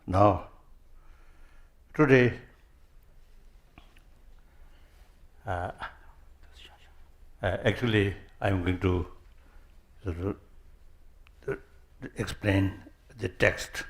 Now, today, actually, I'm going to explain the text.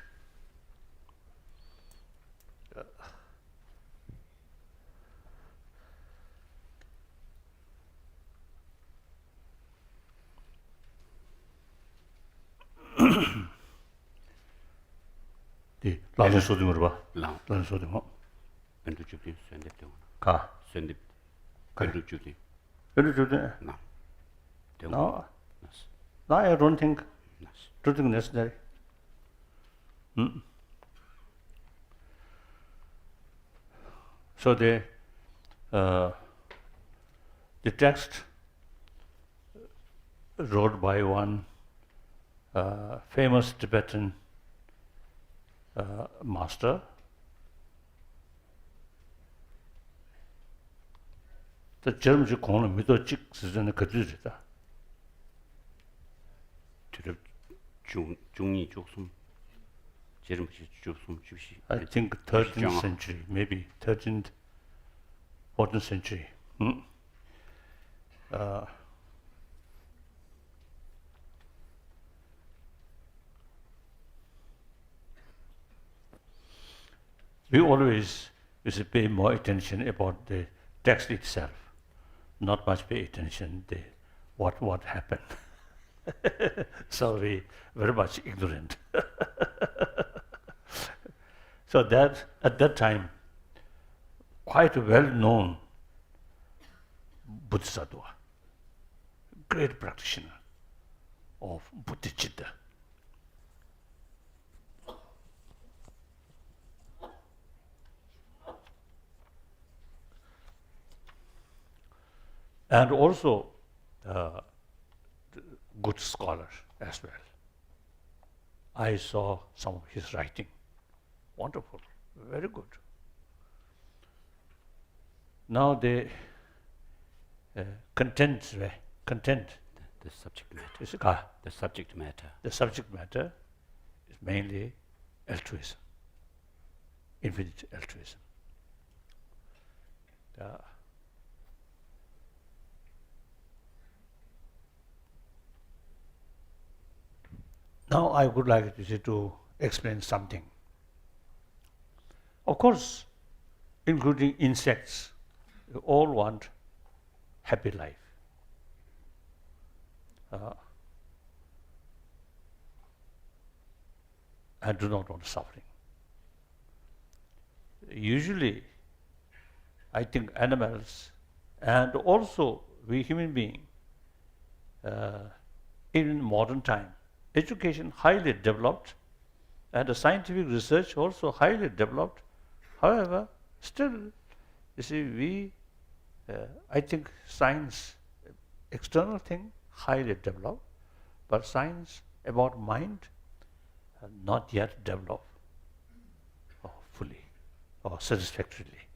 네, 라전 소등으로 봐. 라전 소등. Endu chukdi sendip dewa. 가. Sendip. Kare. Endu chukdi. Endu chukdi. Na. No. No, I don't think necessary. So the text wrote by one famous Tibetan master. The German Jukon Mido Chik is in the Kadujita. Jungi Joksum. Jeremshi Joksum Jushi. I think 13th century, maybe 13th, 14th century. We always pay more attention about the text itself, not much pay attention to what happened. So we very much ignorant. So that at that time, quite a well-known Bodhisattva, great practitioner of Bodhicitta. And also good scholar as well. I saw some of his writing. Wonderful, very good. Now the content. The subject matter. Is the subject matter. The subject matter is mainly altruism, infinite altruism. Now I would like to explain something. Of course, including insects, they all want happy life. And do not want suffering. Usually, I think animals and also we human beings, in modern time, education highly developed and the scientific research also highly developed. However, still, you see, I think science, external thing, highly developed, but science about mind, not yet developed fully or satisfactorily.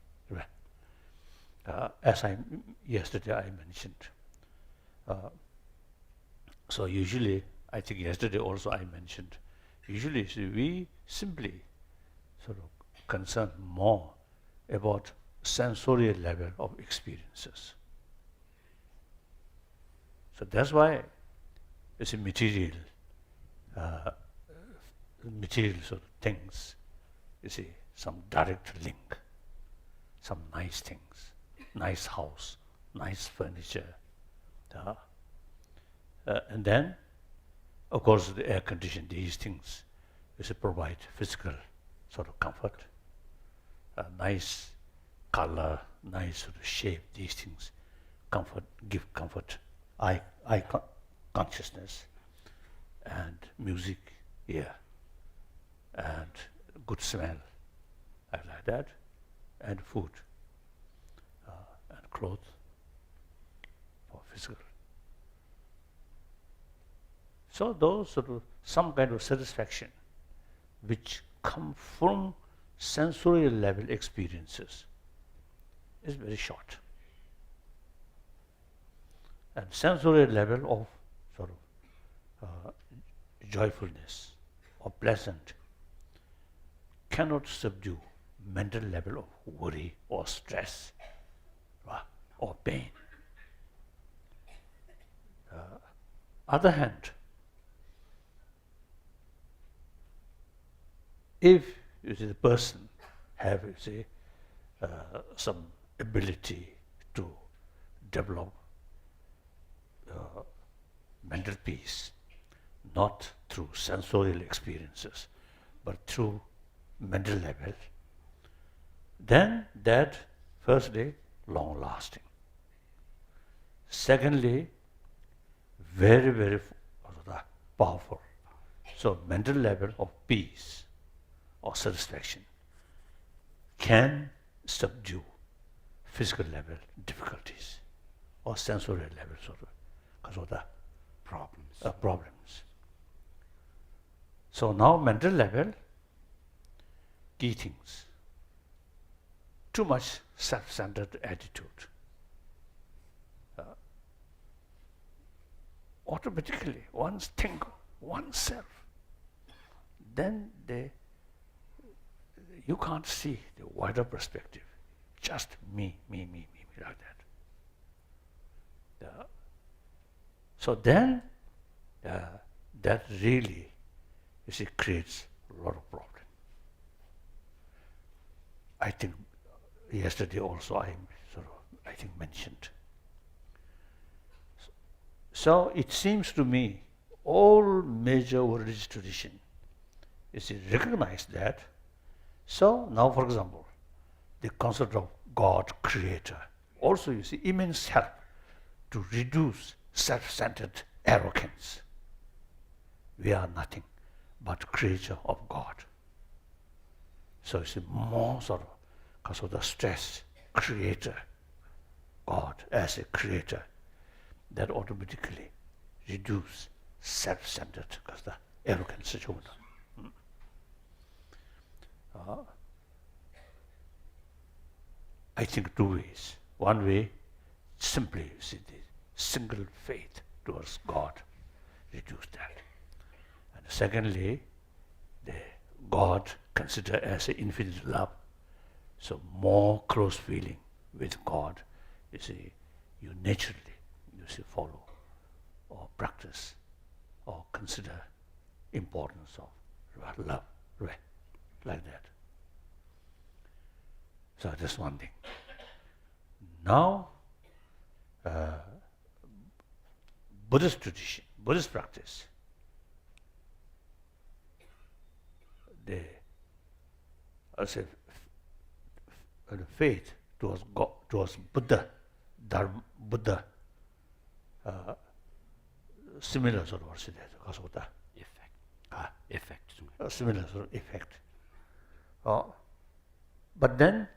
As yesterday I mentioned. So usually, I think yesterday also I mentioned, usually we simply sort of concern more about sensorial level of experiences. So that's why it's a material sort of things, you see, some direct link, some nice things, nice house, nice furniture. And then, of course, the air condition, these things, is provide physical sort of comfort, nice color, nice sort of shape, these things, comfort, give comfort, eye consciousness, and music, ear, and good smell, I like that, and food, and clothes for physical. So those sort of some kind of satisfaction which come from sensorial level experiences is very short. And sensorial level of sort of joyfulness or pleasant cannot subdue mental level of worry or stress, right, or pain. Other hand, if you see the person have some ability to develop mental peace, not through sensorial experiences, but through mental level, then that, firstly, long-lasting. Secondly, very, very powerful. So mental level of peace or satisfaction can subdue physical level difficulties or sensorial level because of the problems. So now mental level, key things. Too much self-centered attitude. Automatically, once think oneself, then you can't see the wider perspective. Just me, like that. So then, that really, you see, creates a lot of problem. I think yesterday also I mentioned. So it seems to me all major religious tradition is recognize that. So now, for example, the concept of God, creator, also you see immense help to reduce self-centered arrogance. We are nothing but creature of God. So it's more because of the stress, creator, God as a creator, that automatically reduce self-centered because the arrogance situation. I think two ways. One way, simply you see the single faith towards God, reduce that. And secondly, the God consider as an infinite love. So more close feeling with God, you see, you naturally, follow or practice or consider importance of love, right? Like that. So that's one thing. Now, Buddhist tradition, Buddhist practice, the faith towards God, towards Buddha, Dharma, Buddha, similar sort of because of the effect. Similar sort of effect. But then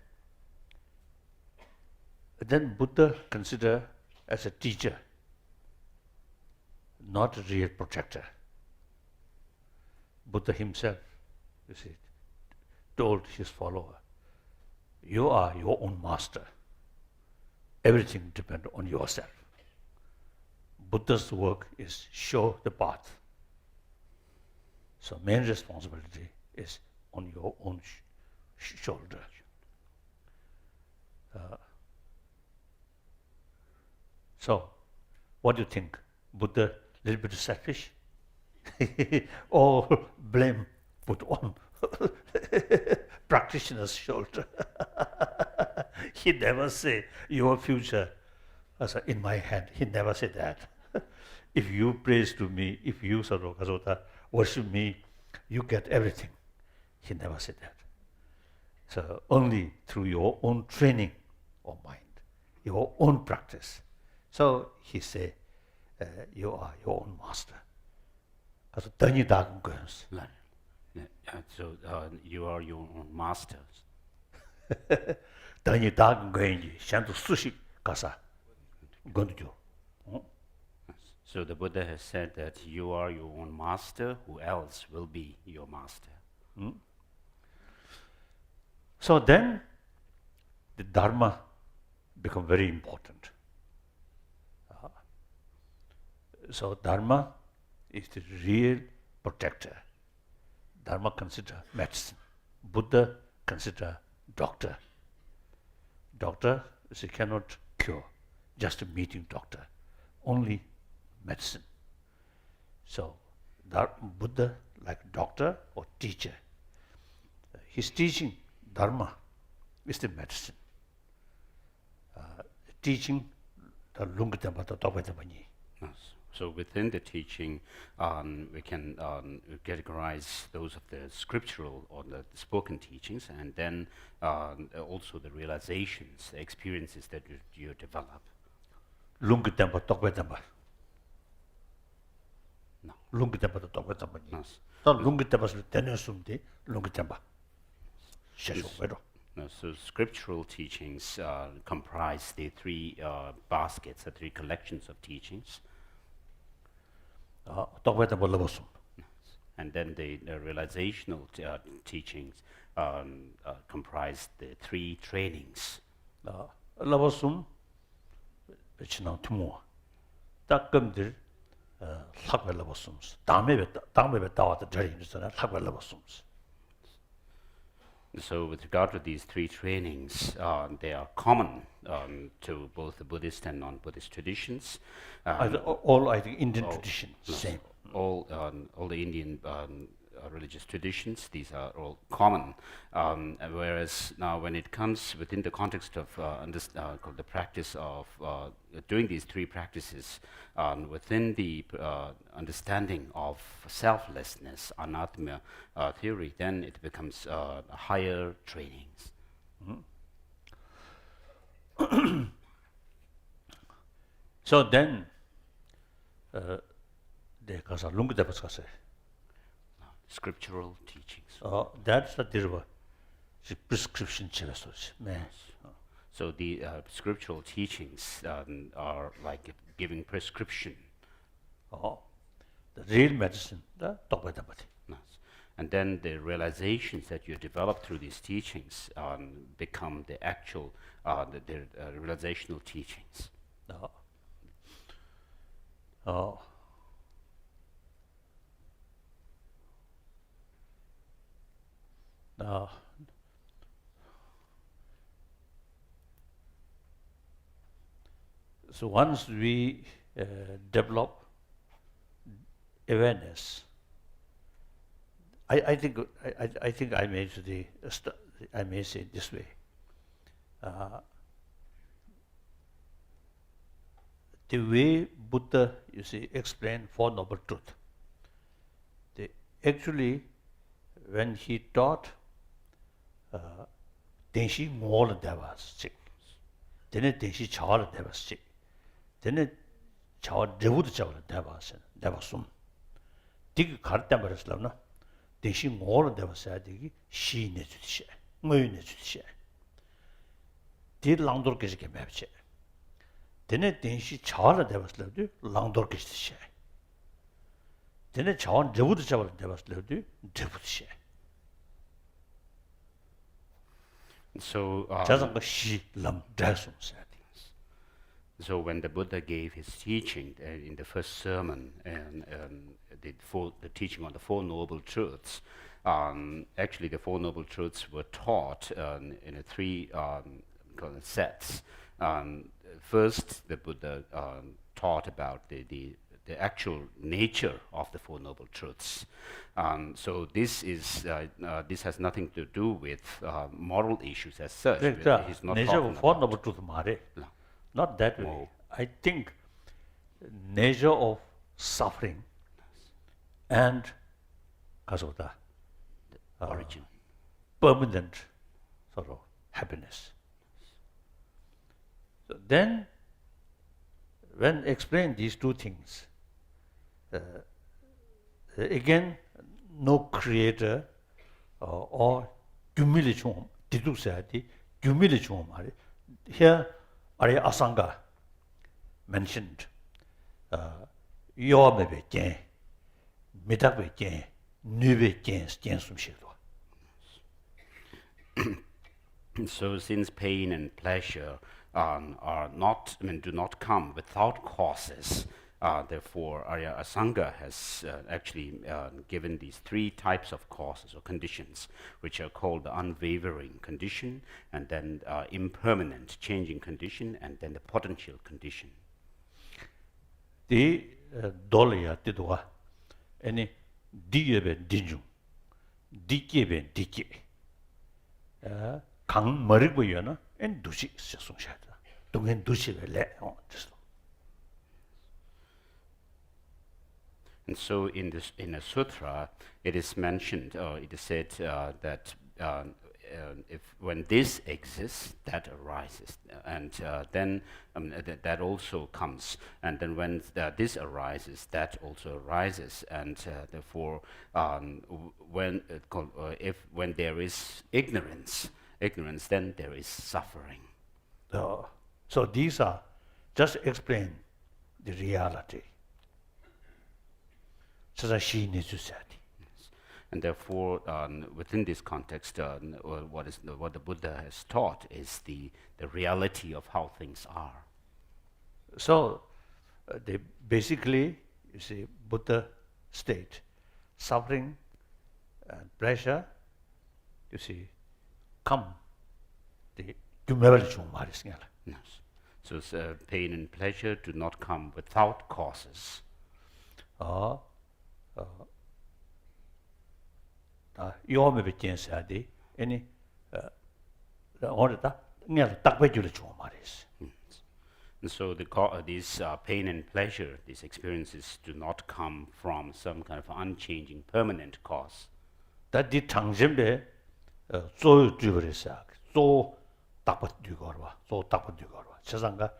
Buddha considered as a teacher, not a real protector. Buddha himself, you see, told his follower, you are your own master. Everything depends on yourself. Buddha's work is show the path. So main responsibility is on your own shoulder. So, what do you think? Buddha a little bit selfish? Or blame put on practitioner's shoulder? He never say your future as in my hand. He never said that. If you praise to me, if you worship me, you get everything. He never said that. So only through your own training of mind, your own practice. So he say, you are your own master. So you are your own master. So the Buddha has said that you are your own master, who else will be your master? So then the Dharma become very important. So Dharma is the real protector. Dharma consider medicine. Buddha consider doctor. Doctor, she cannot cure, just a meeting doctor, only medicine. So, Buddha like doctor or teacher. His teaching, Dharma, is the medicine. Teaching, the Lungatempa, the Topatapani. Yes. So within the teaching, we can categorize those of the scriptural or the spoken teachings, and then also the realizations, the experiences that you develop. Lungatempa, Topatapa. No. Lungatempa, the Topatapani. Yes. So Lungatempa is the Tenesumdi, Lungatempa. Shashovero. No, so scriptural teachings comprise the three baskets, the three collections of teachings. Topatapa Lavasum. And then the realizational teachings comprise the three trainings. Lavasum, which now Tumo. Takamdir, Lakwa Lavasums. Dame Tawata Dreams, Lakwa Lavasums. So with regard to these three trainings, they are common to both the Buddhist and non-Buddhist traditions. All, I think, Indian tradition, same. All the Indian religious traditions, these are all common. Whereas now when it comes within the context of the practice of doing these three practices, within the understanding of selflessness, anatma theory, then it becomes higher trainings. Mm-hmm. So then, they kasa lungudepas kasa. Scriptural teachings. That's the dirva. Prescription chelasos. So the scriptural teachings are like giving prescription. The real medicine, the topatapati. Yes. And then the realizations that you develop through these teachings become the actual the realizational teachings. So once we develop awareness, I think I may say it this way. The way Buddha, you see, explained Four Noble Truths, actually, when he taught Denshi Ngol Devas, then Denshi Chawal Devas, then Chawal Devud Chawal Devas, Devasum. Dig Kartamaras Lavna, Denshi Ngol Devas, she needs Moy needs did Langdor Kishke Mabche. Then Denshi Chawal Devas Lavdu, Langdor Kishke. Then Chawan Devud Chawal Devas Lavdu, Devud. So, so when the Buddha gave his teaching in the first sermon and the teaching on the Four Noble Truths, actually the Four Noble Truths were taught in a three sets. First, the Buddha taught about the actual nature of the Four Noble Truths. So this has nothing to do with moral issues as such. He's not nature of Four Noble Truths, no. Not that way. No. I think nature of suffering and kasota, origin, permanent sort of happiness. So then, when explain these two things, again, no creator or humiliation, here Arya Asanga mentioned Yomebe Jen, Midabe Jen, Nube Jens, Jensum Shilwa. So since pain and pleasure are not, do not come without causes, therefore, Arya Asanga has actually given these three types of causes or conditions, which are called the unwavering condition, and then impermanent, changing condition, and then the potential condition. 디 돌이야 띠도가 아니 디에베 디중 디께베 디께 강 머리고요나 엔 두시 세송샤다 동엔 두시벨레 just And so in a sutra, it is mentioned, it is said that if when this exists, that arises, and then that also comes, and then when this arises, that also arises, and therefore, when there is ignorance, then there is suffering. So these are just explain the reality. And therefore, within this context, what the Buddha has taught is the reality of how things are. So, they basically, you see, Buddha state, suffering and pleasure, you see, come. The Yes. So, pain and pleasure do not come without causes. 요음에 비견사디 아니 어르다 냥 딱배줄을 줘 말이지. And so these pain and pleasure, these experiences do not come from some kind of unchanging permanent cause. 다디 장점에 조 주버렸어. 조 딱배줄을 봐. 조 딱배줄을 봐. 세상가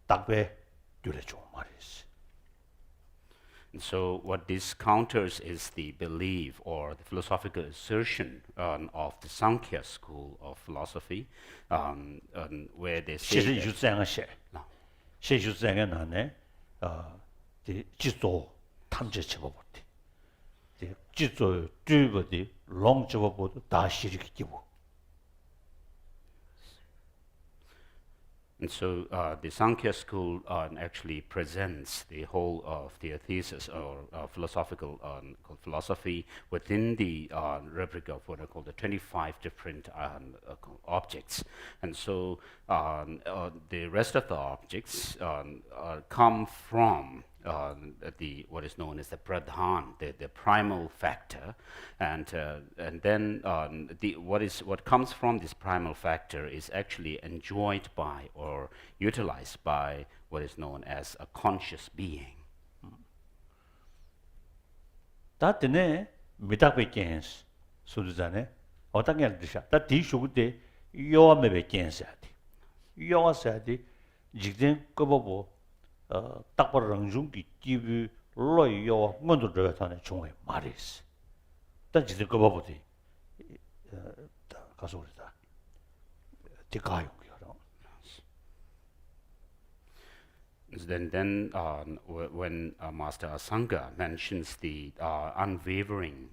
딱배줄을 줘 말이지. And so what this counters is the belief or the philosophical assertion of the Sankhya school of philosophy, where they say And so the Sankhya school actually presents the whole of the thesis or philosophical philosophy within the rubric of what are called the 25 different objects. And so the rest of the objects come from what is known as the pradhan, the primal factor, and then what comes from this primal factor is actually enjoyed by or utilized by what is known as a conscious being. 다 드네 미탁베켄스 수두자네 어떤 게 뜻이야? 다 디슈구데 요암에 베켄스야디 요아사디 직전 거보고 딱바랑중기 기부 로이요 먼저 들어가는 중에 말이스. 다 직전 거보디 가서 그러다. 디가요. Then when Master Asanga mentions the unwavering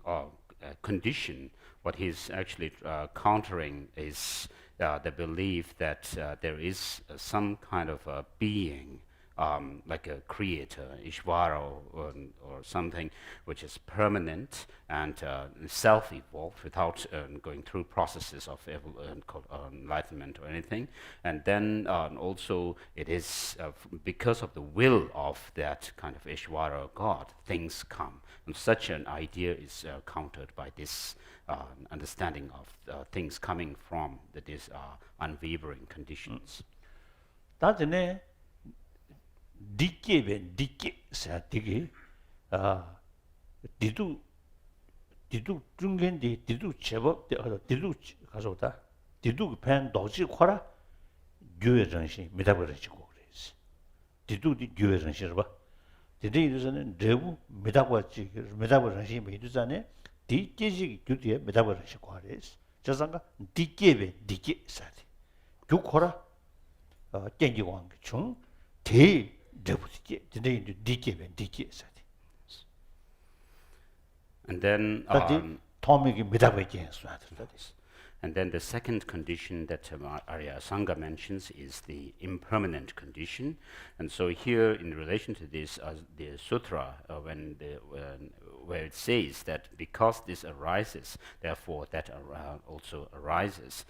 condition, what he's actually countering is the belief that there is some kind of a being, like a creator, Ishvara, or something which is permanent and self-evolved without going through processes of enlightenment or anything. And then also it is because of the will of that kind of Ishvara God, things come. And such an idea is countered by this understanding of things coming from these unwavering conditions. That's 디케베 디케 사티기 디두 중견디 디두 제법 디두 가서다 디두 팬 도지 kho라 교회 정신 미다버지고 그래서 디두디 교회 정신을 봐 디디에서는 대부 미다버지 미다버 정신 미두잖아요 디케지 교디에 미다버지고 그래서 저상가 디케베 디케 사티 교 kho라 땡기고 중 대 And then And then the second condition that Arya Asanga mentions is the impermanent condition. And so here, in relation to this, the sutra, where it says that because this arises, therefore that also arises.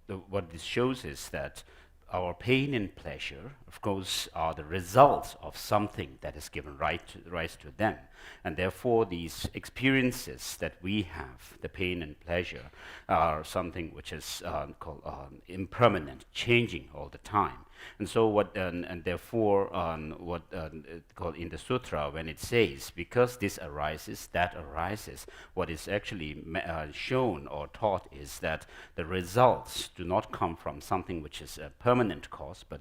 What this shows is that our pain and pleasure, of course, are the results of something that has given rise to them. And therefore, these experiences that we have, the pain and pleasure, are something which is called impermanent, changing all the time. And so, therefore, called in the sutra, when it says, because this arises, that arises, what is actually shown or taught is that the results do not come from something which is a permanent cause, but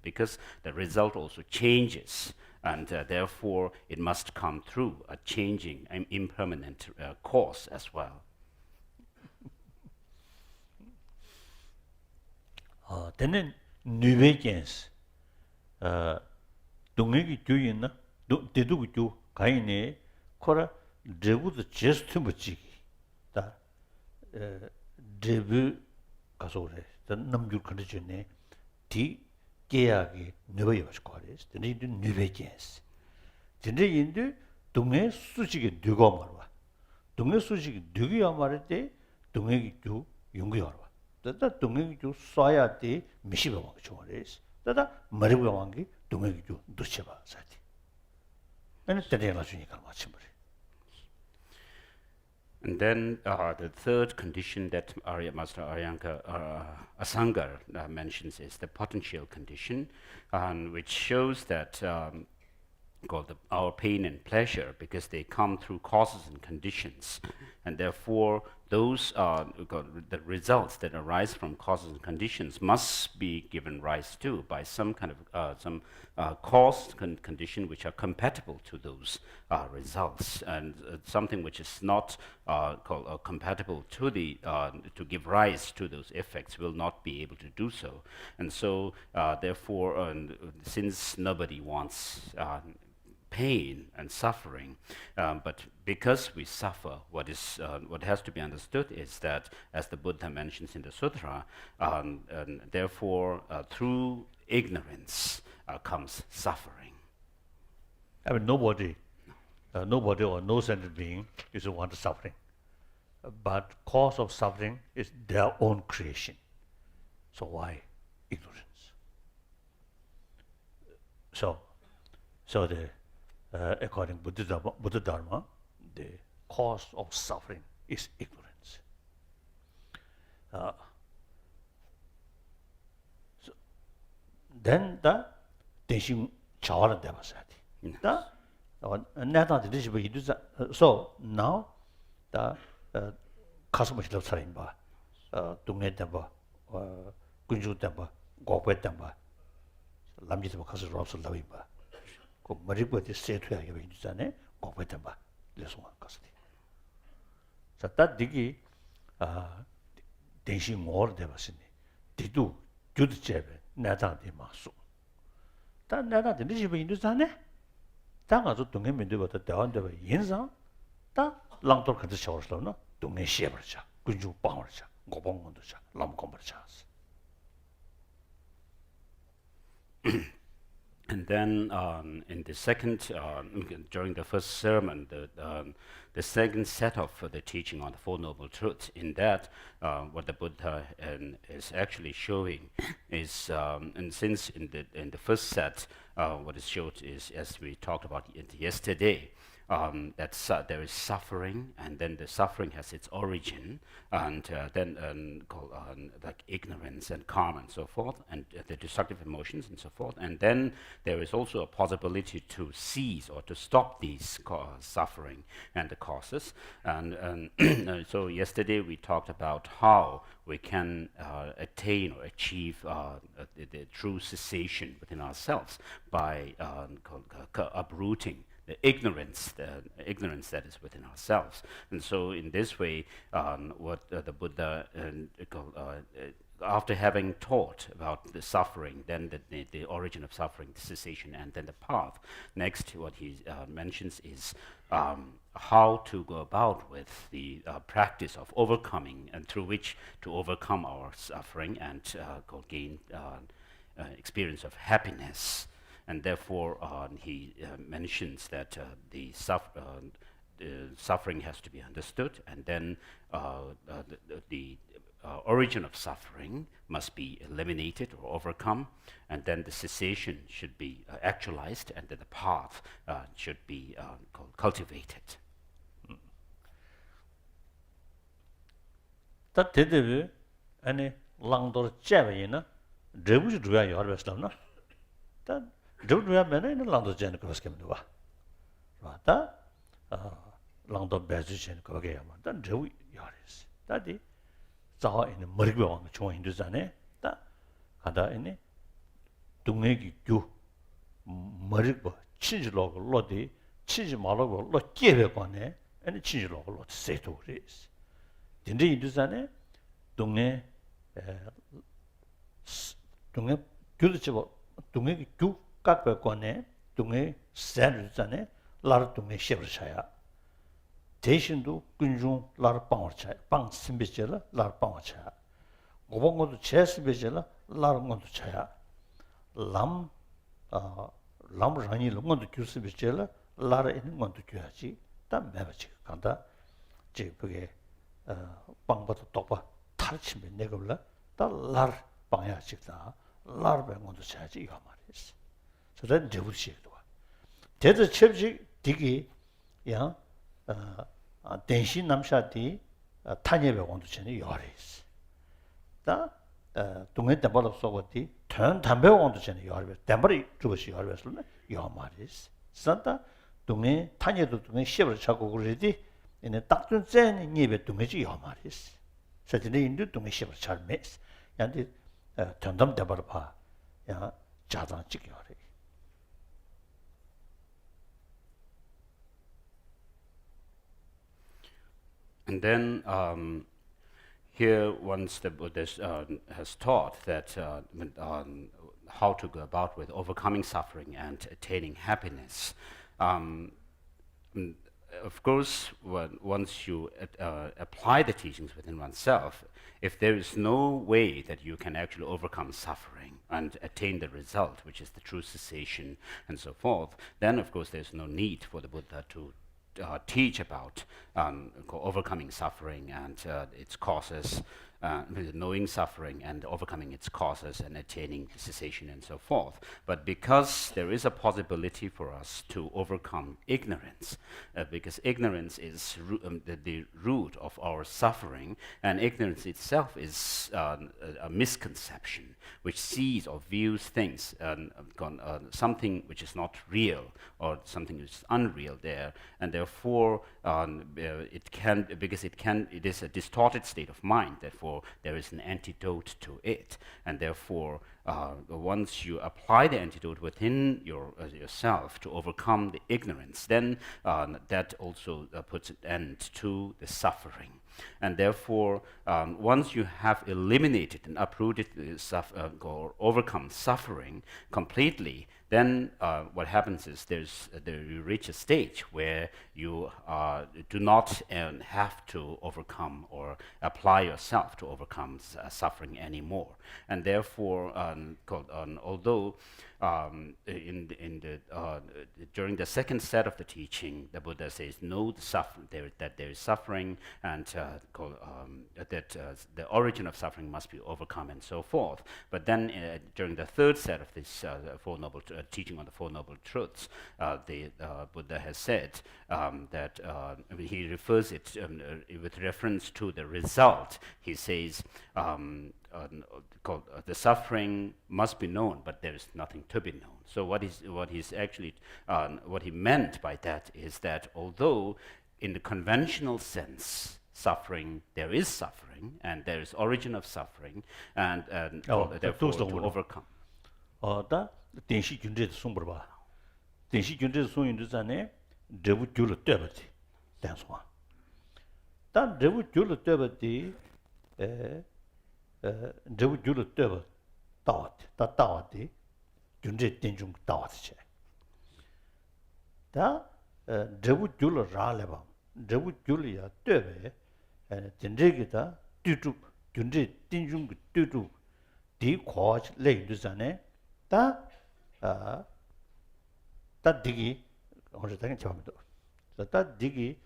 because the result also changes, and therefore it must come through a changing and impermanent cause as well. Then Nuvegens, Dungegi Juina, Dedu Ju, Kaine, Kora, Debu the chest to Muchiki, the Debu Casore, the Namju condition, T. Geagi, Nuvayas Corres, the need Nuvegens. The Indu, Dunge Suchiki Dugomarwa. Dunge Suchiki Dugiamarate, Dungegi Ju, Yungiorwa. That Dungegi Soyati, Mishiba Chores, that Maribuangi, Dungegi Ducheva Sati. And it's the name of And then the third condition that Master Asanga mentions is the potential condition, which shows that our pain and pleasure, because they come through causes and conditions, and therefore those the results that arise from causes and conditions must be given rise to by some kind of cause condition which are compatible to those results, and something which is not compatible to the to give rise to those effects will not be able to do so. And so therefore, since nobody wants pain and suffering, but because we suffer, what has to be understood is that, as the Buddha mentions in the sutra, and therefore through ignorance comes suffering. I mean, nobody or no sentient being is want suffering, but cause of suffering is their own creation. So why ignorance? So the according to Buddha Dharma, the cause of suffering is ignorance. So then the Denshin Chawara Devasati. So now the cosmic love Sarimba, Dunga Damba, Kunju Damba, Gokwe Damba, Lamjitaba Casa Robs Lavimba. Maribati say to Yavizane, Gopetamba, Lesson custody. So that digi Denshi more devasini. Didu, Judchebe, Nata de Masu. That Nata de Lijiba in Duzane? Tangazu to him do what the down the Yinza? That long talk at the shores, no? Dunge Shebercha, Kunju Powercha, Gobongunducha, Lamcomberchas. And then in the second, during the first sermon, the second set of the teaching on the Four Noble Truths, in that what the Buddha is actually showing is, and since in the first set, what is showed is, as we talked about yesterday, that there is suffering, and then the suffering has its origin, and then called like ignorance and karma and so forth, and the destructive emotions and so forth. And then there is also a possibility to cease or to stop these suffering and the causes. And so yesterday we talked about how we can attain or achieve the true cessation within ourselves by uprooting the ignorance that is within ourselves. And so in this way, what the Buddha after having taught about the suffering, then the origin of suffering, the cessation, and then the path, next what he mentions is how to go about with the practice of overcoming, and through which to overcome our suffering and gain experience of happiness. And therefore he mentions that the suffering has to be understood, and then the origin of suffering must be eliminated or overcome, and then the cessation should be actualized, and then the path should be cultivated. 다 대대비 아니 랑도 제베이나 레부지 두야 여르스lam나 다 레부야 메네 랑도 제는 그렇게면 봐 맞다 랑도 베지션 거게야만 다 레부 여르스 다디 자하 있는 머리가 왕 좋은 인도잖아요 다 가다 있네 동네기 교 머리가 친지로고 로디 친지 말고 로 깨베거네 아니 친지로고 로 세토리스 진짜 인도산에 동네 교도집어 동네 교 깎고네 동네 산르잖아요 라르 동네 셰브르샤야 대신도 군중 라르 빵어차 빵 심비젤라 라르 빵어차 오봉고도 제스비젤라 라르 건도 차야 람 람라니 롱건도 교스비젤라 라르 있는 건도 줘야지 다 매버지 간다 제 그게 빵부터 똑바 탈치면 내가 몰라 달라 빵야 식다 라르뱅원도 쳐야지 이거 말이지 저런 제부시도 대저 첩지 디기 야 대신 남샤디 탄예병원도 전에 요리스 다 동네 담바로 쏘고디 전 담배원도 전에 요리 담바리 주고시 요리스는 요 말이지 산다 동네 탄예도 동네 시험을 찾고 그러지 이제 딱준 zen이 입에 동해지 요 말이지. 사실은 인도 동해 시험을 잘 매스. 양디 전담 대바로 봐. 야 자장 찍여래. And then here, once the Buddha has taught that how to go about with overcoming suffering and attaining happiness. Of course, once you apply the teachings within oneself, if there is no way that you can actually overcome suffering and attain the result, which is the true cessation and so forth, then of course there's no need for the Buddha to teach about overcoming suffering and its causes, knowing suffering and overcoming its causes and attaining cessation and so forth. But because there is a possibility for us to overcome ignorance, because ignorance is the root of our suffering, and ignorance itself is a misconception which sees or views things, something which is not real or something which is unreal there, and therefore it is a distorted state of mind, therefore there is an antidote to it, and therefore once you apply the antidote within yourself to overcome the ignorance, then that also puts an end to the suffering. And therefore, once you have eliminated and uprooted or overcome suffering completely, then what happens is you reach a stage where you do not have to overcome or apply yourself to overcome suffering anymore. And therefore, although during the second set of the teaching, the Buddha says that there is suffering, and that the origin of suffering must be overcome and so forth. But then during the third set of this teaching on the Four Noble Truths, the Buddha has said that he refers it with reference to the result. He says the suffering must be known, but there is nothing to be known. So what he meant by that is that although in the conventional sense there is suffering and there is origin of suffering, and therefore to overcome. 다 대시 군제도 송버 봐. 대시 군제도 송인도 전에 레부 줄을 떼버지. 단소아. 다 레부 줄을 떼버지 Drebu Julu Deva Dawat, that Dawati, Junje Dinjung Dawat. Da Drebu Julu Ralebam, Drebu Julia Deve, and Dindregita, Tutu, Junje Dinjung Tutu, Di Quach Lake Duzane, da Digi, or the second Chamado. That Digi,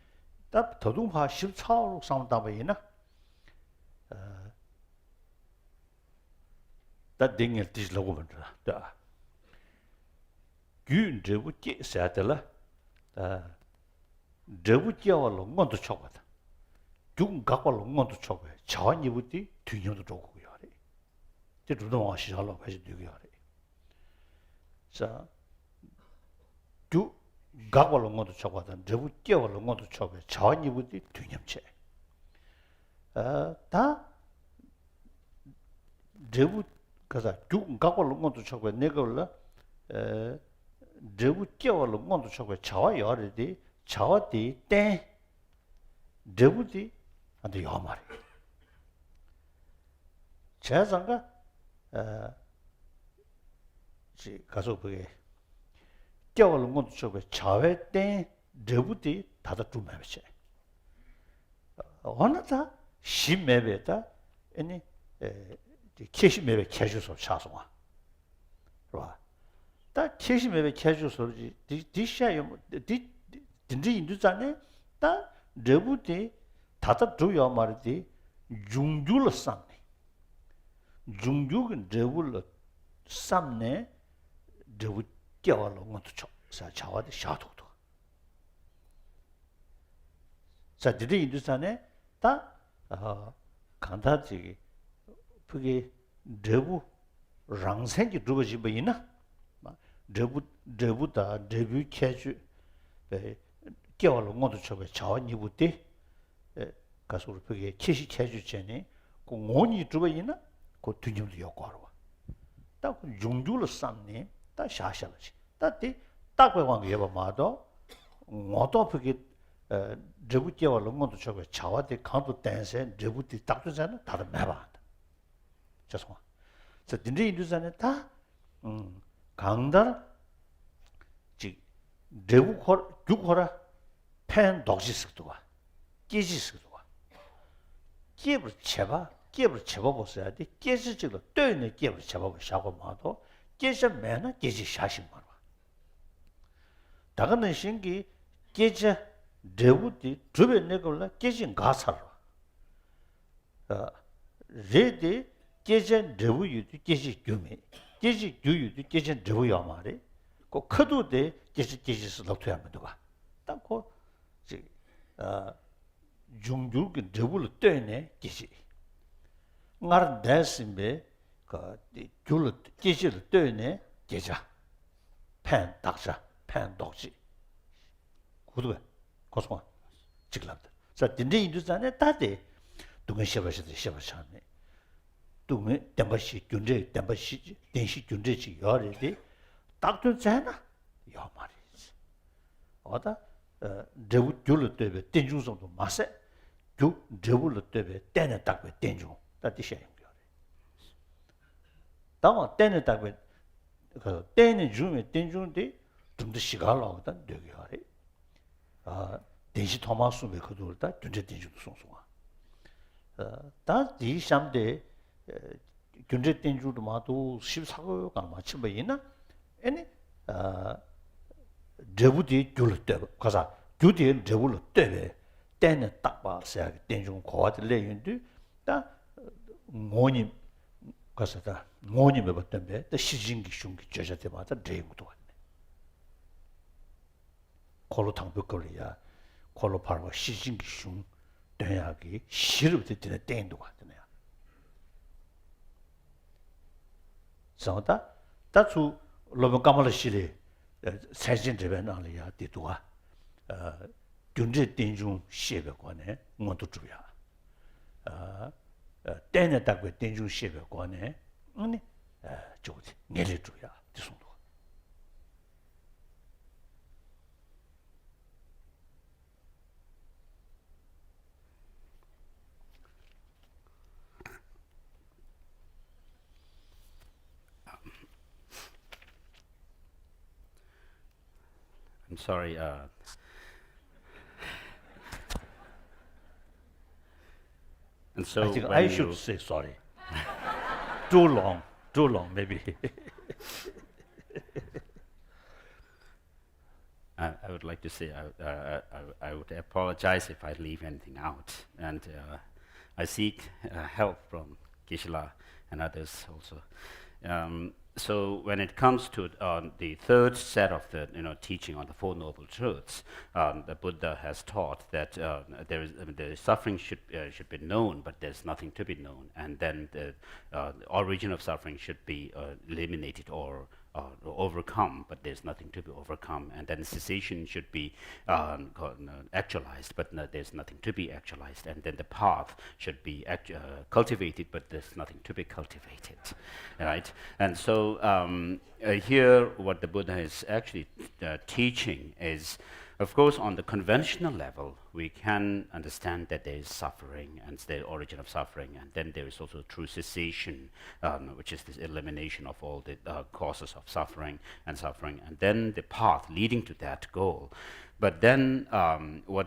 that Todumha Ship Chow sound Dabayina. That ding is this logo. You drew Satella. Drew along want to chop it. You got along want to chop it. Chawan you would be to you to talk. They do not wash all of his duty. So, you got along want to chop it and drew along want to chop it. Chawan you would be to him. Da drew because you got along want to chop it. Nicola. Drebu Kiawalo want to chop a chawa already, chawa di, then Drebuti and the Yamari. Chazanga Kasope Kiawalo want to chop a chawa, then Drebuti, Tata two Maviche. One of the she may be any Kishi may be casuals of Chasoma. 다 70매 캐주 소리 디샤요 딘지 인도잖아요. 다 레부디 다다 두요 말이지 중주를 삼네. 중주는 레부를 삼네. 레부 깨워로 것도 쳐. 자 자와도 샤도도. 자 디디 인도잖아요. 다 간다지 그게 레부 랑생기 두고지 뭐이나 Debuta, debut catch, Kiawalo want to chop a chawan you would day, Kasurpig, Kishi catch Jenny, go on you to a go to you to your corwa. That Jungula son name, that Shashalachi. That day, that way one gave a motto, Moto forget Debutia want to chop a chawa, they come to dance and Debuti doctors and that a maband. Just one. So didn't you do that? 강달 즉 대부 죽어라 팬 독지스도가 깨지스도가 깨불 쳐봐 보셔야 돼 깨지지로 떠있는 깨불 쳐봐 보시고 마도 깨져매나 깨지 샤신 말아 다가는 신기 깨져 대부디 주변 내걸라 깨진 가사로 레디 깨져 대부유도 깨지 규미 계지 규유도 계지 저야 말이 그 커도데 계지스 놓쳐야 합니다. 딱고 중주그 저불 때네 계지 말 대신에 그 줄 계지를 때네 계자 팬 딱자 팬 독지 구도에 고소만 직랍다. 자 딘데 인도산에 다데 누가 셔버셔네 동에 담바시 균제 담바시電子 균제지 요리디 딱도 잖아 요 말이지 어다 데부 줄을 때에 된중성도 마세 주 데부를 때에 때는 딱be 된중 따뜻이야 요리 다만 때는 딱be 그 때는 주면 된중인데 좀더 시간을 하거든 되게 요리電子 토마스에 그걸 다 균제 된중도 송송아 다이 샴데 균제 된주도 마도 14개가 마침 보이나 아니 데부디 줄을 때 가서 주디 데부를 때에 때는 딱 봐서 된중 고아들 내윤도 다 모님 가서다 모님에 봤던데 또 시진기 슝기 저자 때마다 대응도 왔네 콜로 당벽거리야 콜로 바로 시진기 슝 대학이 시르부터 되는 땡도 왔네 상다 다주 로번 까말을 시리 사진 대변하리야 뒤도와 균제 된중 시에 관해 뭐도 주야 때는 딱그 된중 시에 관해 아니 저기 내려 줘야 뒤송도 I'm sorry. And so I think when I you should say sorry. Too long maybe. I would like to say I would apologize if I leave anything out, and I seek help from Geshe-la and others also. So when it comes to the third set of the teaching on the Four Noble Truths, the Buddha has taught that the suffering should be known, but there's nothing to be known, and then the origin of suffering should be eliminated or overcome, but there's nothing to be overcome, and then cessation should be actualized, but there's nothing to be actualized, and then the path should be cultivated, but there's nothing to be cultivated, right? And so here what the Buddha is actually teaching is, of course, on the conventional level, we can understand that there is suffering and the origin of suffering, and then there is also true cessation, which is this elimination of all the causes of suffering, and then the path leading to that goal. But then what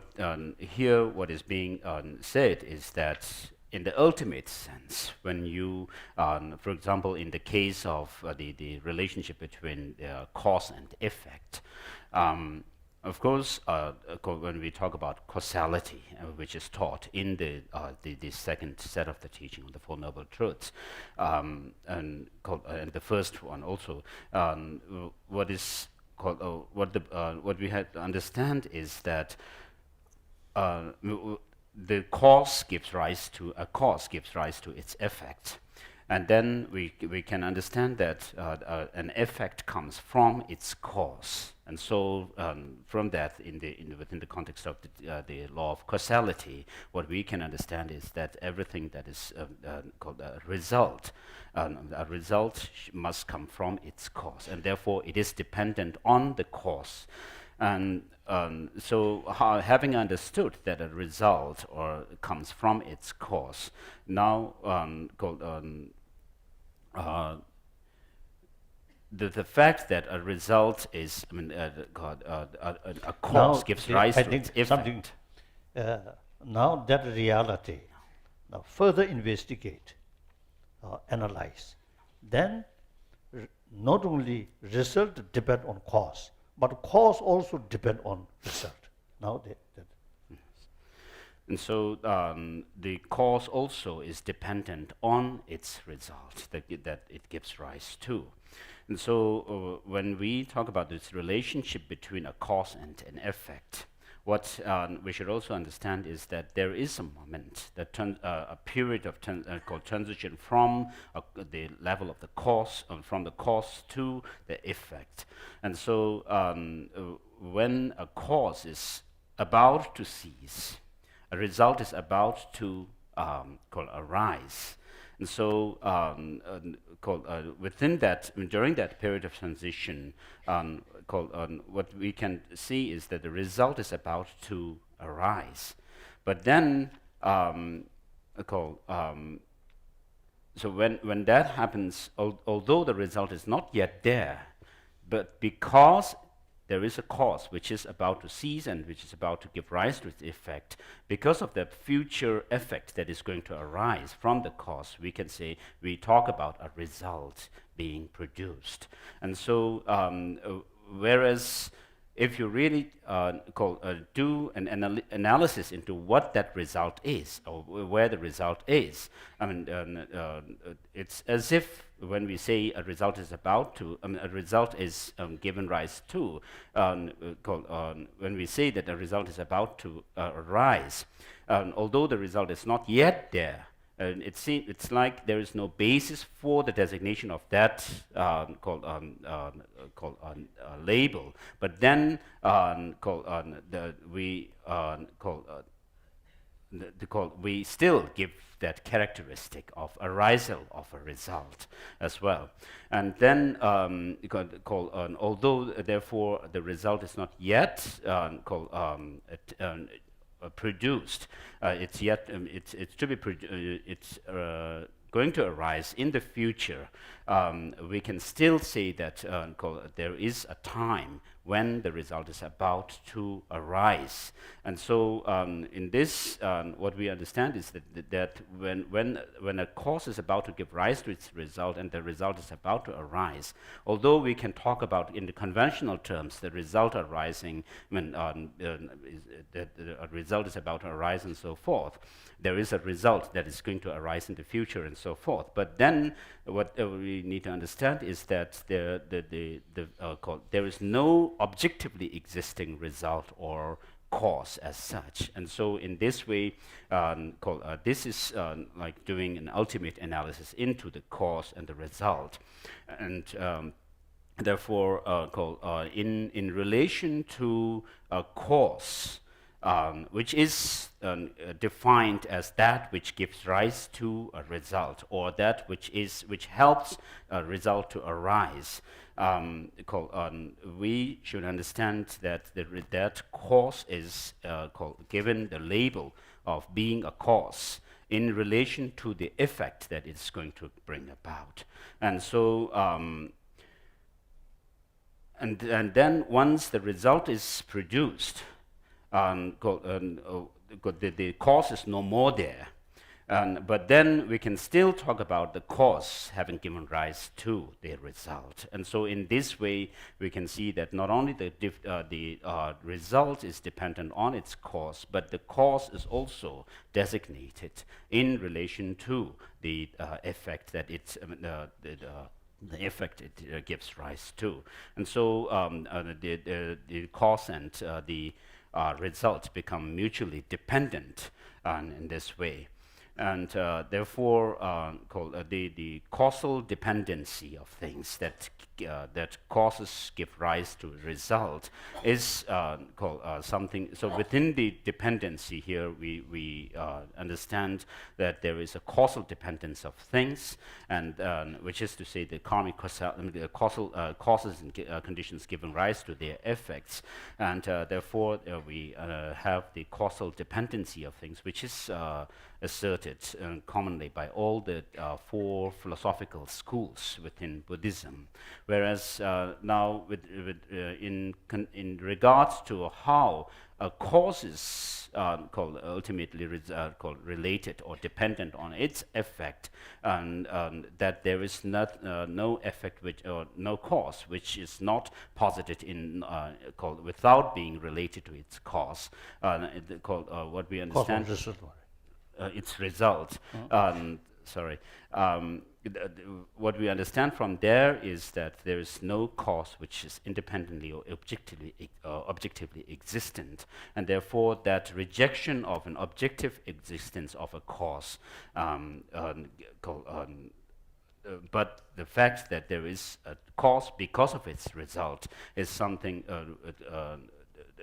is being said is that in the ultimate sense, when you, for example, in the case of the relationship between cause and effect, of course, when we talk about causality, which is taught in the second set of the teaching on the Four Noble Truths, and the first one also, what we have to understand is that the cause gives rise to its effect. And then we can understand that an effect comes from its cause, and so from that, within the context of the law of causality, what we can understand is that everything that is called a result must come from its cause, and therefore it is dependent on the cause. And so having understood that a result comes from its cause, now the fact that a result is, a cause Now, gives see, rise I to think its effect. Now that reality, now further investigate, analyze, then not only result depend on cause, but cause also depend on result. Now And so the cause also is dependent on its result that it gives rise to. And so when we talk about this relationship between a cause and an effect, what we should also understand is that there is a moment, a period of called transition from the level of the cause, from the cause to the effect. And so when a cause is about to cease, a result is about to arise. And so within that, during that period of transition, what we can see is that the result is about to arise. But then, so when that happens, although the result is not yet there, but because there is a cause which is about to cease and which is about to give rise to its effect, because of the future effect that is going to arise from the cause, we can say we talk about a result being produced. And so whereas if you really do an analysis into what that result is, or where the result is, it's as if when we say a result is about to, a result is given rise to, when we say that a result is about to arise, although the result is not yet there, it's like there is no basis for the designation of that label. But then we still give that characteristic of arisal of a result as well. And then although therefore the result is not yet produced, it's yet it's to be it's going to arise in the future. We can still say that there is a time when the result is about to arise. And so in this, what we understand is that when a cause is about to give rise to its result and the result is about to arise, although we can talk about in the conventional terms the result arising, when the result is about to arise and so forth, there is a result that is going to arise in the future and so forth. But then what we need to understand is that there is no objectively existing result or cause as such. And so in this way, this is like doing an ultimate analysis into the cause and the result. And therefore, in relation to a cause, which is defined as that which gives rise to a result, or that which helps a result to arise. We should understand that that cause is given the label of being a cause in relation to the effect that it's going to bring about. And so and then once the result is produced, the cause is no more there. But then we can still talk about the cause having given rise to the result. And so in this way, we can see that not only the result is dependent on its cause, but the cause is also designated in relation to the effect that it's the effect it gives rise to. And so the cause and the results become mutually dependent in this way. And therefore, the causal dependency of things that causes give rise to result is something. So within the dependency here, we understand that there is a causal dependence of things, and which is to say the karmic causal causes and conditions giving rise to their effects, and therefore we have the causal dependency of things, which is asserted commonly by all the four philosophical schools within Buddhism. Whereas now, in regards to how causes ultimately related or dependent on its effect, and that there is no effect or no cause which is not posited in without being related to its cause. What we understand. Its result. What we understand from there is that there is no cause which is independently or objectively existent, and therefore that rejection of an objective existence of a cause, but the fact that there is a cause because of its result is something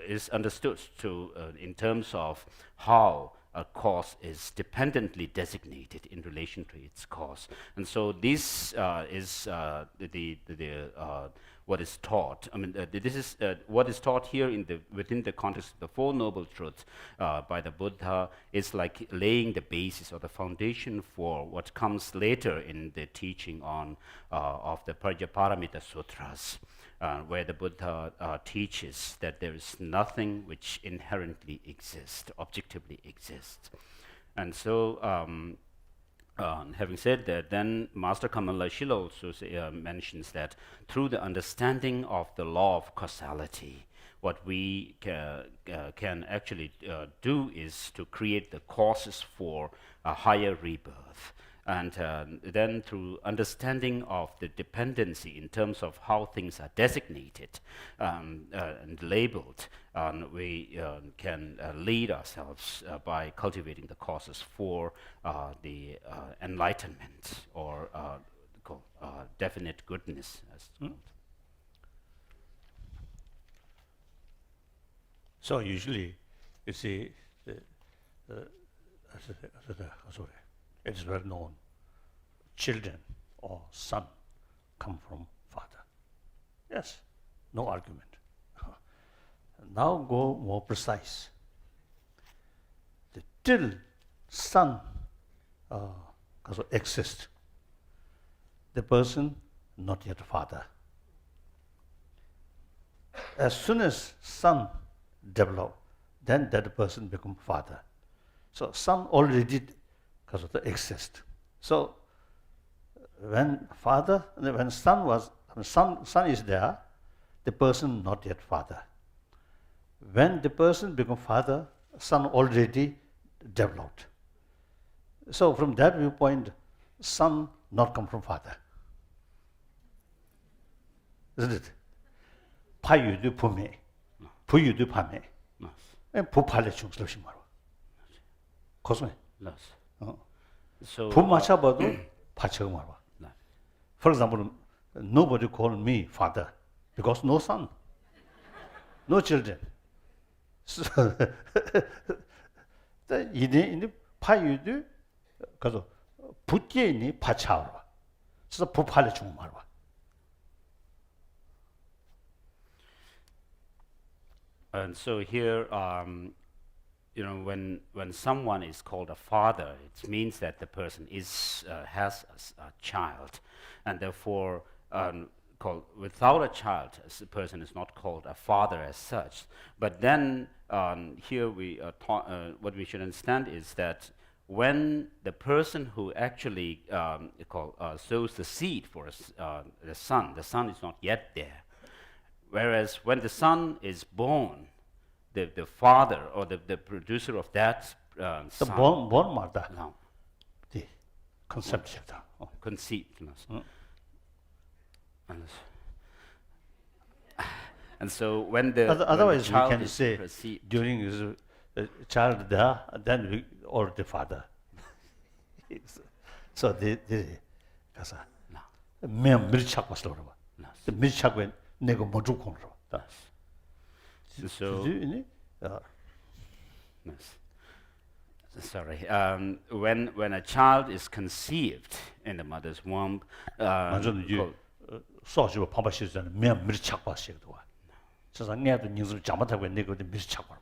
is understood to in terms of how a cause is dependently designated in relation to its cause. And so this is what is taught. I mean, this is what is taught here within the context of the Four Noble Truths by the Buddha is like laying the basis or the foundation for what comes later in the teaching on of the Prajnaparamita Sutras. Where the Buddha teaches that there is nothing which inherently exists, objectively exists. And so, having said that, then Master Kamalashila also mentions that through the understanding of the law of causality, what we can actually do is to create the causes for a higher rebirth. And then through understanding of the dependency in terms of how things are designated and labeled, we can lead ourselves by cultivating the causes for the enlightenment or definite goodness, as it's called. So usually, you see, it's well known, children or son come from father. Yes, no argument. Now go more precise. Till son exists, the person not yet father. as soon as son develop, then that person become father. So son already because of the exist. So when son is there, the person not yet father. When the person become father, son already developed. So from that viewpoint, son not come from father. Isn't it? 파유도 부메, 부유도 파메. 부팔레 중сл로시 말어. 거스네. So 부마차봐도 파처가 말어. For example, nobody call me father because no son, no children. So 이네 파유도 가서 붙게니 파차로. 그래서 부팔레 중 말어. And so here, when someone is called a father, it means that the person has a child, and therefore, without a child, a person is not called a father as such. But then here what we should understand is that when the person who actually sows the seed for the son is not yet there. Whereas when the son is born, the father or the producer of that son, born 말다. no, the concept. conceived. And so when the otherwise when the child we can is say perceived, during his child there, then we or the father. So the kasa me 밀착 왔어 그러봐. 그 밀착은 내가 먼저 공로. So sorry. When a child is conceived in the mother's womb, 완전 이 소주가 파바시잖아. 매 밀착 왔어도 와. 세상 내도 인생 잘못하고 내가 밀착 와.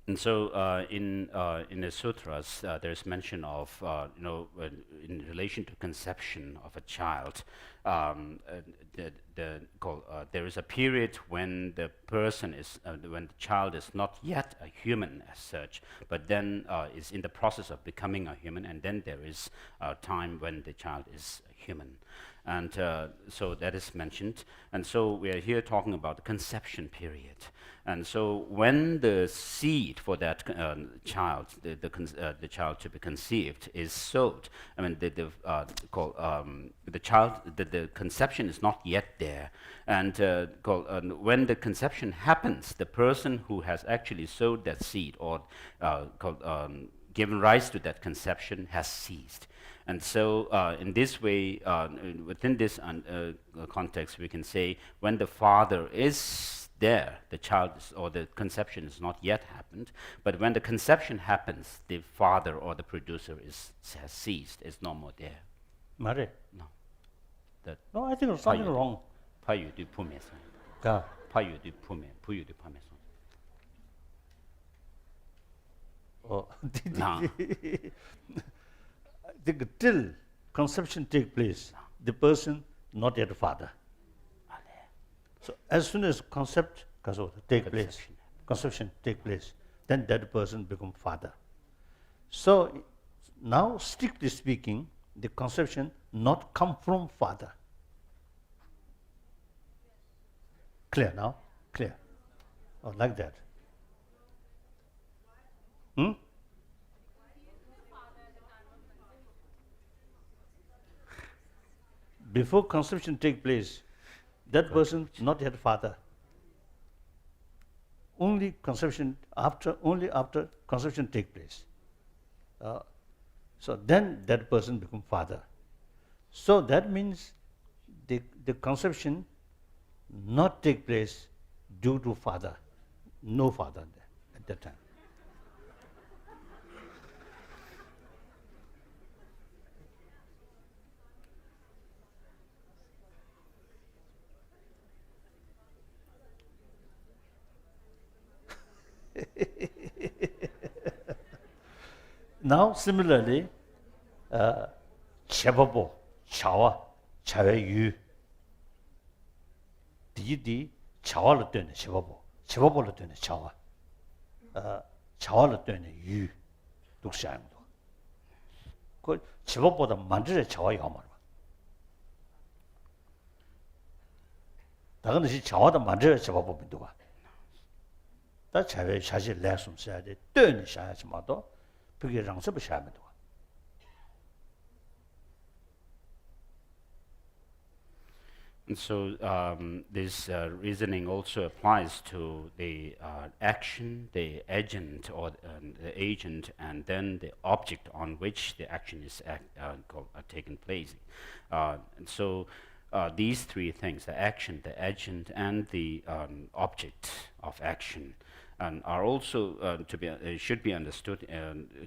And so in the sutras, there's mention of in relation to conception of a child, there is a period when the person when the child is not yet a human as such, but then is in the process of becoming a human, and then there is a time when the child is human. And so that is mentioned. And so we are here talking about the conception period. And so when the seed for that child, the child to be conceived, is sowed, I mean, the conception is not yet there. And when the conception happens, the person who has actually sowed that seed or given rise to that conception has ceased. And so in this way, within this context, we can say when the father is there, the child or the conception is not yet happened, but when the conception happens, the father or the producer has ceased, is no more there. 말해. No. No, I think there's something wrong. 파유도 품에서. 가. 파유도 품에, 부유도 품에서. Till conception take place, the person not yet father. So as soon as conception take place, then that person become father. So now, strictly speaking, the conception not come from father. Clear now? Clear? Oh, like that. Before conception take place, that person not yet father. Only after conception take place. So then that person become father. So that means the conception not take place due to father. No father there at that time. Now, similarly, Chebabo, Chawa, Chawayu, 이디 차와로 되는 제법으로 되는 차와 차와로 되는 유 독시하는 그 제법보다 만들의 차와 요말 다른 시 차와도 만들의 제법은 누가 다 차에 사실 레슨 써야 돼 되는 샤야지 마도 그게 랑서부 샤면 누가 And so this reasoning also applies to the action, the agent, or the agent, and then the object on which the action is taken place. And so these three things, the action, the agent, and the object of action, are also should be understood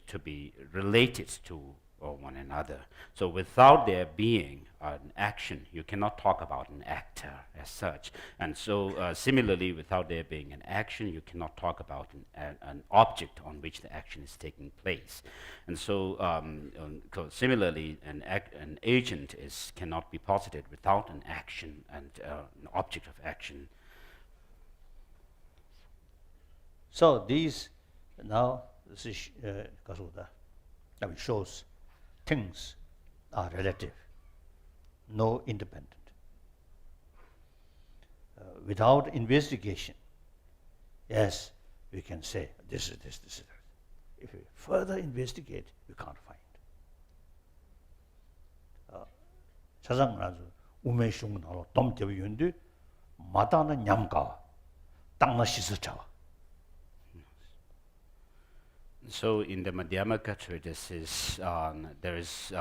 to be related to one another. So without there being an action, you cannot talk about an actor as such. And so similarly, without there being an action, you cannot talk about an object on which the action is taking place. And so similarly, an agent cannot be posited without an action and an object of action. So these now this is shows things are relative, no independent. Without investigation, yes, we can say this is this, this is that. If we further investigate, we can't find. 자장나주 우메숑 나로 덤대비 윤디 마다는 냠가 땅나 시스자와. So in the Madhyamaka treatises, there is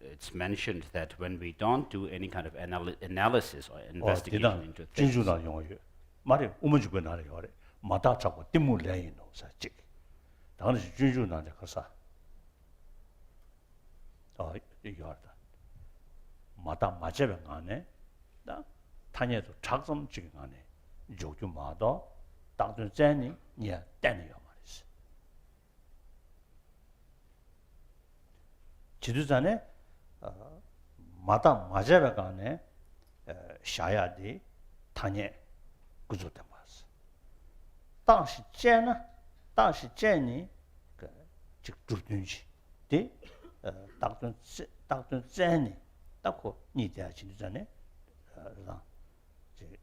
it's mentioned that when we don't do any kind of analysis or investigation into things, 진주나 용어요. 말이 우문주고 나래요. 마다 잡고 띠물래인 노사직. 당시 진주나 가서 얘기하다. 마다 맞아병 안에 나 타녀도 작성직 안에 요주마다 당전 전이 니 때네요. 지도자네 마다 맞아라가네 샤야디 타녀 구조된 거였어. 당시 쟤니 그 직주든지 데 당전 쟤니 딱고 니대야 지도자네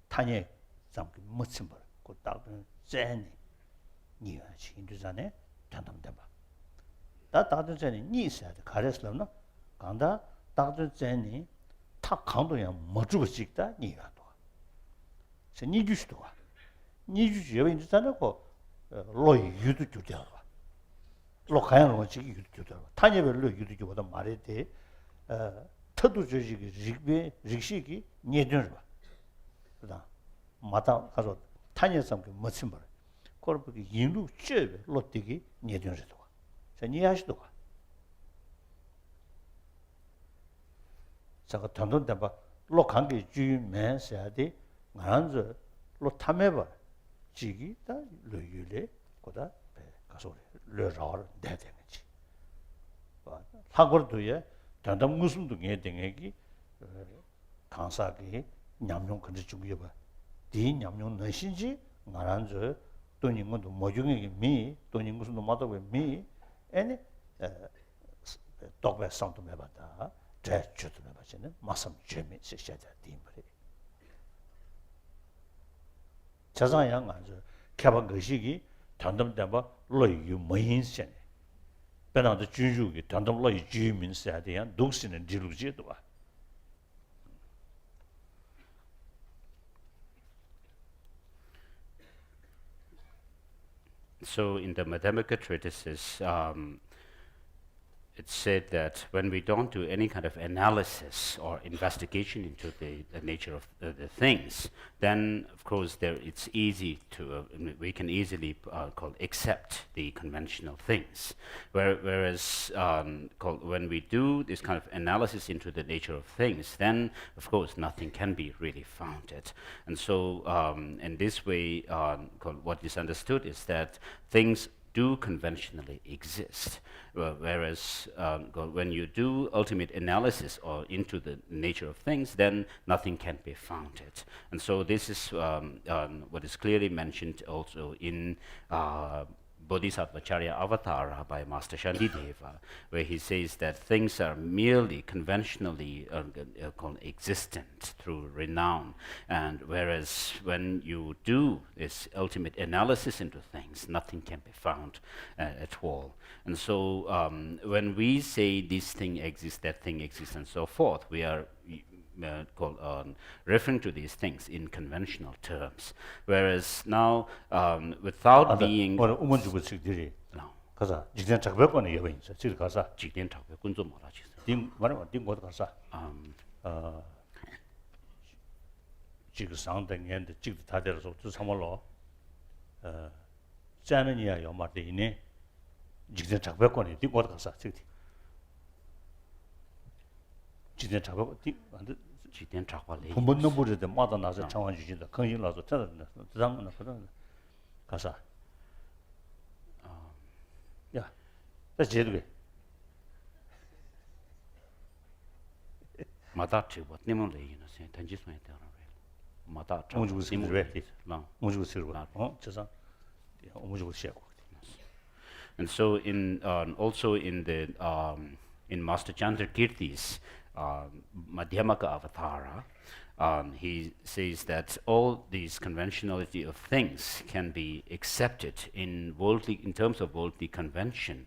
타녀 잠그 못씀 걸. 그 당전 쟤니 니가 지도자네 단담돼 봐. 다 다든전이 니세야 돼. 가르스라나 간다 다든전이 탁 강도야 못 주고 찍다 니가도. 저 니주스도 와. 니주스 여기 있잖아고 로이 유도 주대야. 로 가야는 거 지기 유도 주대야. 타녀별로 유도 주보다 말해 돼. 터도 저지기 릭시기 니든 봐. 그다 마다 가서 타녀 삼게 못심 봐. 거기 인루 쩨 로티기 니든 줘. 이해하시도 가. 제가 단돈대 봐. 로 관계 주면 해야지. 나한테 로 탐해봐. 지기다 르유레 거다 가서 르라를 내대는지. 봐. 하고도에 단단 무슨 등에 등에기 강사기 냠용 근데 주고 봐. 디 냠용 너신지 나한테 돈인 것도 모종이 미 돈인 것도 맞다고 미 애니 독배 상도 매봤다. 제주도 매봤지는 마삼 재미 시샤다 딤버리. 자상양 아주 개방 거시기 단담담바 로유 모인세. 배나도 주주기 단담 로유 주민세에 대한 독신은 지루지도 봐. So in the Madhyamaka treatises, it's said that when we don't do any kind of analysis or investigation into the nature of the things, then of course it's easy to we can easily accept the conventional things. Whereas when we do this kind of analysis into the nature of things, then of course nothing can be really founded. And so in this way, what is understood is that things do conventionally exist. Whereas when you do ultimate analysis or into the nature of things, then nothing can be founded. And so this is what is clearly mentioned also in Bodhisattva Charya Avatara by Master Shantideva, where he says that things are merely conventionally called existent through renown, and whereas when you do this ultimate analysis into things, nothing can be found at all. And so when we say this thing exists, that thing exists, and so forth, we are referring to these things in conventional terms. Whereas now, without being 오늘 우문주고 측들이 no, 가서 직전 작별권에 여부 있어. 지금 가서 직된 작별권 좀 몰아주세요. 딩 말하면 딩 모두 가서 지금 상당한데 지금 다 되어서 두 삼월로 짜는이야 요 말도 이네 직전 작별권에 딩 모두 가서 지금 직전 작별 딩 안돼 직된 작별이 본 넘버를 마다 나서 창원 주신다. 긍신 나서 찾았는데 부담은 그런 가서 야, 나 제대로 마다 치고 님은 레이는 세 단지 손에 대하는 마다 오무주고 쓰기로 랑 오무주고 쓰기로 저상 오무주고 시작고. And so in also in the in Master Chandrakirti's Madhyamaka Avatara, he says that all these conventionality of things can be accepted in terms of worldly convention,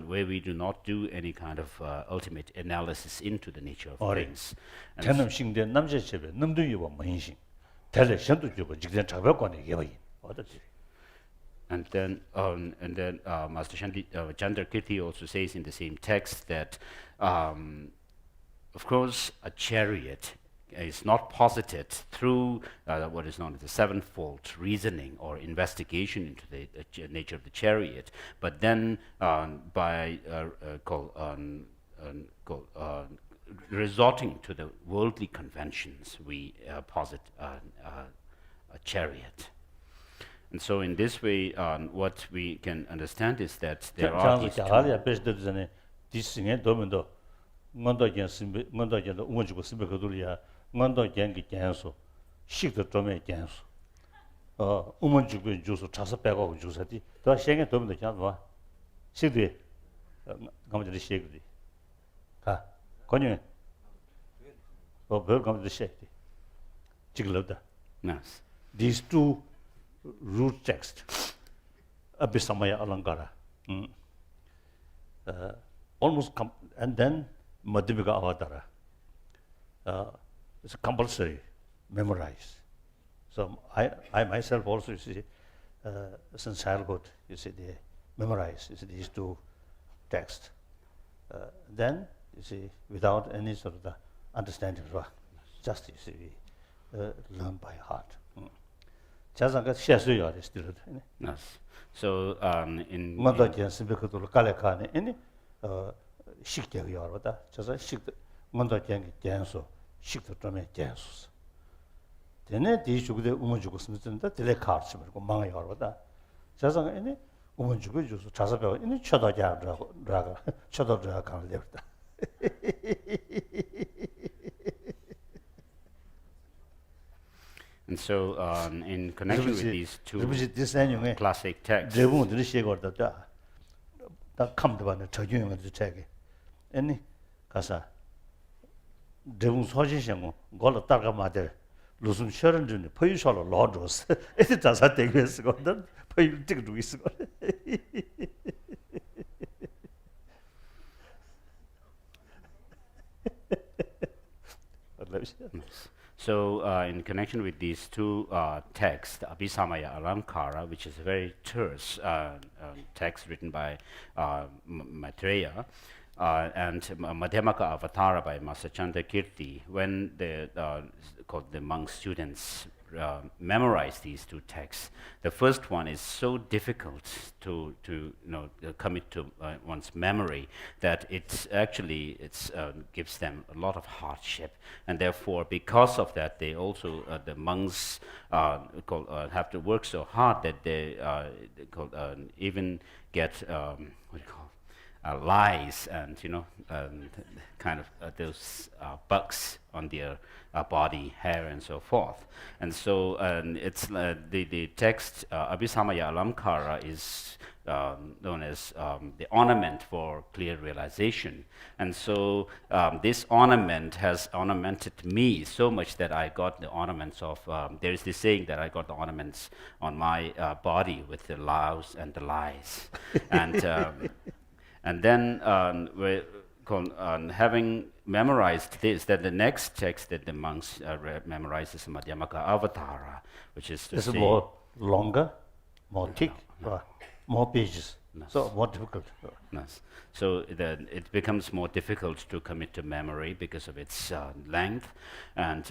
where we do not do any kind of ultimate analysis into the nature of things. 전남신대 남자체배 남도유와 만신 달래 현도 주고 직전 작별권에 여인 어떻지? And then Master Chandrakirti also says in the same text that of course a chariot is not posited through what is known as the sevenfold reasoning or investigation into the nature of the chariot, but then by resorting to the worldly conventions, we posit a chariot. And so in this way, what we can understand is that there are these two. 먼저 우문주고 스베거들이야 먼저 gen기 gen수 식도 좀에 gen수 우문주고 주소 차서 빼고 주서디 더 생에 도면도 괜찮아 식도 감들이 식도 가 권유 별 감들이 식도 지글다. Yes. These two root texts Abhisamaya Alankara almost and then Madhyamaka Avatara. It's compulsory, memorize. So I myself also, you see, since childhood, you see, they memorize these two texts. Then, you see, without any sort of the understanding, just, you see, we learn by heart. 자상가 시야수요 still. Yes. So in 먼저 스베크도 깔레카네 아니 식대가 여러다. 저서 식 먼저 gen기 gen수 식도 좀에 gen수. 되네 뒤죽데 우문주고 쓰는데 딜레 카르치 말고 망아 여러다. 자상가 아니 우문주고 주서 자서배 아니 쳐다자라고 라가 쳐다자 가려다. And so, in connection with these two classic texts, 다 감도반에 적용을 주체게. 아니 가서 대웅 소진생고 걸어 따가 마들 무슨 셔런준이 포유설로 로드스. 에디 자사 되게스 거든 포유 찍고 있어. So, in connection with these two texts, Abhisamaya Alankara, which is a very terse text written by Maitreya, and Madhyamaka Avatara by Master Chandrakirti, when the monk students memorize these two texts. The first one is so difficult to commit to one's memory that it gives them a lot of hardship, and therefore, because of that, they also the monks have to work so hard that they even get what do you call lice and kind of those bugs on their body, hair, and so forth. And so it's the text Abhisamaya Alamkara is known as the ornament for clear realization. And so this ornament has ornamented me so much that I got the ornaments of, there is this saying that I got the ornaments on my body with the louse and the lies. And then having memorized this, then the next text that the monks memorize is Madhyamaka Avatara, which is to say... more longer, more thick, no. more pages, No. so more difficult. Yes. So it becomes more difficult to commit to memory because of its length, and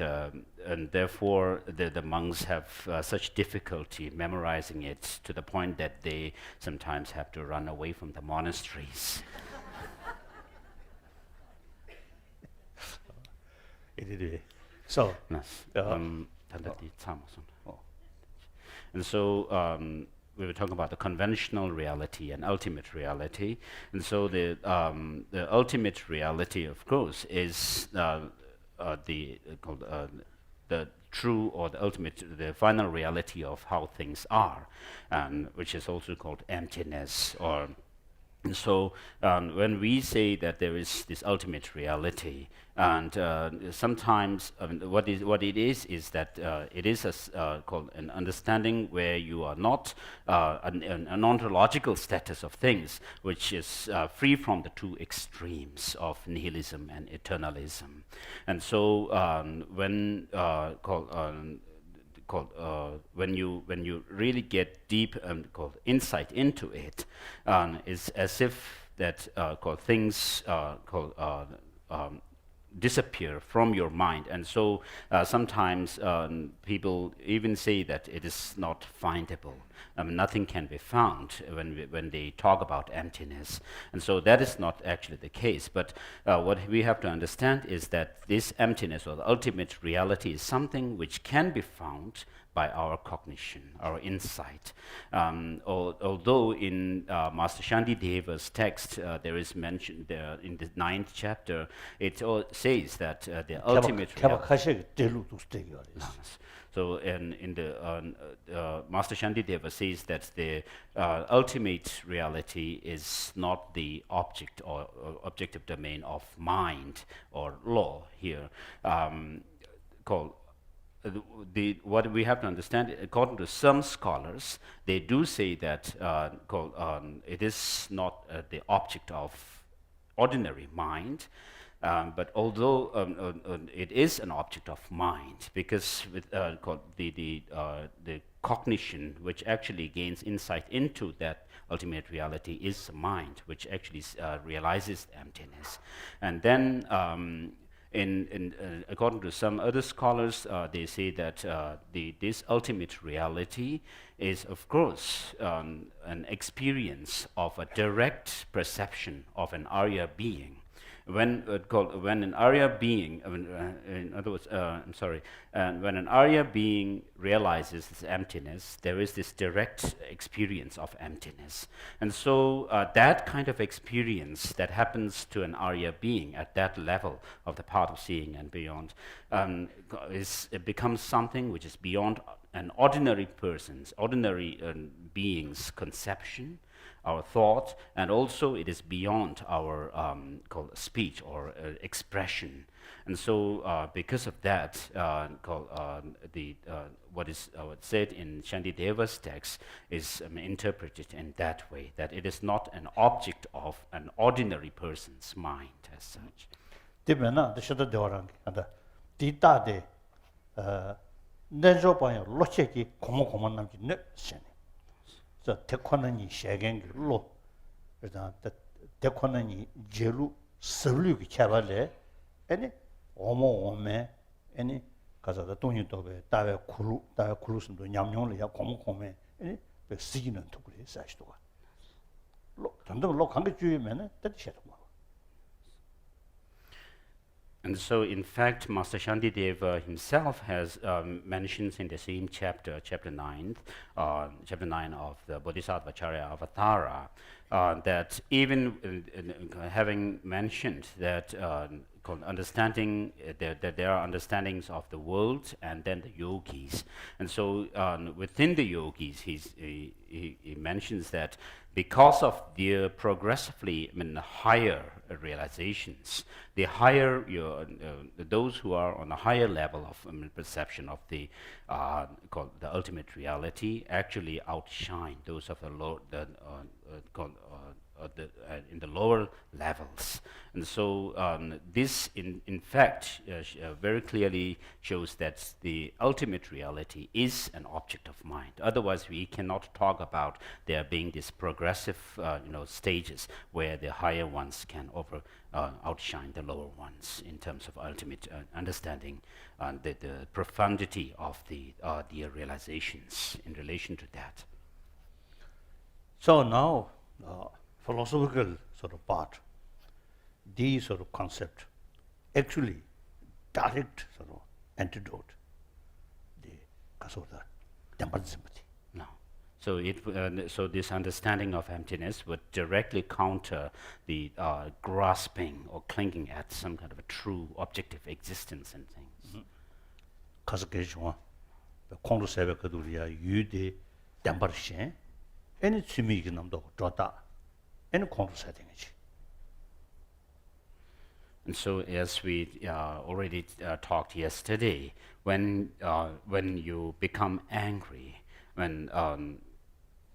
therefore the monks have such difficulty memorizing it to the point that they sometimes have to run away from the monasteries. So, Yes. And so we were talking about the conventional reality and ultimate reality, and so the ultimate reality, of course, is the true or the ultimate, the final reality of how things are, which is also called emptiness. And so when we say that there is this ultimate reality, and sometimes what it is that it is called an understanding where you are not an ontological status of things, which is free from the two extremes of nihilism and eternalism. And so when when you really get deep insight into it, it's as if that things disappear from your mind. And so sometimes people even say that it is not findable. Nothing can be found when they talk about emptiness. And so that is not actually the case. But what we have to understand is that this emptiness or the ultimate reality is something which can be found by our cognition, our insight. Although in Master Shantideva's text, there is mentioned in the 9th chapter, it says that the ultimate reality. So in the Master Shantideva says that the ultimate reality is not the object or objective domain of mind or law here, called. What we have to understand, according to some scholars, they do say that it is not the object of ordinary mind, but although it is an object of mind, because with the cognition which actually gains insight into that ultimate reality is the mind, which actually realizes emptiness. And then according to some other scholars, they say that this ultimate reality is, of course, an experience of a direct perception of an Arya being. When an Arya being, in other words, when an Arya being realizes this emptiness, there is this direct experience of emptiness. And so that kind of experience that happens to an Arya being at that level of the path of seeing and beyond, it becomes something which is beyond an ordinary person's, ordinary being's conception, our thought, and also it is beyond our speech or expression. And so because of that, what is said in Shantideva's text is interpreted in that way, that it is not an object of an ordinary person's mind as such. So tekwanani shagengi lo, tekwanani jelu sablu ki chabale, any omo ome, any 가서 돈이 또베 다외 쿨루스도 냠냠을 야 공공에 그 시기는 독을 사시도가 전도 로 관계 주의면은 뜻이야. And so, in fact, Master Shantideva himself has mentions in the same chapter, chapter 9 of the Bodhisattva Charya Avatara, that even having mentioned that understanding that there are understandings of the world and then the yogis, and so within the yogis, he mentions that because of their progressively higher realizations, the higher those who are on a higher level of perception of the called the ultimate reality actually outshine those of the low in the lower levels. And so this in fact very clearly shows that the ultimate reality is an object of mind. Otherwise we cannot talk about there being these progressive stages where the higher ones can outshine the lower ones in terms of ultimate understanding and the profundity of the realizations in relation to that. So now philosophical sort of part, these sort of concept actually direct sort of antidote the Causal Dependency. No. So so this understanding of emptiness would directly counter the grasping or clinging at some kind of a true objective existence and things. 가스케시와 콩루세베 그들이야 유대 담바르신 애니 취미기 남도 좋다. 애니 콩루세딩이지. And so, as we already talked yesterday, when you become angry, when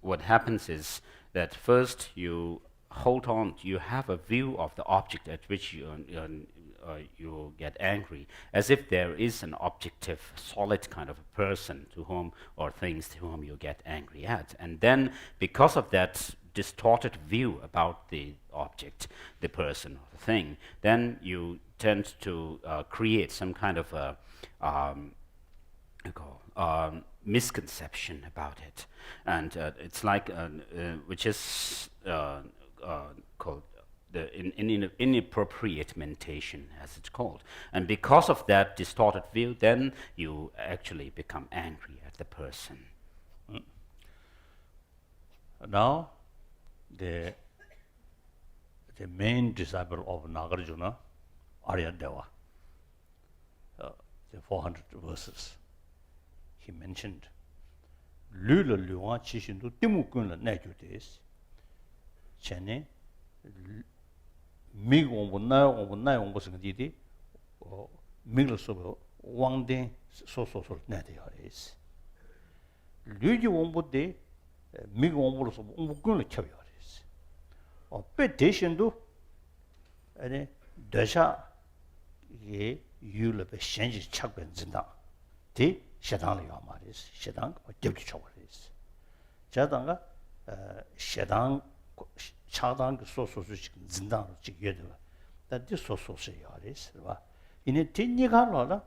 what happens is that first you hold on, you have a view of the object at which you get angry, as if there is an objective, solid kind of a person to whom or things to whom you get angry at, and then because of that distorted view about the object, the person, or the thing, then you tend to create some kind of a misconception about it, and it's like which is called the inappropriate mentation, as it's called, and because of that distorted view, then you actually become angry at the person. Now, the main disciple of Nagarjuna, Aryadeva, the 400 verses, he mentioned, Lula Luwa Chishindu Timukun Najudes, Chene, Mig on Nai on was Didi, or Miglosobo, one day so Nadiaris. Luigi won't de Mig on was Gun Chaviaris. Or petition do any Dasha ye you love a change Chakban Zinda. The Shadang Yamaris, Shadang or Deputy Chowaris. Jadanga Shadang Chadang so Zindan together. That this so yaris. In a tinniga lola,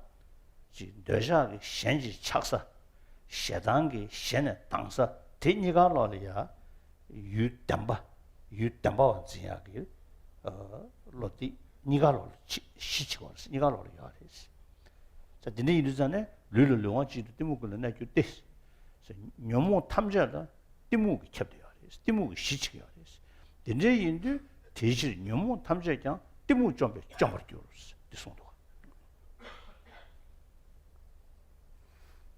Dasha change Chaksa, Shadangi, Shena, Tangsa, tinniga lolia, you damba. You 담바원 지야기 로티 니가로 시치고스 니가로 야리스 자 근데 이르잖아요 르르르와지도 때문에 내가 때 녀모 탐자다 때문에 캡돼야 돼 때문에 시치게 야리스 근데 인도 대실 녀모 탐자장 때문에 좀 버려졌어 이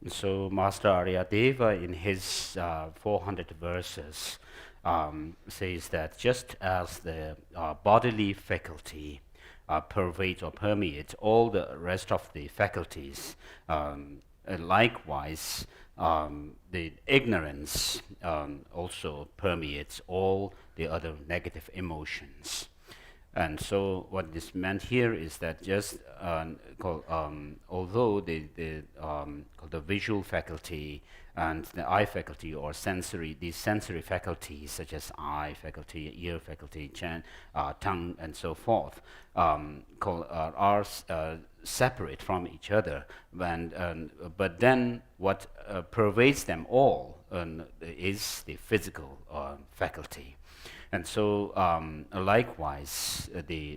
So Master Aryadeva in his 400 verses says that just as the bodily faculty pervades or permeates all the rest of the faculties, likewise the ignorance also permeates all the other negative emotions. And so what this meant here is that just although the visual faculty and the eye faculty or these sensory faculties such as eye faculty, ear faculty, tongue and so forth are separate from each other, but then what pervades them all is the physical faculty. And so, likewise,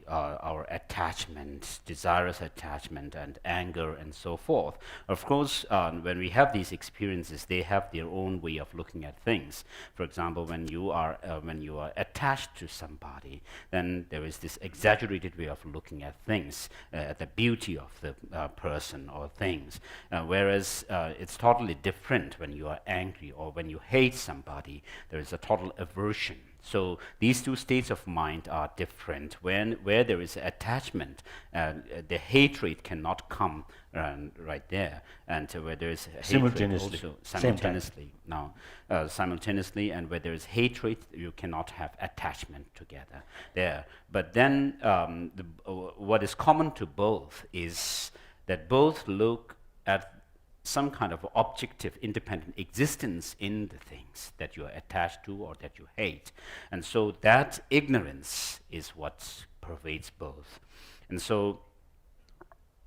our attachment, desirous attachment, and anger, and so forth. Of course, when we have these experiences, they have their own way of looking at things. For example, when you are attached to somebody, then there is this exaggerated way of looking at things, at the beauty of the person or things. Whereas it's totally different when you are angry or when you hate somebody. There is a total aversion. So these two states of mind are different. Where there is attachment, the hatred cannot come right there, and where there is hatred also simultaneously. Simultaneously, and where there is hatred, you cannot have attachment together there. But then, what is common to both is that both look at some kind of objective independent existence in the things that you are attached to or that you hate. And so that ignorance is what pervades both. And so,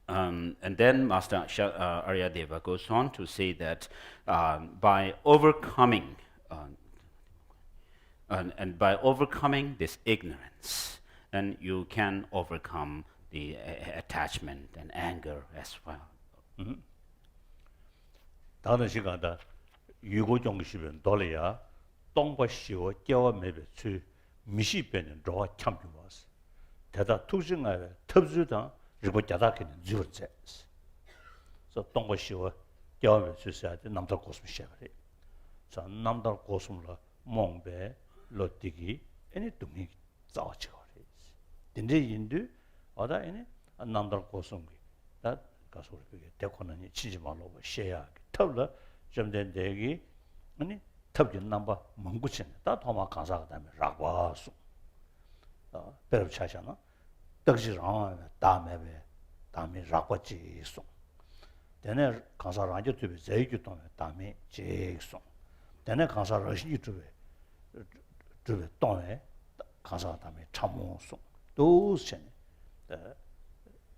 and then Master Aryadeva goes on to say that by overcoming and by overcoming this ignorance, then you can overcome the attachment and anger as well. Mm-hmm. 다른 시간에 유고종시변 돌이야 동바시오 겨매베츠 미시변은 로 참비와스 대다 투징아에 탑주다 리고 자다케는 주르제 서 동바시오 겨매츠사데 남달 고스미샤베 자 남달 고스물라 몽베 로티기 애니 둥이 자치거리 딘데 인도 어다 애니 남달 고스미 다 가소르게 대코는 치지 말고 셰야 탑라 좀 된 대기 아니 탑진 넘버 멍구친 다 도마 강사가 되면 라과수 배를 차잖아 떡지랑 다음에 라과지송 되네 강사랑 아주 되게 제일 좀 다음에 제송 되네 강사랑 신이 되게 동에 강사 다음에 참모송 도선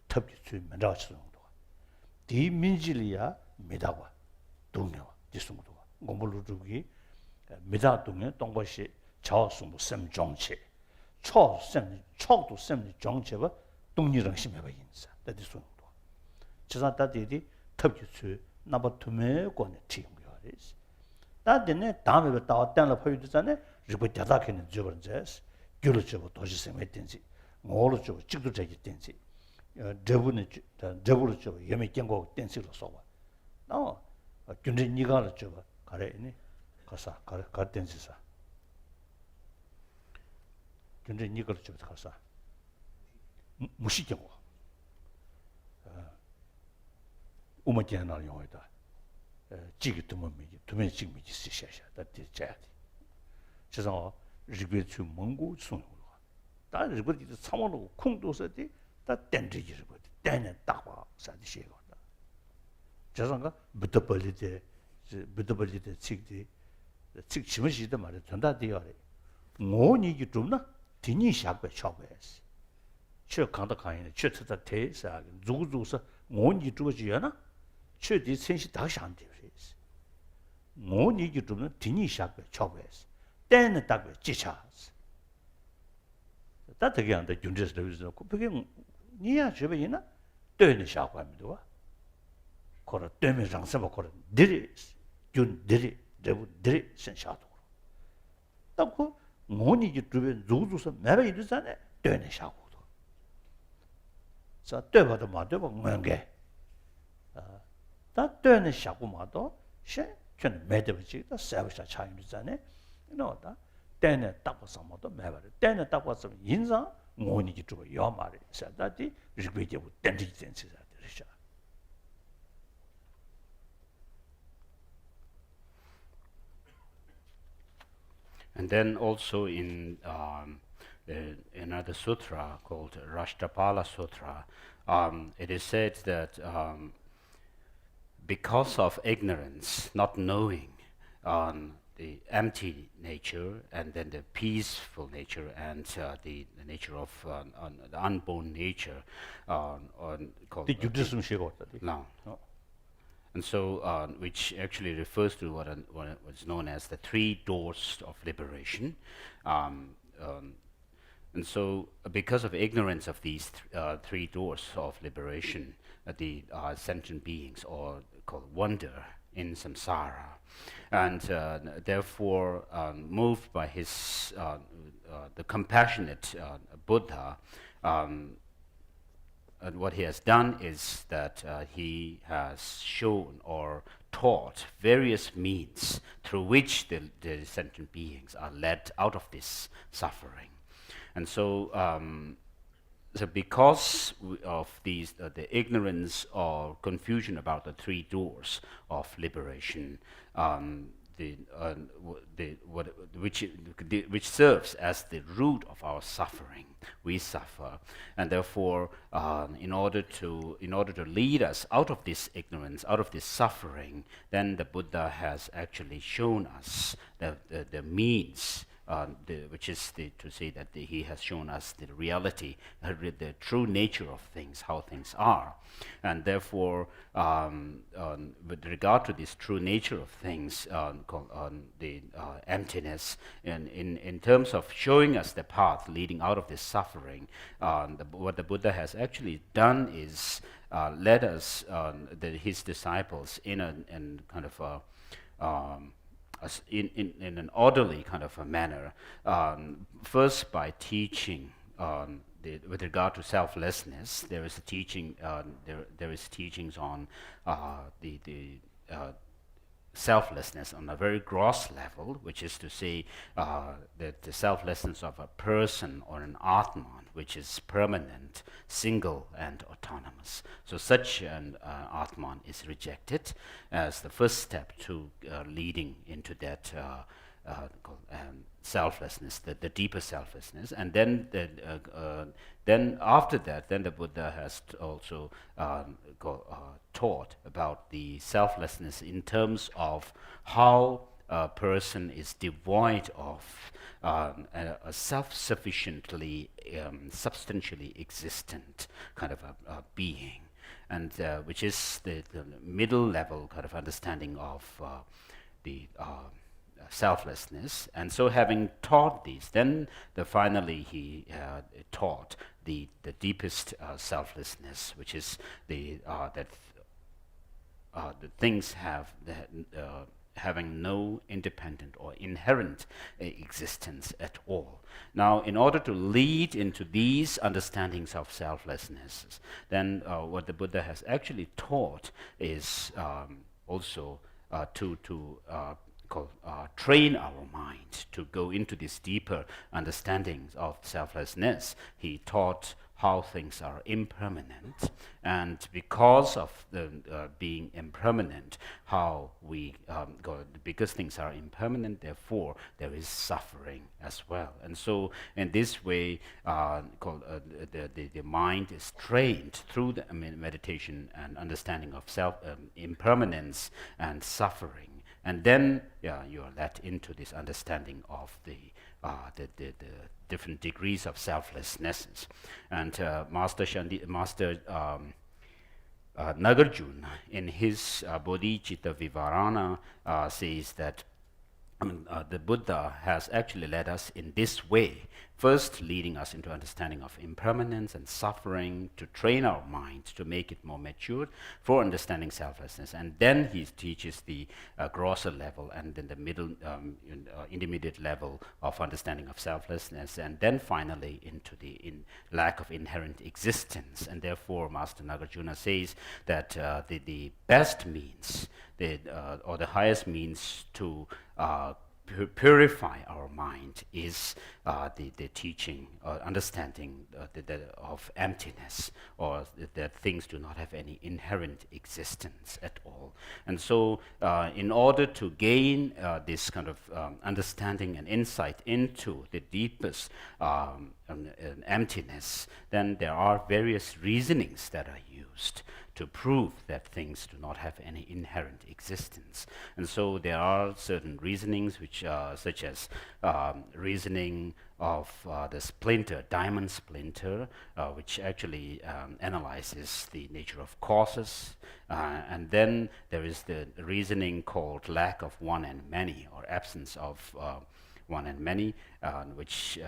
탑지 주면 라치는 거 디민질이야 미다와 동료와 지송도 공부루기 미다 동료 동거시 자성부 셈 정체 초셈 초도 셈 정체와 동리랑 심해가 인사 다디 송도 지사다디디 탑지수 나버 투메 권에 티용요리스 다데네 다음에 다 때는 포유되잖아 리고 자다케는 저번제스 규르죠 도시생 했든지 뭐로죠 직도 자기 된지 저분은 저분으로 예매 경고 댄스로 써봐 나 근데 니가 저 가래니 가사 가 댄스사 근데 니가 저 가사 무시경고 우마지나 용어다 지기 두면이 두면 지금이 시샤샤 다디자디 그래서 리베츠 몽고 순으로 다 리베츠 참으로 콩도서디 다 댄지지를 댄에 딱와 사디시고 저선가 부터벌리데 칙디 칙 치면시다 말에 전다디어래 뭐니기 좀나 디니 샤베 샤베스 저 강다 강이네 쳇다 대사 누구누구서 뭐니 주어지야나 쳇디 sen시 다 샹데스 뭐니기 좀나 디니 샤베 샤베스 댄에 딱베 지차스 다 되게 한다 윤제스를 그게 니야 저베이나 되는 샤고합니다 거라 때문에 장사바 거라 들이 준 들이 대부 들이 sen샤도 딱그 뭐니기 주변 누구서 매바 이르잖아 되는 샤고도 자 때봐도 맞대고 뭔게 다 되는 샤고마도 셰 전 매대버지 다 서비스 차이잖아 너다 때는 딱 봐서마도 매바를 때는 딱 봐서 인상 뭐니기 주고 요 말이 있다디 리그베지고 댄지 센스다 되셔 And then also in another sutra called Rashtapala Sutra, it is said that because of ignorance, not knowing the empty nature, and then the peaceful nature, and the nature of the unborn nature, called The Buddhism Shigota. no. No. And so, which actually refers to what is known as the three doors of liberation. And so, because of ignorance of these three doors of liberation, the sentient beings are called wander in samsara, and therefore, moved by his the compassionate Buddha. And what he has done is that he has shown or taught various means through which the sentient beings are led out of this suffering. And so, so because of these, the ignorance or confusion about the three doors of liberation, which serves as the root of our suffering, we suffer, and therefore, in order to lead us out of this ignorance, out of this suffering, then the Buddha has actually shown us the means. Which is to say that he has shown us the reality, the true nature of things, how things are. And therefore, with regard to this true nature of things, the emptiness, and in terms of showing us the path leading out of this suffering, what the Buddha has actually done is led us, his disciples, in kind of a in an orderly kind of a manner, first by teaching with regard to selflessness. There is a teaching. There is teachings on the selflessness on a very gross level, which is to say that the selflessness of a person or an Atman, which is permanent, single, and autonomous. So such an Atman is rejected as the first step to leading into that selflessness, the deeper selflessness. And then then after that, then the Buddha has also taught about the selflessness in terms of how a person is devoid of a self-sufficiently, substantially existent kind of a being, and which is the middle level kind of understanding of the selflessness. And so, having taught these, then finally he taught the deepest selflessness, which is that the things have having no independent or inherent existence at all. Now, in order to lead into these understandings of selflessness, then what the Buddha has actually taught is also to train our mind to go into this deeper understandings of selflessness. He taught how things are impermanent, and because of the being impermanent, how we because things are impermanent, therefore there is suffering as well. And so, in this way, the mind is trained through the meditation and understanding of impermanence and suffering. And then, you are led into this understanding of the different degrees of selflessnesses. And Master Nagarjuna, in his Bodhicitta Vivarana, says that the Buddha has actually led us in this way, first leading us into understanding of impermanence and suffering, to train our mind to make it more matured for understanding selflessness. And then he teaches the grosser level, and then the middle intermediate level of understanding of selflessness, and then finally into the lack of inherent existence. And therefore Master Nagarjuna says that the best means, or the highest means to purify our mind is the teaching, understanding of emptiness, or that things do not have any inherent existence at all. And so in order to gain this kind of understanding and insight into the deepest emptiness, then there are various reasonings that are used to prove that things do not have any inherent existence. And so there are certain reasonings which such as reasoning of the splinter, diamond splinter, which actually analyzes the nature of causes. And then there is the reasoning called lack of one and many, or absence of one and many, which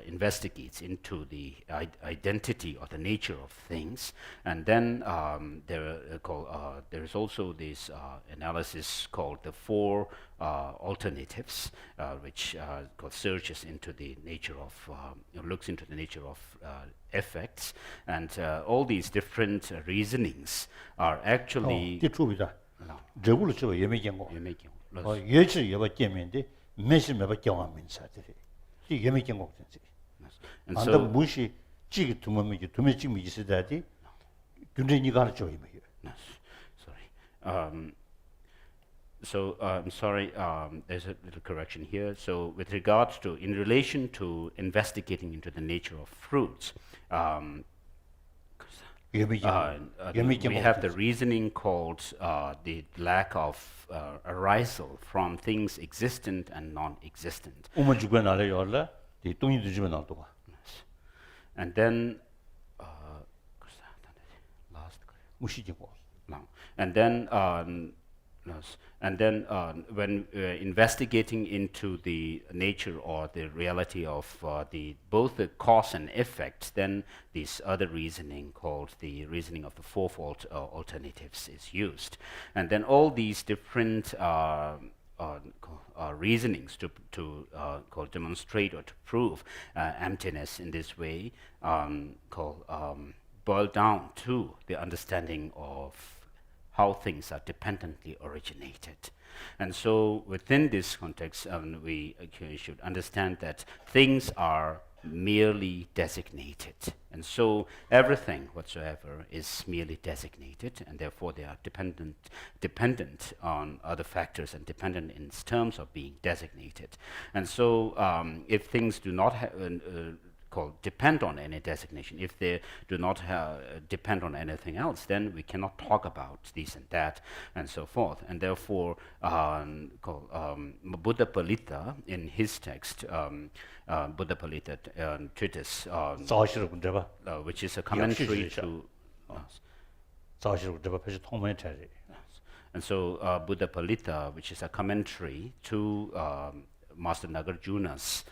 investigates into the identity or the nature of things. And then there is also this analysis called the four alternatives, which searches into the nature of, looks into the nature of effects. And all these different reasonings are actually... And so, I'm sorry, there's a little correction here. So with regards to, in relation to investigating into the nature of fruits, we have the reasoning called the lack of arisal from things existent and non-existent. And then when investigating into the nature or the reality of both the cause and effect, then this other reasoning called the reasoning of the fourfold alternatives is used. And then all these different reasonings to demonstrate or to prove emptiness in this way boil down to the understanding of how things are dependently originated. And so within this context, we should understand that things are merely designated. And so everything whatsoever is merely designated, and therefore they are dependent on other factors and dependent in terms of being designated. And so if things do not depend on any designation, if they do not depend on anything else, then we cannot talk about this and that and so forth. And therefore Buddha Palita in his text, Buddha Palita treatise, which is a commentary to and so Buddha Palita, which is a commentary to Master Nagarjuna's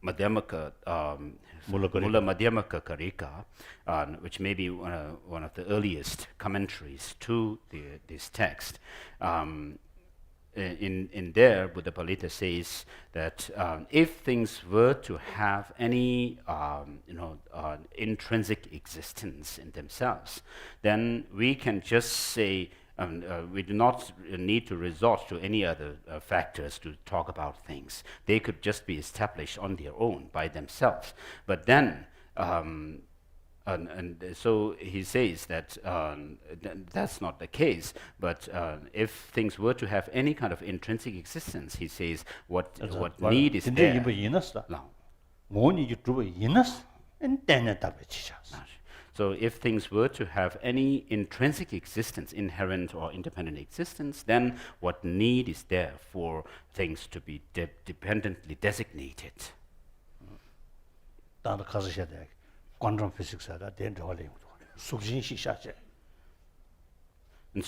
Madhyamaka, Mula Madhyamaka Karika, which may be one of the earliest commentaries to this text. In there, Buddha Palita says that if things were to have any intrinsic existence in themselves, then we can just say we do not need to resort to any other factors to talk about things. They could just be established on their own by themselves. But then, and so he says that that's not the case. But if things were to have any kind of intrinsic existence, he says what need is there. So if things were to have any intrinsic existence, inherent or independent existence, then what need is there for things to be dependently designated? Quantum physics and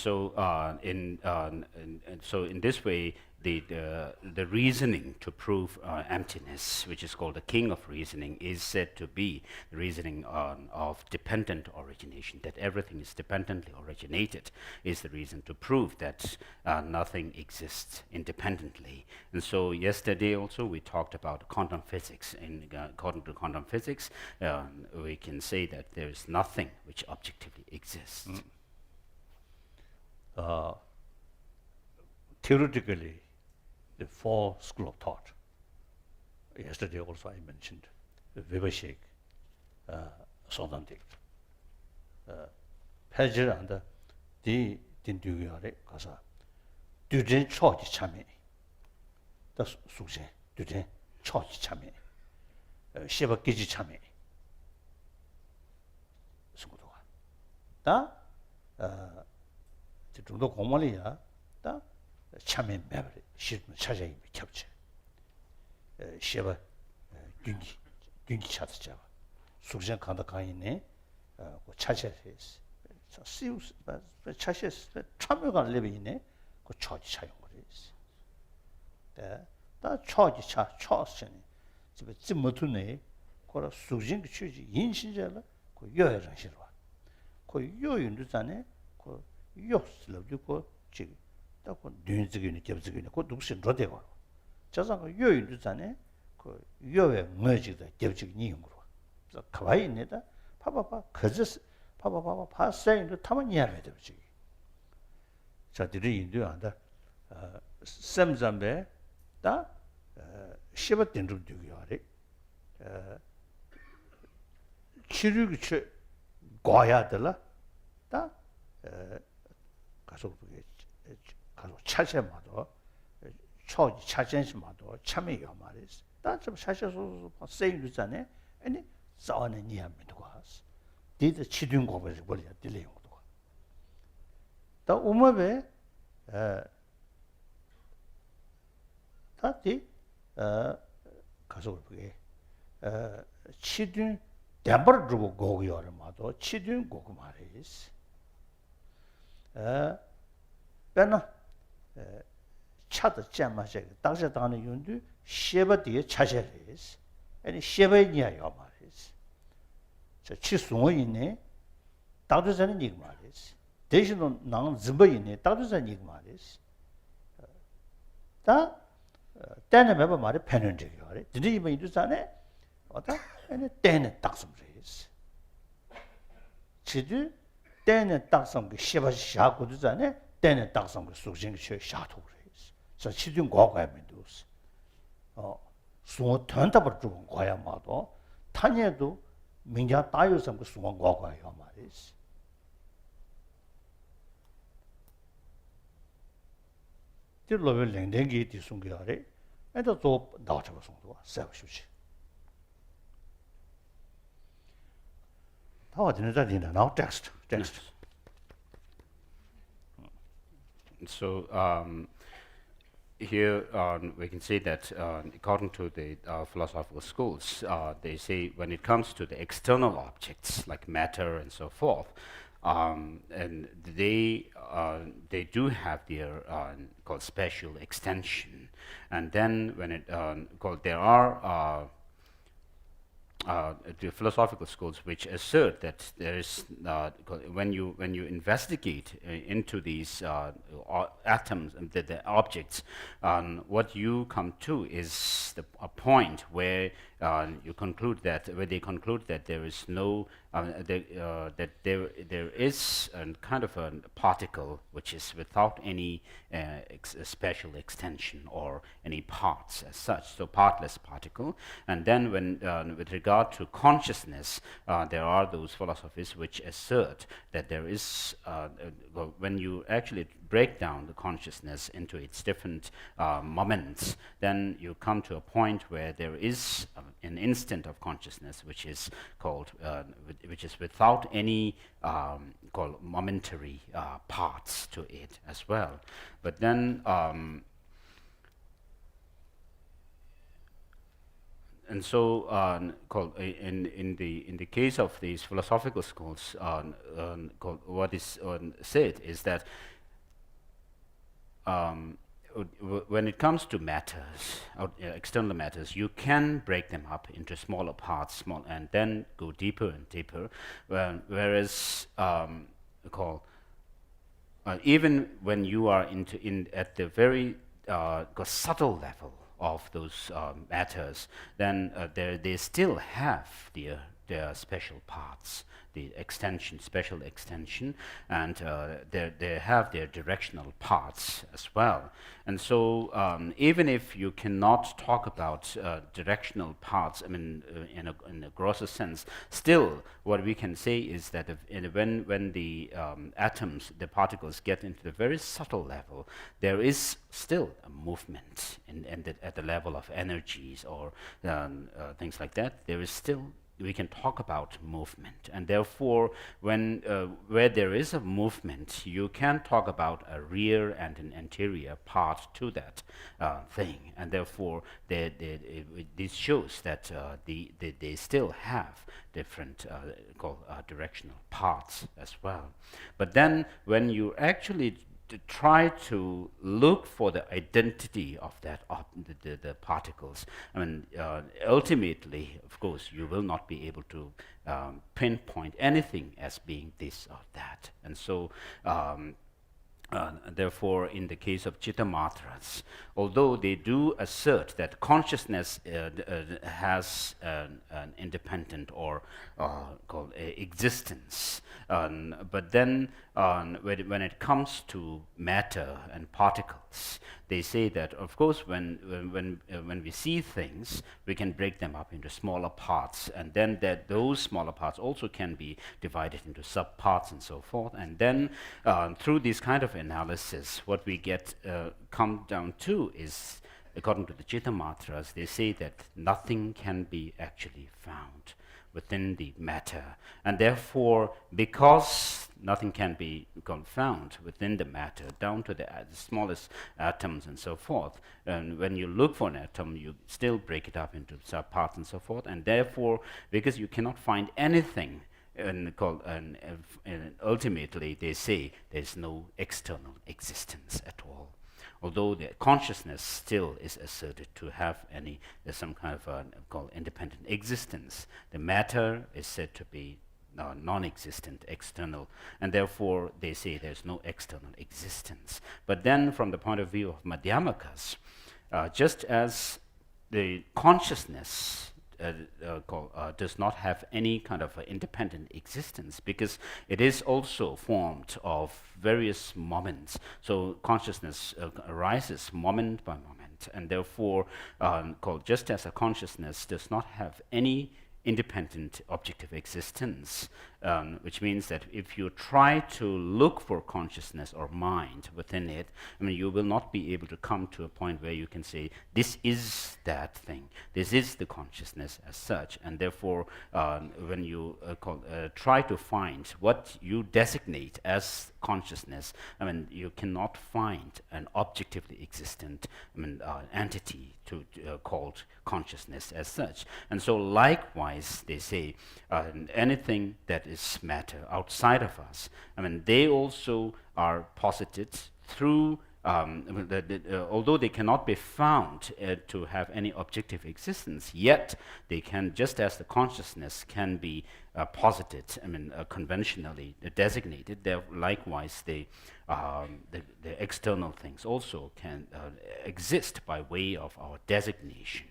so in this way, the reasoning to prove emptiness, which is called the king of reasoning, is said to be the reasoning of dependent origination, that everything is dependently originated, is the reason to prove that nothing exists independently. And so yesterday also we talked about quantum physics. According to quantum physics, we can say that there is nothing which objectively exists. theoretically, the four school of thought. Yesterday also I mentioned the Vivashik, Sodandik. Pajir and the Dinduyare, Kasa, Duden Chorch Chame. That's Susan, Duden Chorch Chame. Shiva Giji Chame. Sungutua. Da, the Dundo Homalia, da, Chame Maverick, Shirman Chajay capture. Shiva Dungi Chatchava. Susan Kandakaine, Chachas. Seals, but Chachas, Tramugan living in it, go charge Chayongs. That charge Charles, Zimotune, called a Susan Chuji, Yinshinjella, go Yoran Shirwa. Go Yo in Luzane, go Yos, love you go Jig, that one doing the unit, go Duxin Rodeo. Just like Yo in Luzane, go Yo merging the Devjig Ningro. The Kawaii Neda, Papa, Kazis. Papa pass saying to Tamania Medovji. Sadiri Indu and Samzambe, da Shiva Dindru Dugari, Chiruch Goya de la, da Caso Chachamado, Choj Chachamado, Chami Yomaris, that's a Chachas saying to Zane, and it's on a near Midwas. Did 치든 거버지 버려 딜레이 것도. 다 우마베 다디 가서 그게 치든 대버 주고 고기요를 마도 치든 고고 말이스. 배나 차도 잼마셔. 당시 당하는 윤도 셰바디에 차셔리스. 아니 셰바이니야요 말이스. 치송어 있네. 다도자는 얘기 말이지. 대신은 나는 즈버 있네. 다도자는 얘기 말이지. 다 때는 매번 말이 패는 적이요. 그래. 근데 이번 이두산에 어다? 아니 때는 딱섬이지. 지도 때는 딱섬 그 시바시 샤고도 전에 때는 딱섬 그 수신 그 샤토 그래지. 저 치든 과거에면 두스. 수어 던다버 주고 거야 마도 탄에도 민자 따여서 그 수원 과거예요 말이지. 들로벨 랭랭기 뒤숭겨래. 애도 또 나와서 송도 세우시지. 다 어디는 자리나 now text. So here we can say that according to the philosophical schools, they say when it comes to the external objects like matter and so forth, and they do have their called special extension, and then when it called there are the philosophical schools which assert that there is when you investigate into these atoms and the objects, what you come to is a point where you conclude that they conclude that there is no that there is a kind of a particle which is without any special extension or any parts as such, so partless particle. And then when with regard to consciousness, there are those philosophies which assert that there is when you actually break down the consciousness into its different moments, then you come to a point where there is an instant of consciousness which is called which is without any called momentary parts to it as well. But then and so called in the case of these philosophical schools, called what is said is that when it comes to matters, external matters, you can break them up into smaller parts, and then go deeper and deeper. Whereas, even when you are at the very subtle level of those matters, then they still have their special parts, the extension, special extension, and they have their directional parts as well. And so even if you cannot talk about directional parts, I mean, in a grosser sense, still what we can say is that when the atoms, the particles get into the very subtle level, there is still a movement at the level of energies or things like that. There is still, we can talk about movement, and therefore when where there is a movement, you can talk about a rear and an anterior part to that thing, and therefore this shows that they still have different directional parts as well. But then when you actually try to look for the identity of that the particles, I mean, ultimately, of course, you will not be able to pinpoint anything as being this or that. And so therefore, in the case of Chittamatras, although they do assert that consciousness has an independent or called existence, but then when it comes to matter and particles, they say that, of course, when we see things, we can break them up into smaller parts, and then those smaller parts also can be divided into subparts and so forth. And then through this kind of analysis, what we get come down to is, according to the Chittamatras, they say that nothing can be actually found within the matter, and therefore, because nothing can be found within the matter, down to the smallest atoms and so forth, and when you look for an atom, you still break it up into subparts and so forth, and therefore, because you cannot find anything, and ultimately they say there's no external existence at all. Although the consciousness still is asserted to have some kind of called independent existence, the matter is said to be non-existent, external, and therefore they say there's no external existence. But then, from the point of view of Madhyamakas, just as the consciousness does not have any kind of independent existence, because it is also formed of various moments. So consciousness arises moment by moment, and therefore, just as a consciousness does not have any independent objective existence, which means that if you try to look for consciousness or mind within it, I mean, you will not be able to come to a point where you can say, this is that thing, this is the consciousness as such, and therefore, when you try to find what you designate as consciousness, I mean, you cannot find an objectively existent, entity called consciousness as such. And so likewise, they say, anything that is matter outside of us, I mean, they also are posited through, although they cannot be found to have any objective existence, yet they can, just as the consciousness can be posited, conventionally designated, likewise the external things also can exist by way of our designation.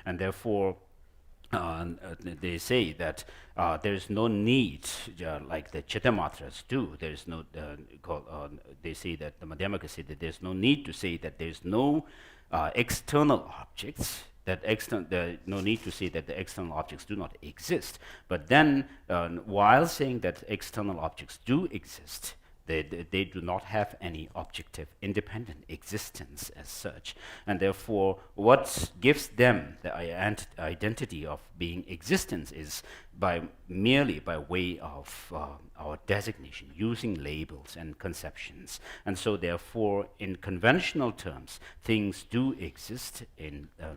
And therefore, they say that there is no need, like the Chittamatras do, there is no, they say that, the Madhyamakas say that there's no need to say that there's no external objects, no need to say that the external objects do not exist. But then, while saying that external objects do exist, they do not have any objective independent existence as such. And therefore, what gives them the identity of being existence is merely by way of our designation, using labels and conceptions. And so therefore, in conventional terms, things do exist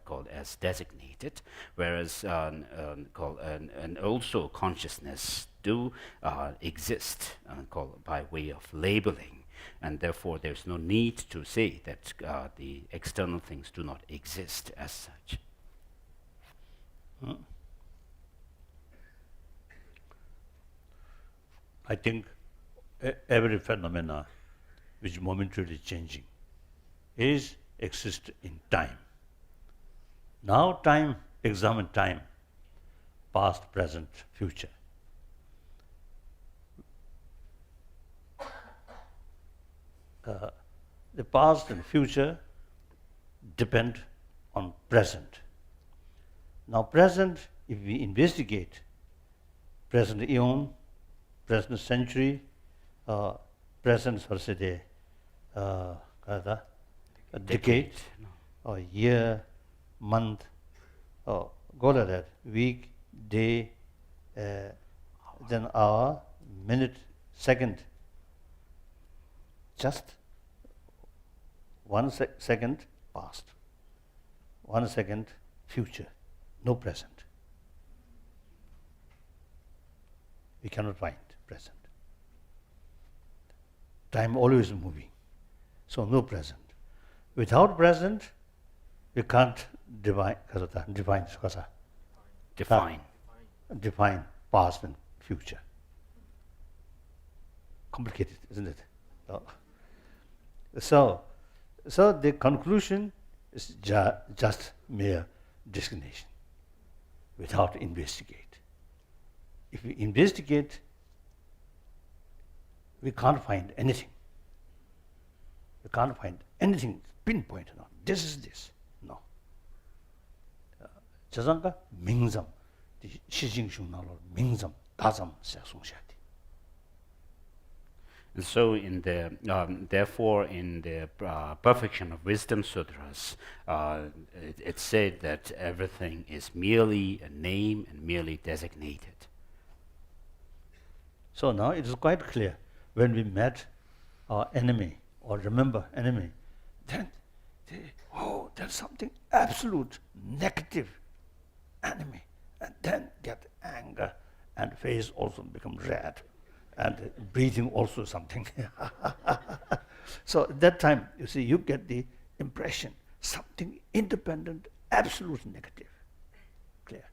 called as designated, whereas and also consciousness do exist called by way of labeling, and therefore there's no need to say that the external things do not exist as such. I think every phenomena which momentarily changing exists in time. Now time, examine time, past, present, future. The past and future depend on present. Now present, if we investigate present eon, present century, present a decade, or year, month, or go like that, week, day, then hour, minute, second. Just 1 second past, 1 second future, no present. We cannot find present. Time always moving, so no present. Without present, we can't define past and future. Complicated, isn't it? So the conclusion is just mere designation without investigate. If we investigate, we can't find anything. We can't find anything pinpoint. No, this is this. No. 자장가 명점, 시징중나로 명점, 다점 세송샤디. And so, therefore, in the Perfection of Wisdom Sutras, it said that everything is merely a name and merely designated. So now it is quite clear, when we met our enemy, or remember enemy, then there's something absolute negative enemy, and then get anger, and face also become red, and breathing also something. So at that time, you see, you get the impression, something independent, absolute negative. Clear.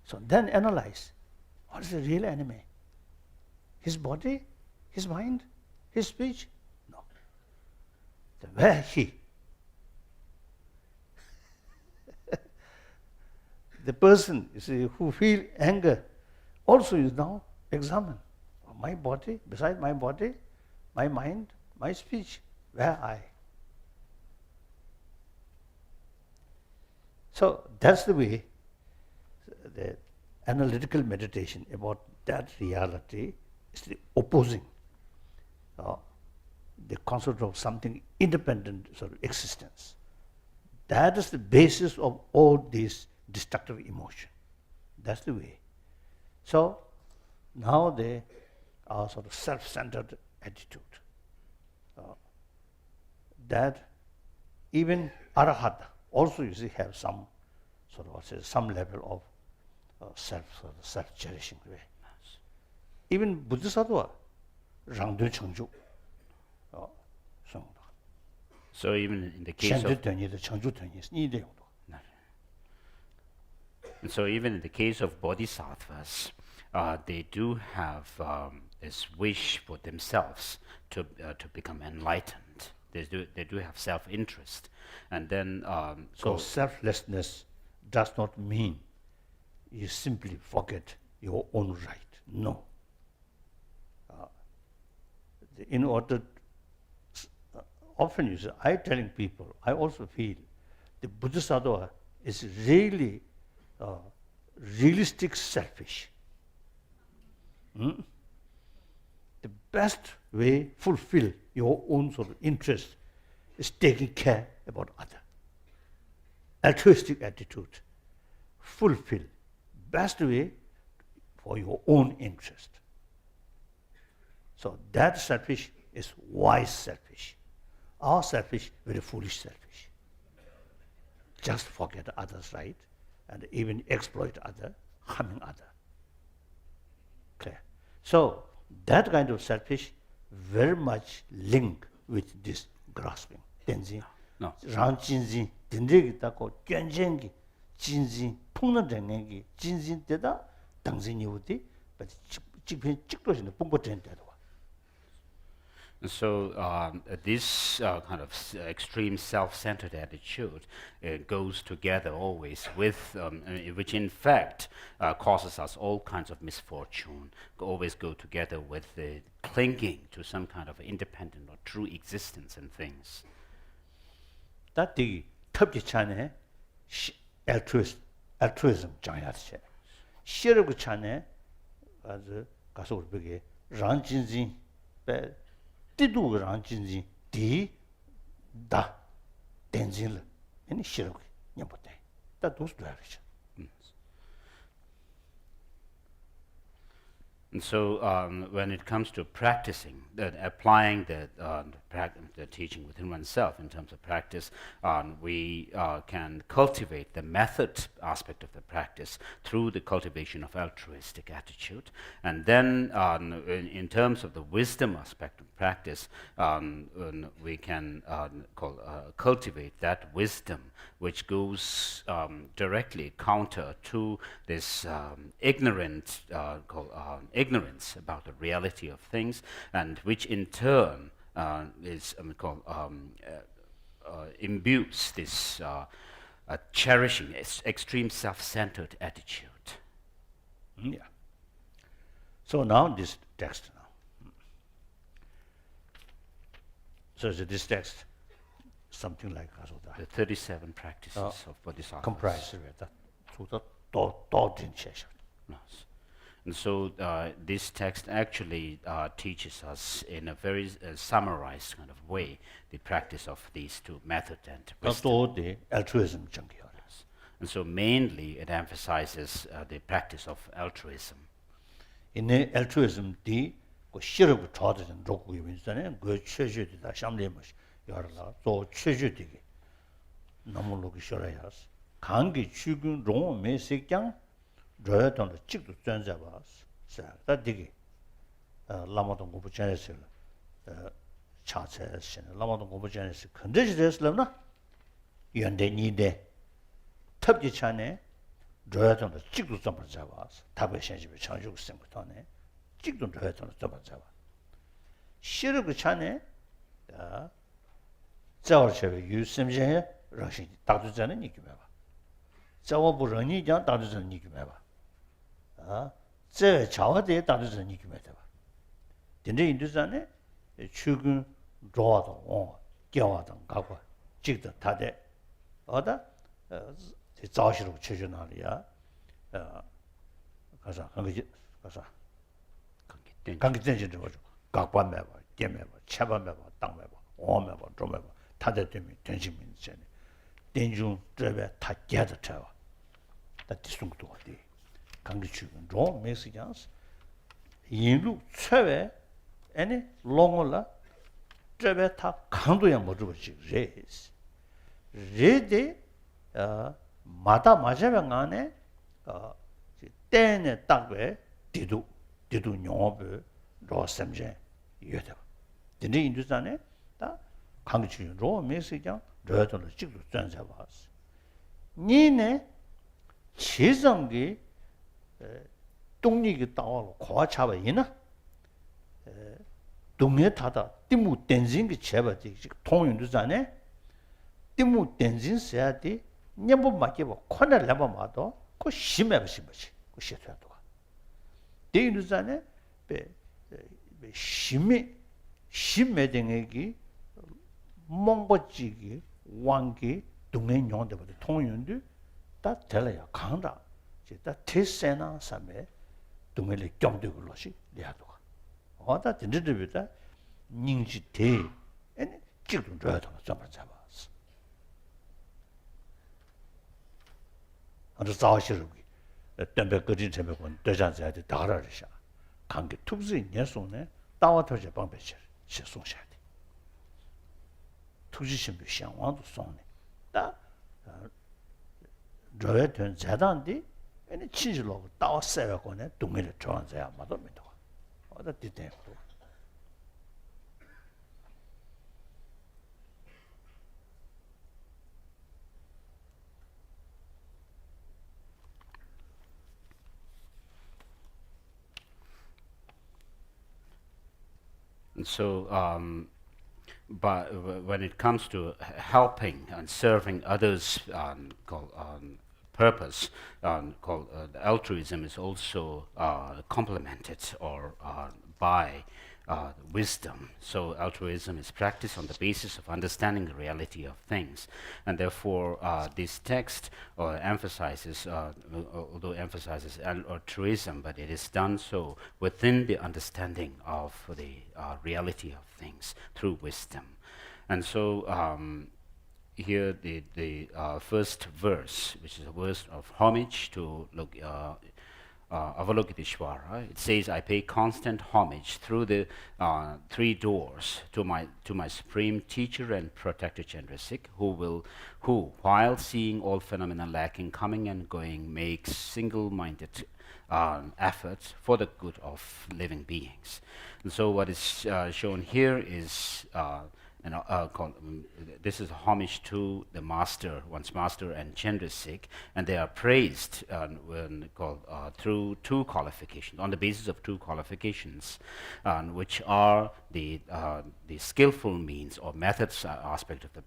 So then analyze, what is the real enemy? His body, his mind, his speech? No. Then where he? The person, you see, who feel anger, also is now examined. My body, beside my body, my mind, my speech, where I? So that's the way the analytical meditation about that reality is the opposing the concept of something independent sort of existence. That is the basis of all these destructive emotion. That's the way. So now they are sort of self-centered attitude. That even Arahat also you see have some sort of some level of self-cherishing way. Even Bodhisattva, Rangdun Chengju. So even in the case of and so even in the case of bodhisattvas, they do have this wish for themselves to become enlightened. They do have self-interest, and then so selflessness does not mean you simply forget your own right. No. In order, often you see, I telling people, I also feel the Bodhisattva is really realistic selfish. The best way fulfill your own sort of interest is taking care about other. Altruistic attitude. Fulfill. Best way for your own interest. So that selfish is wise selfish. Our selfish, very foolish selfish. Just forget others' right and even exploit other, harming other. Clear? So that kind of selfish very much link with this grasping. Tenzin. No. Rang jinzin, dendegi tako, gyonjengi, jinzin, pungna dengengi, jinzin deda, dangzin yewuti, but jikpen jikdoshin pungpo den dedwa. And so this kind of extreme self-centered attitude goes together always with, which in fact causes us all kinds of misfortune, always go together with the clinging to some kind of independent or true existence in things. 다 되게 탑지 차네 altruism 장야체 싫어고 차네 아주 가서 우리에게 란진진 배 띠도 란진진 디다 덴진을 아니 싫어고 냠보대 다 도스도야죠. And so when it comes to practicing, applying the teaching within oneself in terms of practice, we can cultivate the method aspect of the practice through the cultivation of altruistic attitude. And then in terms of the wisdom aspect of practice, we can cultivate that wisdom which goes directly counter to this ignorance about the reality of things, and which in turn imbues this cherishing, extreme self-centered attitude. Yeah. So now this text now. So this text, something like the 37 practices of Bodhisattva. Comprises. Yes. And so this text actually teaches us in a very summarized kind of way the practice of these two methods and wisdom. the altruism. Yes. And so mainly it emphasizes the practice of altruism. In the altruism, the 싫어고 좋아하는 로그에 있잖아요. 그 최저되다 샴레머시 여러라 또 최저되게 너무 로그 싫어야 강기 추근 롱 메시장 저야던 찍도 전자바스 자 되게 라마동 공부 전에서 차체신 라마동 공부 전에서 컨디션 됐을라나 연대니데 탑지 차네 저야던 찍도 전자바스 답의 현실을 전주고 생각하네 찍도 저야던 전자바 싫어고 차네 자월체의 유심제 러시 다두자는 얘기해봐 자워부러니 장 다두자는 얘기해봐 제 자와대 다르는 얘기입니다. 근데 인도산에 출근 좋아도 겨와도 가고 찍도 다대 어다 자시로 최전하리야 가서 가서 관계 된지도 가지고 각반 매봐 깨매봐 차반 매봐 땅 매봐 오 매봐 좀 매봐 다대 때문에 된심인 전에 된중 저배 다 깨다 차와 다 뒤숭도 어디 강기축은 좀 메시장스 인루 최외 아니 롱올라 저배 다 강도야 뭐지 레스 레데 마다 맞아면 안에 때네 딱왜 디두 뇽업을 로섬제 이해다 근데 인도산에 다 강기축은 좀 메시장 저도 찍도 전자 봤어 니네 지성기 동력이 따와로 고아차바 이나 동네 타다 띠무 댄징이 제바지 통윤도 전에 띠무 댄징 세야디 냠보 맞게 뭐 코너 레버 마도 그 심해 버시지 그 시트도 대인도 전에 배 심해 등에기 몽고지기 왕기 동네 용대보다 통윤도 다 될어야 강다 다 테세나 삼에 동물이 경되고 것이 리아도가 어다 진짜들이다 닝지대 아니 지금 저도 좀 잡았어 아주 자시르기 덤베 거진 제목은 대장자한테 다라르샤 관계 투지 내송네 따와터제 방배시 시송샤 투지 신비 상황도 송네 다 저에 된 자단디 아니 친절로 따와 세워고네 동네를 좋아하는 마도 믿어. 어디 뒤대. And so, but when it comes to helping and serving others, purpose, called altruism, is also complemented or by wisdom. So altruism is practiced on the basis of understanding the reality of things, and therefore this text emphasizes, although emphasizes altruism, but it is done so within the understanding of the reality of things through wisdom. And so here the first verse, which is a verse of homage to Avalokiteshvara, it says, "I pay constant homage through the three doors to my supreme teacher and protector Chandrasik, who, while seeing all phenomena lacking, coming and going, makes single-minded efforts for the good of living beings." And so what is shown here is this is a homage to the master, one's master and Chandrasik, and they are praised through two qualifications, on the basis of two qualifications, which are the skillful means or methods aspect of the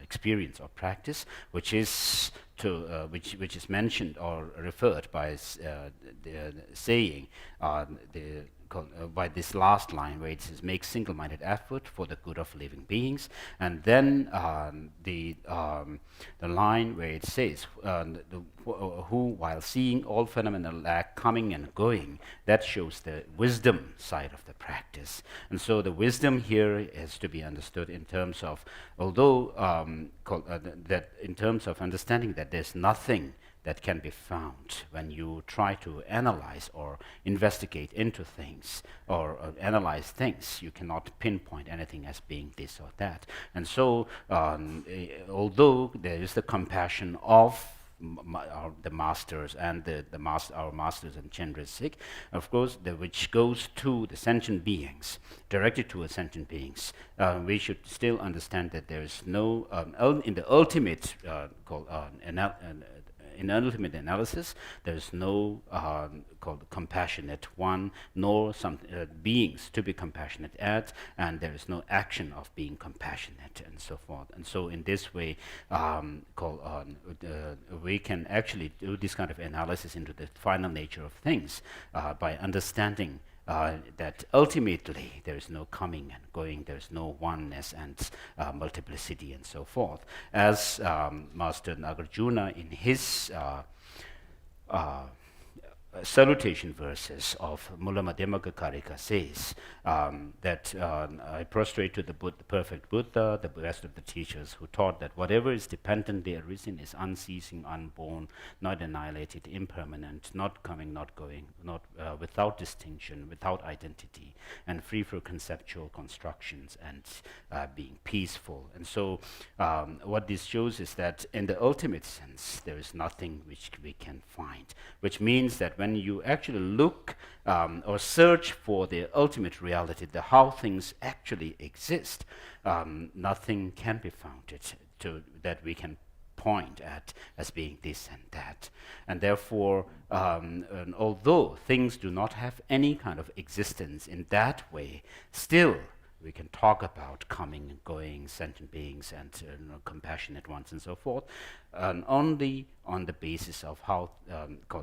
experience or practice, which is which is mentioned or referred by saying by this last line, where it says, "Make single-minded effort for the good of living beings," and then the line where it says, "Who, while seeing all phenomena lack, coming and going," that shows the wisdom side of the practice. And so the wisdom here is to be understood in terms of, although that in terms of understanding that there's nothing that can be found when you try to analyze or investigate into things or analyze things. You cannot pinpoint anything as being this or that. And so, although there is the compassion of the masters and our masters and Chandrasik, of course, which goes to the sentient beings, directed towards sentient beings, we should still understand that there is no, in the ultimate in ultimate analysis, there is no called compassionate one, nor some beings to be compassionate at, and there is no action of being compassionate, and so forth. And so in this way, we can actually do this kind of analysis into the final nature of things by understanding that ultimately there is no coming and going, there is no oneness and multiplicity and so forth. As Master Nagarjuna in his salutation verses of Mula Madhyamaka Karika says that I prostrate to the perfect Buddha, the best of the teachers, who taught that whatever is dependently arisen is unceasing, unborn, not annihilated, impermanent, not coming, not going, not without distinction, without identity, and free from conceptual constructions, and being peaceful. And so what this shows is that in the ultimate sense, there is nothing which we can find, which means that when you actually look or search for the ultimate reality, how things actually exist, nothing can be found that we can point at as being this and that. And therefore, and although things do not have any kind of existence in that way, still we can talk about coming and going, sentient beings, and compassionate ones, and so forth, only on the basis of how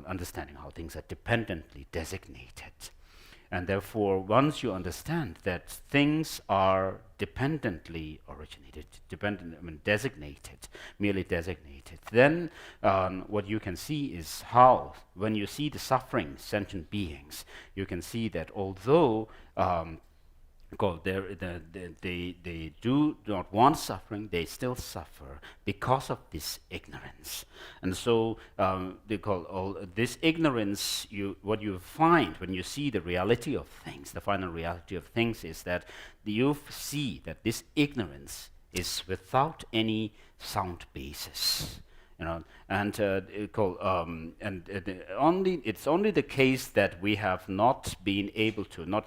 understanding how things are dependently designated. And therefore, once you understand that things are dependently originated, designated, merely designated, then what you can see is how, when you see the suffering sentient beings, you can see that although they do not want suffering, they still suffer because of this ignorance. And so they call all this ignorance, what you find when you see the reality of things, the final reality of things, is that you see that this ignorance is without any sound basis. and it's only the case that we have not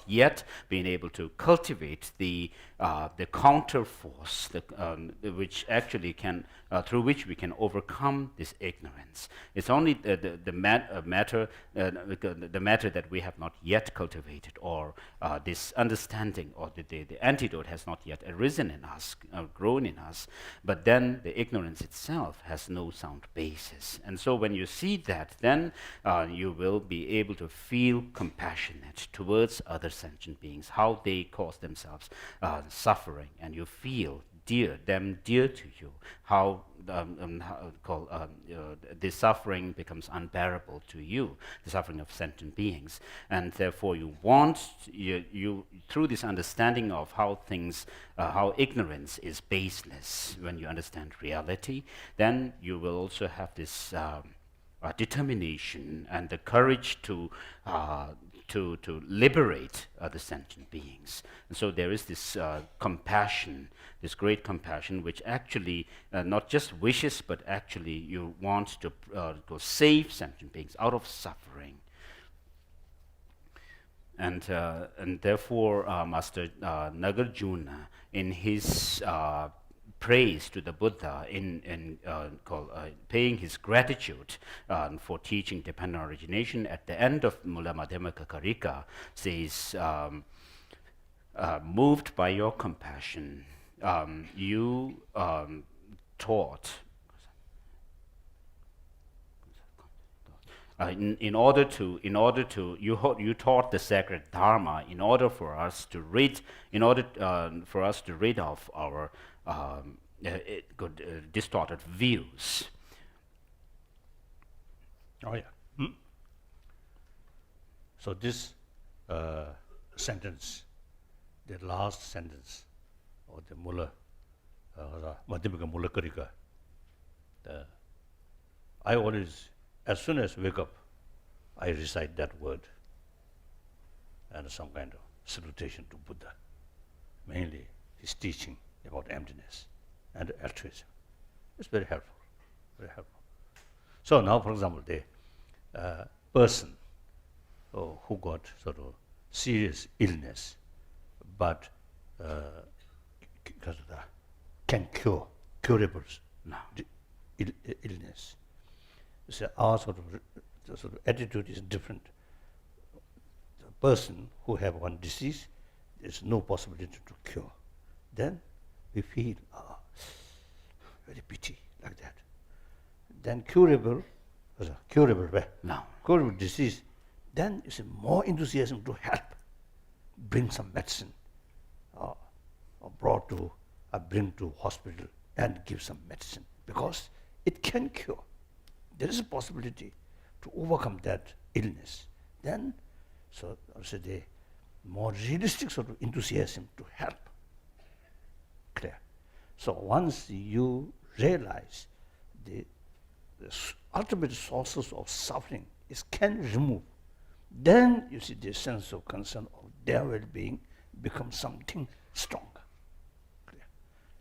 yet been able to cultivate the counter force, which actually can through which we can overcome this ignorance. It's only the matter that we have not yet cultivated, or this understanding, or the antidote has not yet arisen in us, grown in us. But then the ignorance itself has no sound basis, and so when you see that, then you will be able to feel compassionate towards other sentient beings, how they cause themselves suffering, and you feel them dear to you, how this suffering becomes unbearable to you, the suffering of sentient beings, and therefore you want, you through this understanding of how ignorance is baseless, when you understand reality, then you will also have this determination and the courage to liberate other sentient beings. And so there is this compassion, this great compassion, which actually not just wishes, but actually you want to go save sentient beings out of suffering. And therefore, Master Nagarjuna, in his praise to the Buddha, in paying his gratitude for teaching dependent origination, at the end of Mula Madhyamaka Karika, says, moved by your compassion, you taught, you taught the sacred dharma in order for us to rid of our distorted views. Oh yeah. So this sentence, the last sentence of the Mula Madhyamaka Mula Karika, I always, as soon as I wake up, I recite that word and some kind of salutation to Buddha, mainly his teaching about emptiness and altruism. It's very helpful, very helpful. So now, for example, the person who got sort of serious illness, but can curable illness. So our sort of attitude is different. The person who have one disease, there's no possibility to cure. Then we feel very pity like that. Then curable disease, then it's more enthusiasm to help, bring some medicine, or bring to hospital and give some medicine, because it can cure. There is a possibility to overcome that illness. Then, so also the more realistic sort of enthusiasm to help. Clear. So once you realize the ultimate sources of suffering can remove, then you see the sense of concern of their well-being becomes something stronger. Clear.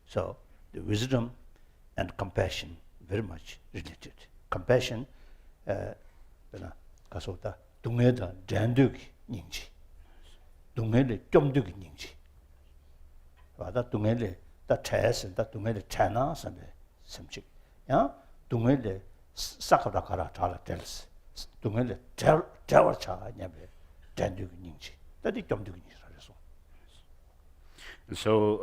So the wisdom and compassion very much related. Compassion, kasota dungeda janduki ningji, dungele jomduki ningji. Wada dungele da chas and da dungele chanas and something. Yeah, dungele sakada kara tala tells. Dungele jawacha nyabe janduki ningji. That is jomduki ningji. So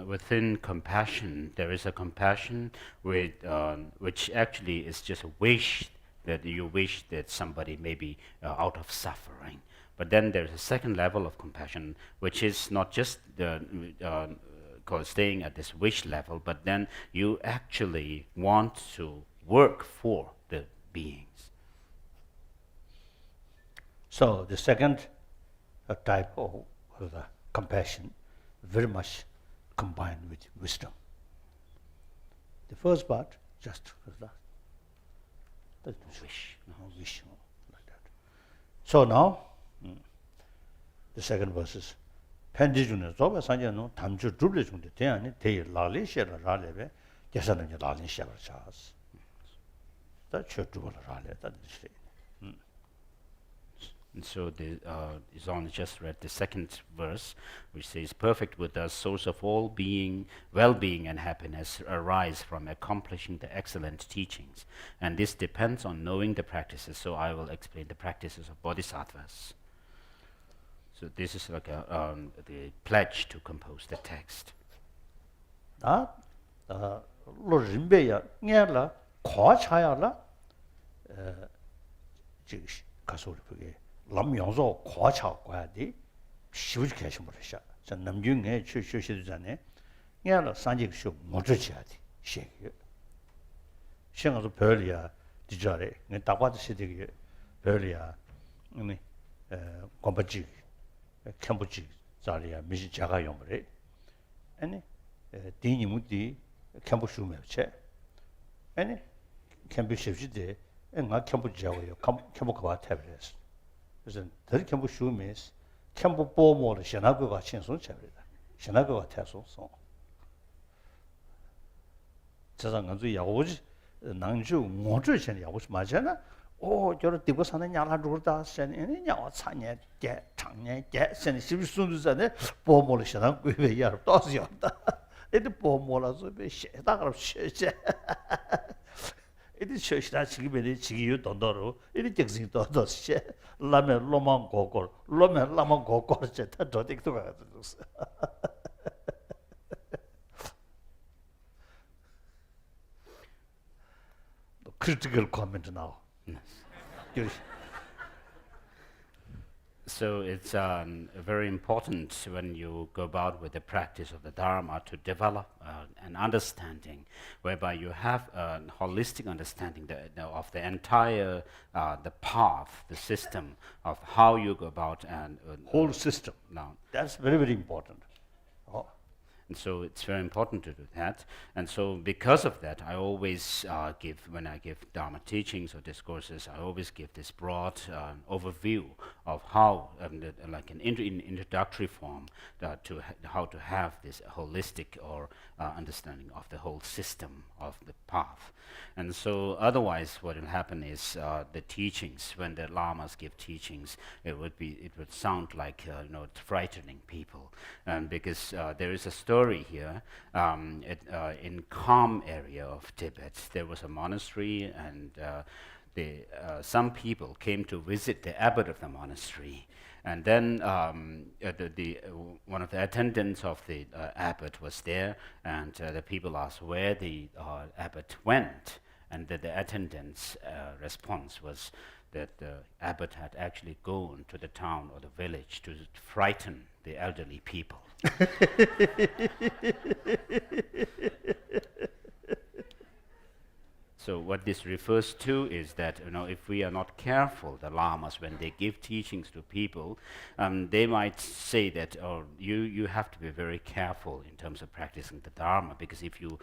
within compassion, there is a compassion which actually is just a wish, that you wish that somebody may be out of suffering. But then there's a second level of compassion, which is not just staying at this wish level, but then you actually want to work for the beings. So the second type of compassion very much combined with wisdom. The first part, just wish, like that. So now, the second verse is, Pendijuna Zoba Sanjano, Tamju Duble Jung the Tiani, Te Lali Shera Raleve, Yasananga Lalin Sheva Chas. 다 쳐두고를 하래 다 드시. And so Zon just read the second verse, which says, "Perfect Buddha, source of all being, well-being and happiness, arise from accomplishing the excellent teachings. And this depends on knowing the practices. So I will explain the practices of Bodhisattvas." So this is like the pledge to compose the text. 다 로림베야 녀라 과차야라 지금 가서 그게 람용소 과차 과디 시부지 계신 버리셔. 저 남중에 추추시도 전에 녀라 산직쇼 못지야디 시기. 시행어서 별이야 디자래. 내 딱봐도 시되게 별이야. 아니 곰바지 캠부지 자리야 미시 자가 용거래. 아니 디니 무디 캠부 슈메체 아니 캠부 셰브지데 nga 캠부 자고요 캠부 가 타브레스 그래서 더 캠부 슈메스 캠부 보모를 신하고가 신선 차브레다 신하고가 타소서 저장 간주 야고지 낭주 모주신 야고지 맞잖아 오 저러 되고 사는 야라 루다 선이 야와 차냐 대 장냐 대 선이 시비순두잖아 보모를 신하고 왜 야로 떠서였다 이제 보모라서 배 셰다 그럼 셰제 이제 셰시다 지기베리 지기요 돈도로 이제 적신 돈도 셰 라메 로만 고골 로메 라만 고골 셰다 도딕도 가지고 critical comment now. Yes. So it's very important when you go about with the practice of the Dharma to develop an understanding whereby you have a holistic understanding of the entire the path, the system of how you go about and whole system. Now that's very, very important. Oh. And so it's very important to do that. And so because of that, I always when I give Dharma teachings or discourses, I always give this broad overview of how, like an introductory form, how to have this holistic or understanding of the whole system of the path. And so otherwise what will happen is the teachings, when the lamas give teachings, it would sound like frightening people, because there is a story here in calm area of Tibet. There was a monastery, and some people came to visit the abbot of the monastery. And then one of the attendants of the abbot was there, and the people asked where the abbot went, and the attendant's response was that the abbot had actually gone to the town or the village to frighten the elderly people. So what this refers to is that if we are not careful, the lamas, when they give teachings to people, they might say that you have to be very careful in terms of practicing the Dharma, because if you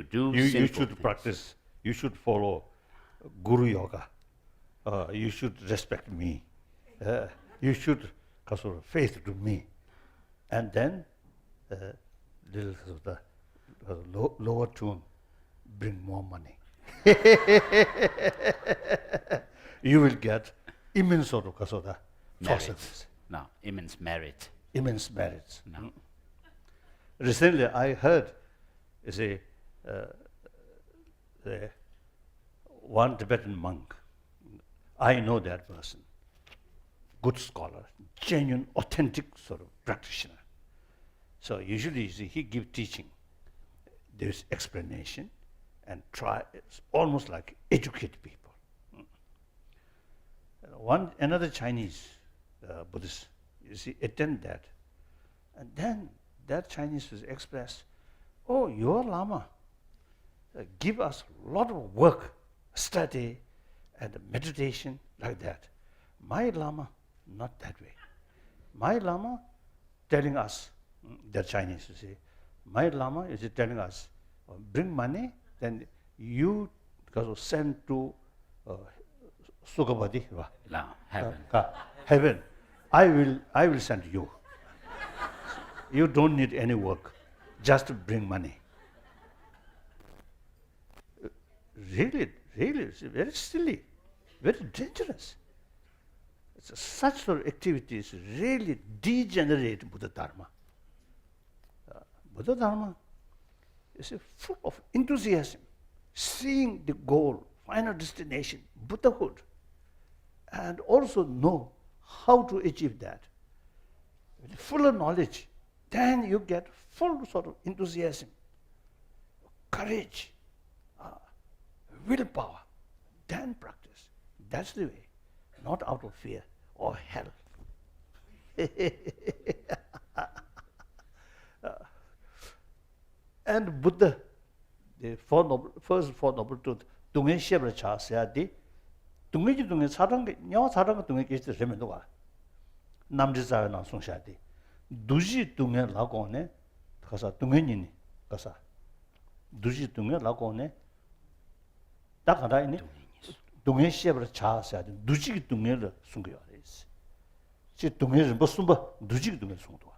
do you should things, practice, you should follow Guru Yoga, you should respect me, you should have faith to me, and then little the lower tune bring more money. You will get immense sort of merits. No, immense merit. Immense merits. No. Recently, I heard one Tibetan monk. I know that person. Good scholar, genuine, authentic sort of practitioner. So usually, he gives teaching. There's explanation. And it's almost like educate people. Another Chinese Buddhist, attend that. And then that Chinese was expressed, oh, your Lama, give us a lot of work, study, and meditation like that. My Lama, not that way. My Lama telling us, the Chinese, my Lama is telling us, bring money, then you send to Sukhabadi, heaven. Heaven. I will send you. You don't need any work, just bring money. Really, really it's very silly, very dangerous. Such sort of activities really degenerate Buddha Dharma. Buddha Dharma is full of enthusiasm, seeing the goal, final destination, Buddhahood, and also know how to achieve that. With fuller knowledge, then you get full sort of enthusiasm, courage, willpower, then practice. That's the way, not out of fear or hell. And Buddha, the first four noble truths, 동해 시합을 차서야지 동해지 동해 사람 nhau 사람 동해 계시 되면도가 남지사에 나송샤디 두지 동해 라고네 가서 동해니니 가서 두지 동해 라고네 딱 알아이니 동해 시합을 차서야지 두지 동해를 숨겨야 돼. 지 동해를 무슨 뭐 두지 동해 숨도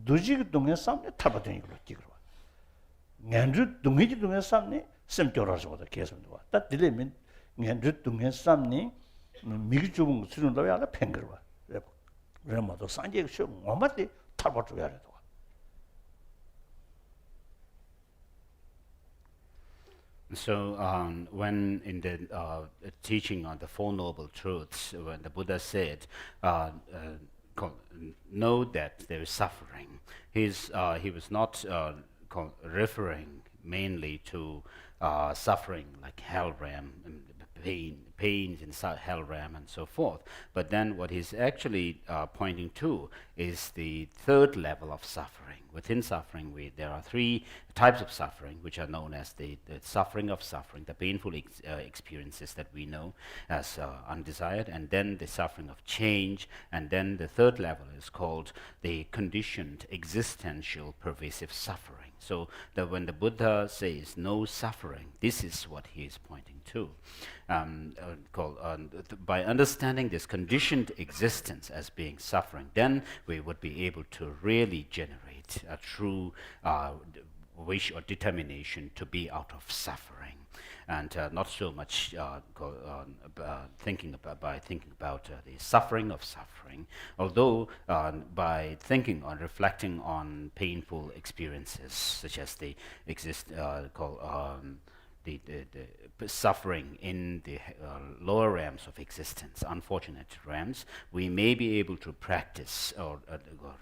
두지 동해 삼네 타바된 이거 찍으러 nganju dungi dungi samni semtyora joda kesamwa ta dilemin nganju dungi samni migi jubung 수준으로 야라 팽거와 그래마도 산제 쇼 뭐마디 타버져 야래 So when in the teaching on the Four Noble Truths, when the Buddha said, know that there is suffering, he was not referring mainly to suffering like hell realm, and pains in hell realm and so forth. But then what he's actually pointing to is the third level of suffering. Within suffering, there are three types of suffering, which are known as the suffering of suffering, the painful experiences that we know as undesired, and then the suffering of change, and then the third level is called the conditioned existential pervasive suffering. So that when the Buddha says no suffering, this is what he is pointing to. By understanding this conditioned existence as being suffering, then we would be able to really generate a true wish or determination to be out of suffering, and not so much thinking about the suffering of suffering, although by thinking or reflecting on painful experiences such as the suffering in the lower realms of existence, unfortunate realms, we may be able to practice or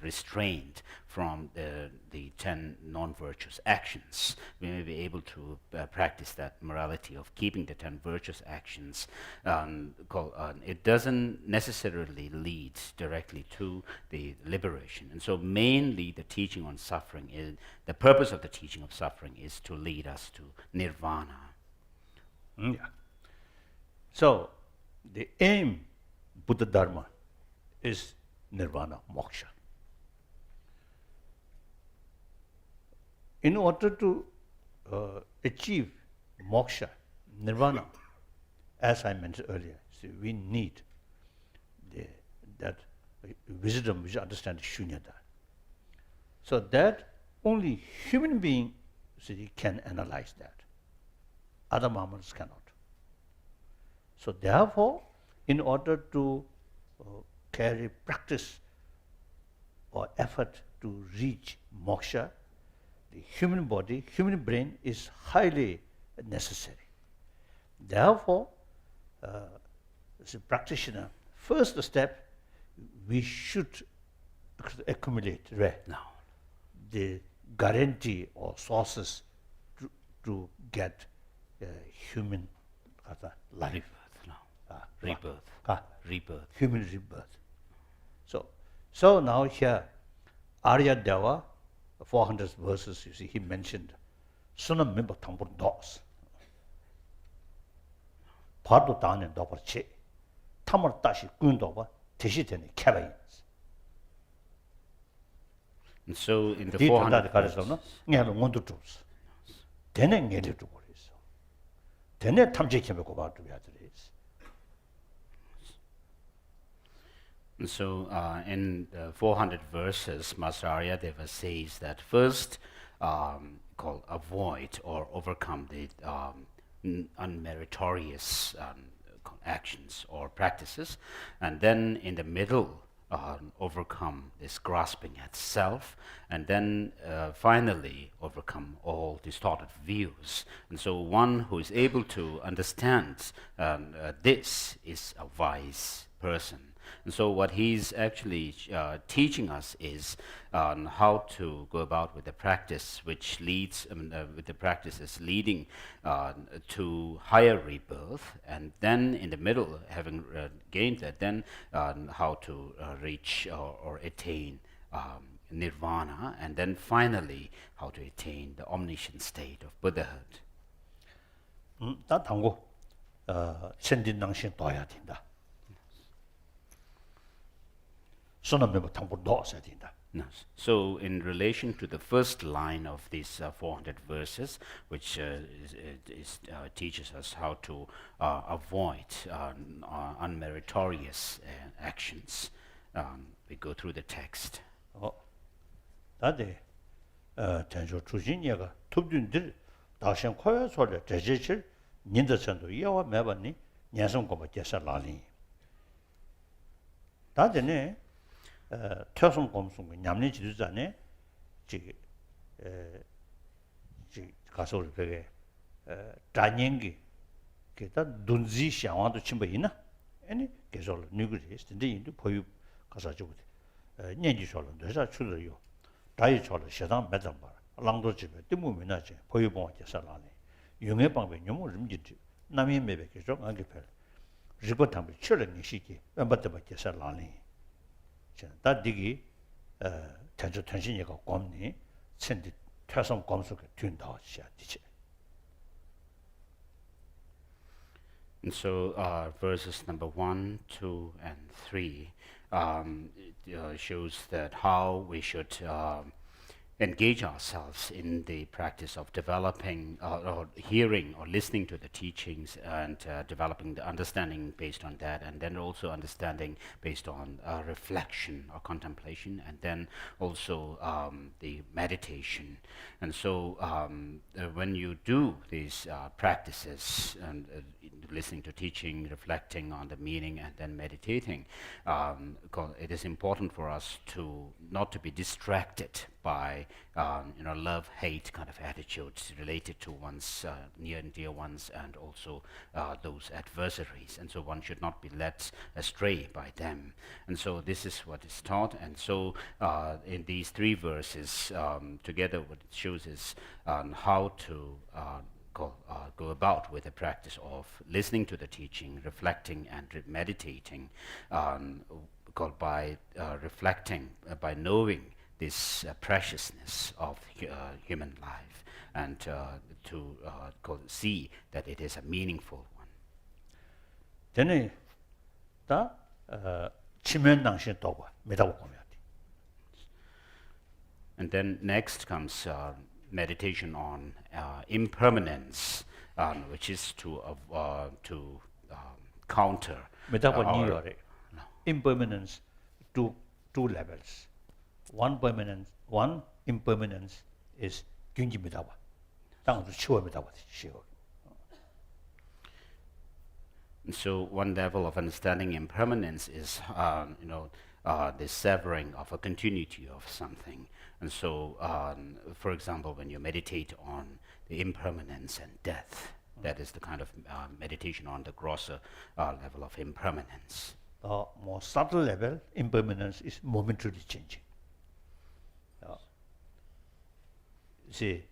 restrained from the 10 non-virtuous actions. We may be able to practice that morality of keeping the 10 virtuous actions. It doesn't necessarily lead directly to the liberation. And so mainly the teaching on suffering is, the purpose of the teaching of suffering is to lead us to nirvana. Yeah. So the aim Buddha Dharma is nirvana, moksha. In order to achieve moksha, nirvana, as I mentioned earlier, we need that wisdom which understands shunyata. So that only human being can analyze that. Other mammals cannot. So therefore, in order to carry practice or effort to reach moksha, the human body, human brain is highly necessary. Therefore, as a practitioner, first step, we should accumulate the guarantee or sources to get human life. Rebirth. Human rebirth. So now here, Arya Deva, 400 verses, you see, he mentioned, Sunam Mimba Tambur Dos. Pardo Dane Dobar Che. Tamar Tashi Gundoba, Teshiteni Kabayins. And so in the 400 verses, and so in the 400 verses, Master Aryadeva says that first avoid or overcome the unmeritorious actions or practices, and then in the middle overcome this grasping at self, and then finally overcome all distorted views. And so one who is able to understand this is a wise person. And so what he's actually teaching us is how to go about with the practice which leads, with the practices leading to higher rebirth, and then in the middle, having gained that, then how to reach or attain nirvana, and then finally how to attain the omniscient state of Buddhahood. 다 당고 천진낭신 둬야 된다. 손은 당고 넣어야 된다. So in relation to the first line of these 400 verses, which teaches us how to avoid unmeritorious actions, we go through the text. 다데 전조 주진이가 톱준들 다시 코야 소리 제제실 닌더천도 이와 매번니 년성고 받게서 라니 다데네 태성 검송 냠니 지도자네 지 가서 그게 단연기 그다 dun지 샤와도 침바이나 아니 계속 누구지 근데 인도 보유 가서 주고 년지 சொல்ல 내가 출어요 다이 절을 시장 매장 봐 랑도 집에 뜨무면하지 보유 봉하게 살라네 용의 방법 너무 림지지 남이 매백 계속 안게 별 리버트 한번 출는 시기 왼바트 받게 살라네 다 디기 전주 전신이가 곰니 천디 태성 검속에 둔다 시야디지. And so verses number 1, 2, and 3 shows that how we should engage ourselves in the practice of developing or hearing or listening to the teachings and developing the understanding based on that, and then also understanding based on reflection or contemplation, and then also the meditation. And so when you do these practices and listening to teaching, reflecting on the meaning, and then meditating, it is important for us to not to be distracted by love-hate kind of attitudes related to one's near and dear ones, and also those adversaries. And so one should not be led astray by them. And so this is what is taught. And so in these 3 verses, together what it shows is how to go about with the practice of listening to the teaching, reflecting, and meditating, by reflecting, by knowing this preciousness of human life, and to see that it is a meaningful one. 되네 다 치면낭신 도고 메다고 보면. And then next comes meditation on impermanence, which is to counter. Impermanence, two levels. One impermanence is 균지미다와. 땅도 치워미다와 시오. So one level of understanding impermanence is the severing of a continuity of something. And so, for example, when you meditate on the impermanence and death, that is the kind of meditation on the grosser level of impermanence. More subtle level, impermanence is momentarily changing. See,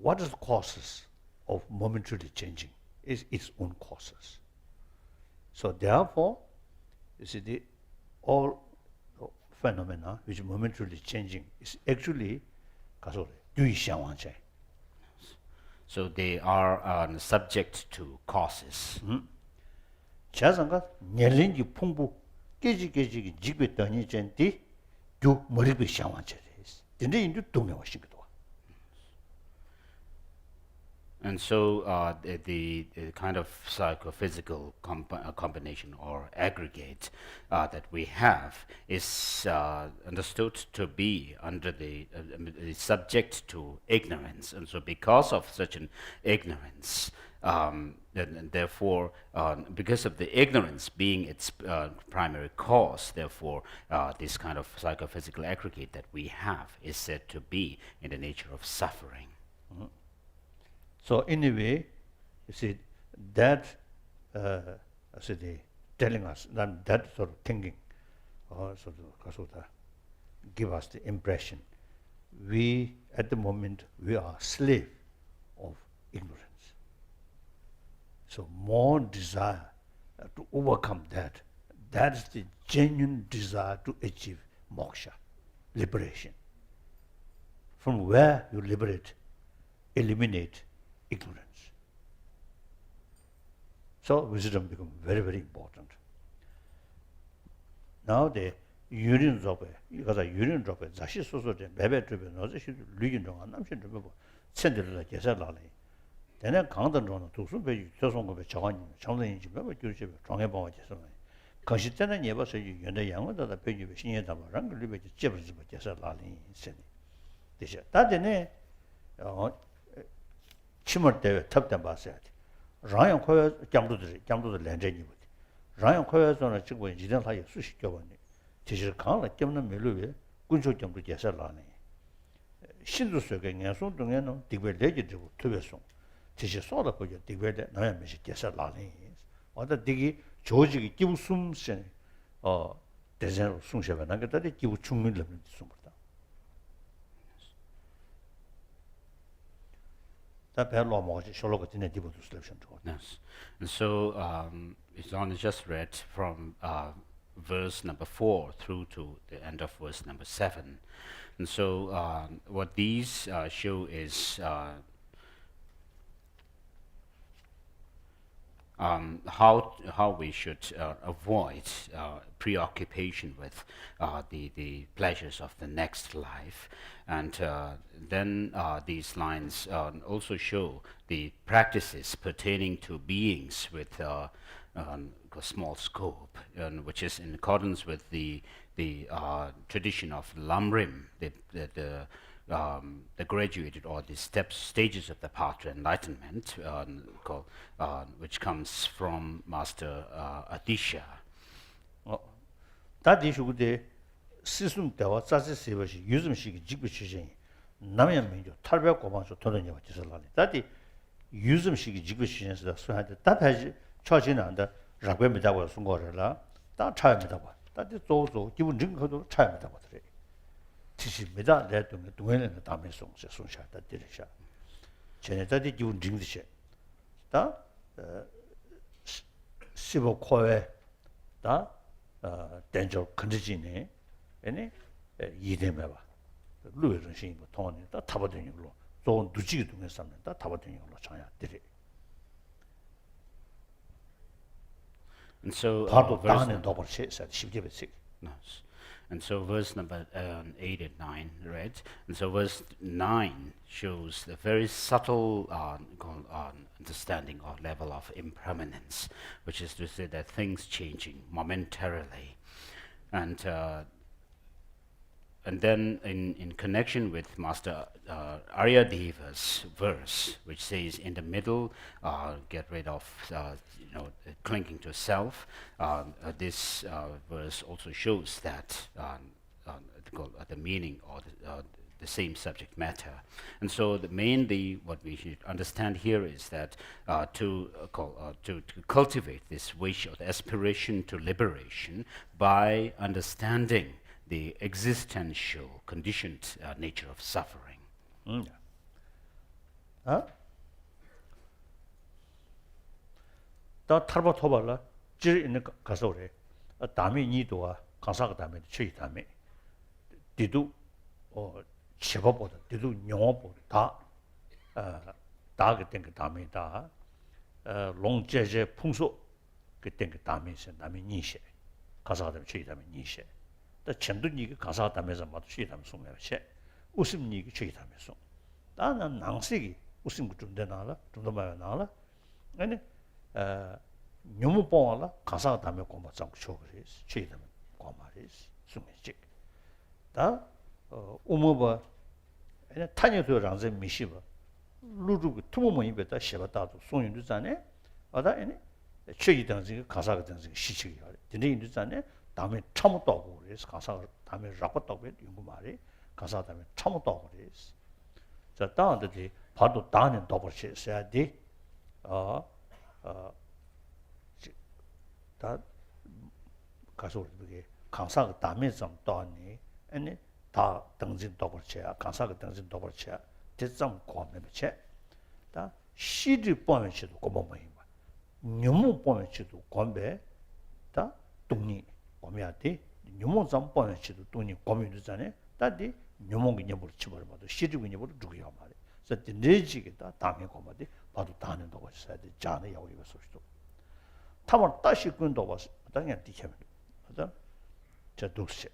what is the causes of momentarily changing is its own causes. So therefore, you see, all phenomena which are momentarily changing is actually so they are subject to causes. 자상가 년린지 풍부 깨지깨지기 집에 떠니 전디 두 머리비 샹완체 근데 인도 동네와 신기도. And so the kind of psychophysical combination or aggregate that we have is understood to be under the subject to ignorance. And so because of such an ignorance, and therefore, because of the ignorance being its primary cause, therefore, this kind of psychophysical aggregate that we have is said to be in the nature of suffering. Mm-hmm. So in a way, you see, that telling us that sort of thinking, sort of give us the impression, we at the moment we are slave of ignorance. So more desire to overcome that. That is the genuine desire to achieve moksha, liberation. From where you liberate, eliminate ignorance. So wisdom becomes very, very important. Now the union drop, because a union drop, zashi soso de bebe drop, no zashi lugin drop, namshin drop, sendel la gesa la le. Then 강단 drop, tuksun be tosong be chawan, changdan yin jibe, be gyurche be changhe bawa gesa la. Kanshi tena nyeba so yu yonda yangwa da be yu be shinye dama, rang libe jeba jiba gesa la le sen. Desha. Da dene chimar dewe tabdan basaya de. Rangyan koya gyamdudu lenjani budi. Rangyan koya zona chigwa jidan laye sushi gyabani. Tishir kaala gyamna meluwe kuncho gyamdu gyasa lani. Shindu soga nyansung dunga nung digwe leji dribu tuwe song. Tishir soda koya digwe le naya meshi gyasa lani. Wada digi jojigi gibu sum sen dezen sung sheba nanga dadi gibu chungmin labni sung burda. Yes. And so it's only just read from verse number 4 through to the end of verse number 7. And so what these show is how we should avoid preoccupation with the pleasures of the next life. And then these lines also show the practices pertaining to beings with a small scope, which is in accordance with the tradition of Lamrim, the graduated or the stages of the path to enlightenment, which comes from Master Atisha. That issue de system dewa zazi sebashi yuzum shiki jikbu shishin namyan minjo talbya gobanso todanyewa jisalani. That yuzum shiki jikbu shishin sida suhande that has chajina and rakwe midagwa sungorela that chaya midagwa. That is so given rinkodo chaya midagwa. Tishi mida le dunga dame song se sunsha da dirisha. Chene da di given ringdishe. Da sibo kowe da danger condition ene yidemeba. Luwe rinshi mo toni da tabaden yolo. Zon duji dunga samne da tabaden yolo chaya diri. And so And so verse number 8 and 9 read. And so verse 9 shows the very subtle understanding or level of impermanence, which is to say that things changing momentarily. And then in connection with Master Aryadeva's verse, which says in the middle, get rid of clinging to self, this verse also shows that the meaning or the same subject matter. And so mainly what we should understand here is that to cultivate this wish or the aspiration to liberation by understanding the existential, conditioned nature of suffering. 다 탈바 토발라 질 있는 가서 그래. 담이 니도와 강사가 담에 취이 담에 디도 제법보다 디도 영어보다 다게 된그 담에 다 롱제제 풍소 그때 그 담에서 담이 니셰 가사가 담에 취이 담에 니셰 다 전도니가 가사가 담에서 맞도 취이 담에 송매셔 웃음니가 취이 담에 송 나는 낭색이 usim 중대 나라 중도마야 나라 아니 nyomu pongwa la kansa ka dame gomba tsang chogo res, chee dame gomba res, sungi chik. Da umuba, tanyo tuyo rangze mishiba, lurugu tumu mo yinpe da sheba dadu song yundu zane, wada chee yi dangzi kansa ka dangzi shi chigi yore. Dine yundu zane, dame chamu dogo res, kansa ka dame rakwa dogo yungu ma re, kansa ka dame chamu dogo res. 자, 다음에 디 바도 다는 도버 쳐야 돼. 다 가서 우리 강사가 담에 좀 떠니 아니 다 등진 도벌체야 강사가 등진 도벌체야 대점 고면 체. 다 시리 보면치도 고모모이 봐. 녀무 보면치도 권배 다 동니 고면한테 녀무 좀 보면치도 동니 고면이잖아요. 다디 녀몽이 녀부를 치버려 봐도 시리고 녀부를 죽여 말이야. 그래서 내지기다 담에 고마디 봐도 다는 도가 있어야 돼. 자네 여기가 소리도. 타만 다시 군도 봤어. 당연히 뒤켜면. 맞아? 저 독세.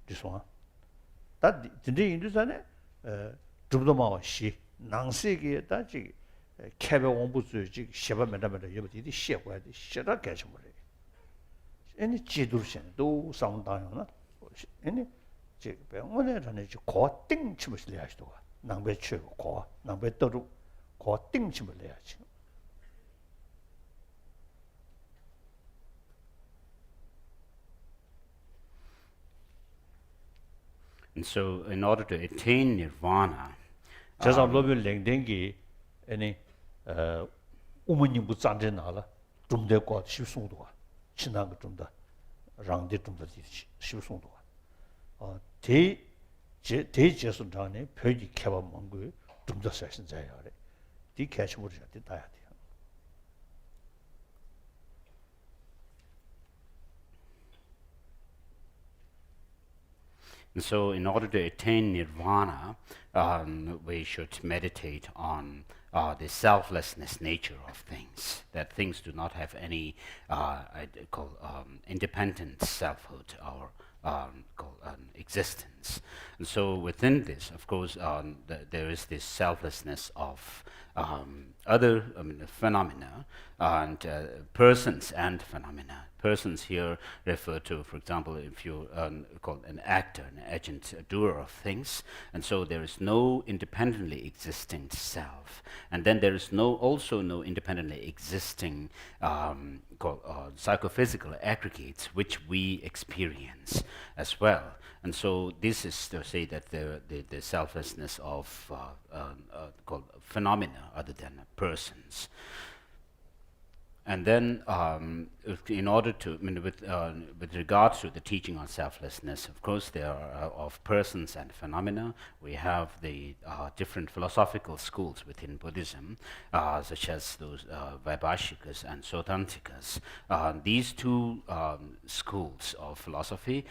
지소아. 다 진짜 인도산에 좀더 마시 낭세기에 다지 캐베 원부주지 쉐바메다메다 여기디 쉐고야 돼. 쉐다 개쳐 버려. 아니 지도신 또 상당하나. 아니 제 병원에 전에 고띵 침을 해야지도. 낭배 치고 고 낭배 떠루 고띵 침을 해야지. And so, in order to attain nirvana, 제가 로벨 랭댕기 아니 우문님 부장전 나라 좀 되고 십송도가 지난 거좀더 랑데 좀더 십송도가 대제선장에 표기 개발 뭔가 좀더 세신자야 그래. 디 캐치물이 다야 돼. And so, in order to attain nirvana, we should meditate on the selflessness nature of things, that things do not have any independent selfhood or existence. And so within this, of course, there is this selflessness of other phenomena and persons and phenomena. Persons here refer to, for example, if you call an actor, an agent, a doer of things, and so there is no independently existing self, and then there is also no independently existing psychophysical aggregates which we experience as well. And so this is to say that the selflessness of called phenomena other than persons. And then, in order to, with regards to the teaching on selflessness, of course, there are of persons and phenomena. We have the different philosophical schools within Buddhism, such as those Vaibhashikas and Sautantikas. These two schools of philosophy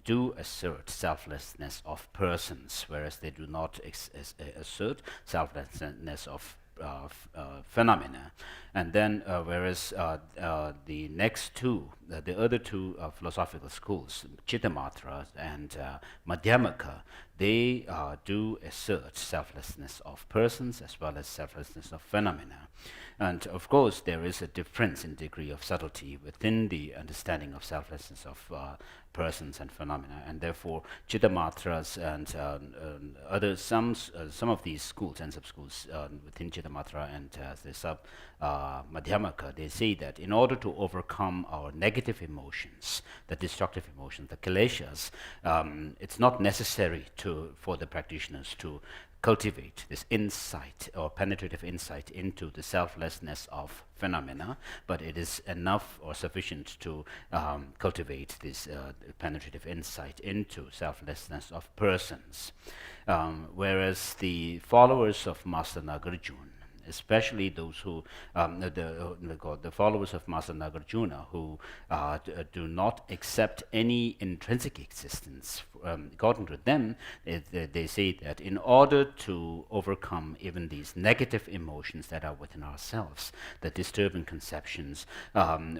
do assert selflessness of persons, whereas they do not assert selflessness of phenomena. And then whereas the next two, the other two philosophical schools, Chittamatra and Madhyamaka, they do assert selflessness of persons as well as selflessness of phenomena. And of course there is a difference in degree of subtlety within the understanding of selflessness of persons and phenomena, and therefore Chittamatras and other some of these schools and sub-schools within Chittamatra and the Madhyamaka, they say that in order to overcome our negative emotions, the destructive emotions, the kileshas, it's not necessary for the practitioners to cultivate this insight or penetrative insight into the selflessness of phenomena, but it is enough or sufficient to cultivate this penetrative insight into selflessness of persons. Whereas the followers of Master Nagarjuna, especially those who, the followers of Master Nagarjuna, who do not accept any intrinsic existence. According to them, they say that in order to overcome even these negative emotions that are within ourselves, the disturbing conceptions,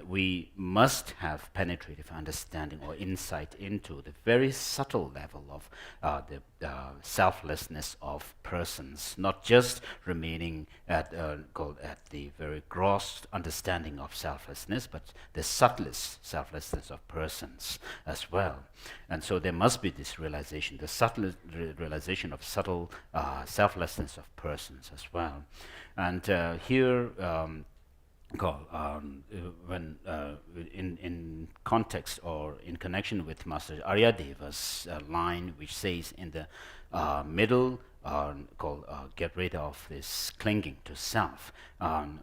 we must have penetrative understanding or insight into the very subtle level of the selflessness of persons, not just remaining at the very gross understanding of selflessness, but the subtlest selflessness of persons as well. And so there must be this realization, the subtle realization of subtle selflessness of persons as well. And here, when in context or in connection with Master Aryadeva's line, which says in the middle, get rid of this clinging to self,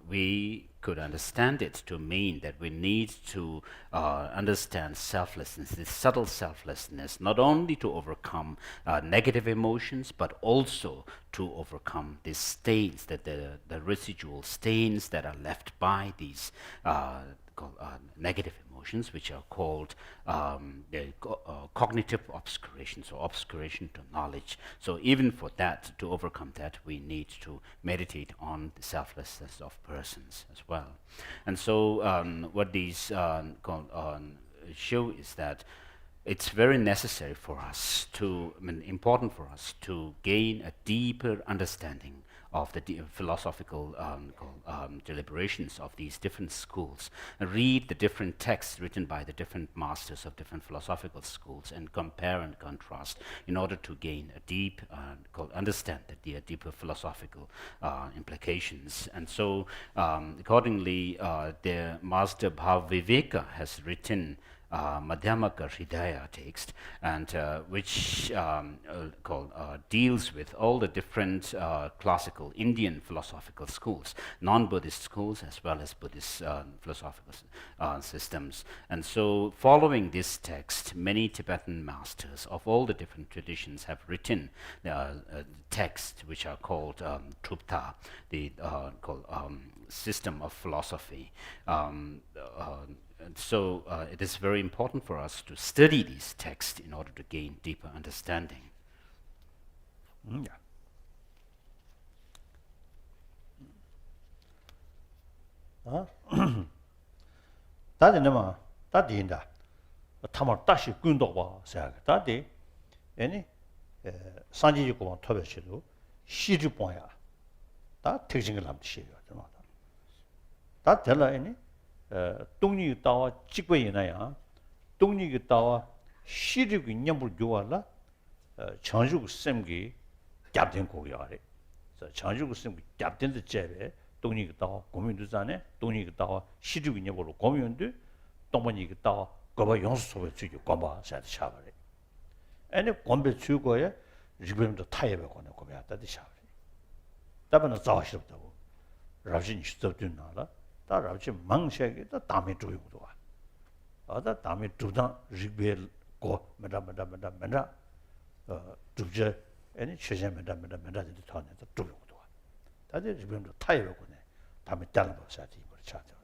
we could understand it to mean that we need to understand selflessness, this subtle selflessness, not only to overcome negative emotions, but also to overcome these stains, that the residual stains that are left by these negative emotions, which are called cognitive obscurations or obscuration to knowledge. So even for that, to overcome that, we need to meditate on the selflessness of persons as well. And so what these show is that it's very necessary for us to, important for us to gain a deeper understanding of the philosophical deliberations of these different schools, and read the different texts written by the different masters of different philosophical schools, and compare and contrast in order to gain a deep, understand the deeper philosophical implications. And so, accordingly, the Master Bhaviveka has written Madhyamaka Hridaya text, and which deals with all the different classical Indian philosophical schools, non-Buddhist schools as well as Buddhist philosophical systems. And so following this text, many Tibetan masters of all the different traditions have written texts which are called Trupta, the system of philosophy. And so it is very important for us to study these texts in order to gain deeper understanding. Yeah. 다들 너무 다디인다. 타마 다시 군도 봐. 다디 아니 산지지고 토베시도 시주봉야. 다 특징을 남듯이요. 다 될라 아니 동리 따와 직괴이나야. 동리 따와 시르고 냠불 교와라. 장주고 셈기 짭된 고기야래. 그래서 장주고 셈기 짭된데 제베 동리 따와 고민도 전에 동리 따와 시르고 냠불로 고민도 동번이 따와 거봐 용수 소에 주고 거봐 샤드 샤버래. 아니 건배 주고에 리뷰도 타이베 거네 거봐 따디 샤버래. 답은 자와시럽다고. 라진이 시도든 나라. 다 라지 망셰게 다 담에 주고도 와. 아다 담에 두다 리벨 고 메다 두제 아니 최제메다 데 타네다 주고도 와. 다들 리벨도 타이베고네. 담에 달라 봐야지 이거 차죠.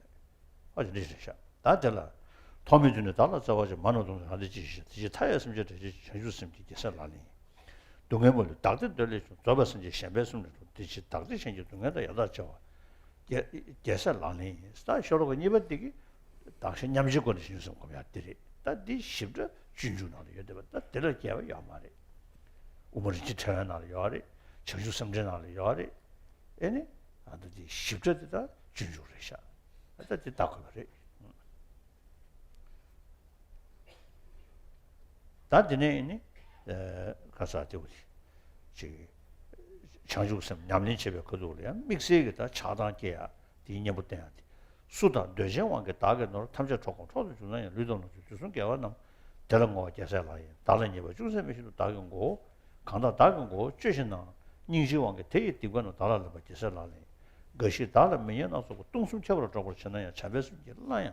어제 리시샤. 다들라 토미준에 달라 자와지 만원동 하듯이 이제 타였으면 이제 해줬으면 되겠어 라니. 동해물 다들 들려 좀 잡았으면 이제 셴배스면 되지 다들 생겨 동해다 야다죠. 개설라니 스타쇼로가 니버디기 당신 냠지고는 신성 거야들이 다디 십도 준준하려 여대봤다 들을게요 야말이 우머리 지쳐나려 야리 정주 섬전하려 야리 에네 아들이 십도다 준주르샤 다디 딱거래 다디네 가서 우리 지 장주섬 냠린체베 거도려 믹스에다 차단게야 디녀부터 해야 돼. 수다 되전왕게 다게 너 탐자 조금 초도 주는 리도는 주선 개와는 되는 거 계산라에 다른 예버 주섬에도 다경고 강다 다경고 최신나 닝시왕게 대에 띠고는 달라를 받 계산라에 것이 달라 면연어서 동순체로 저걸 전에 차별수지 라야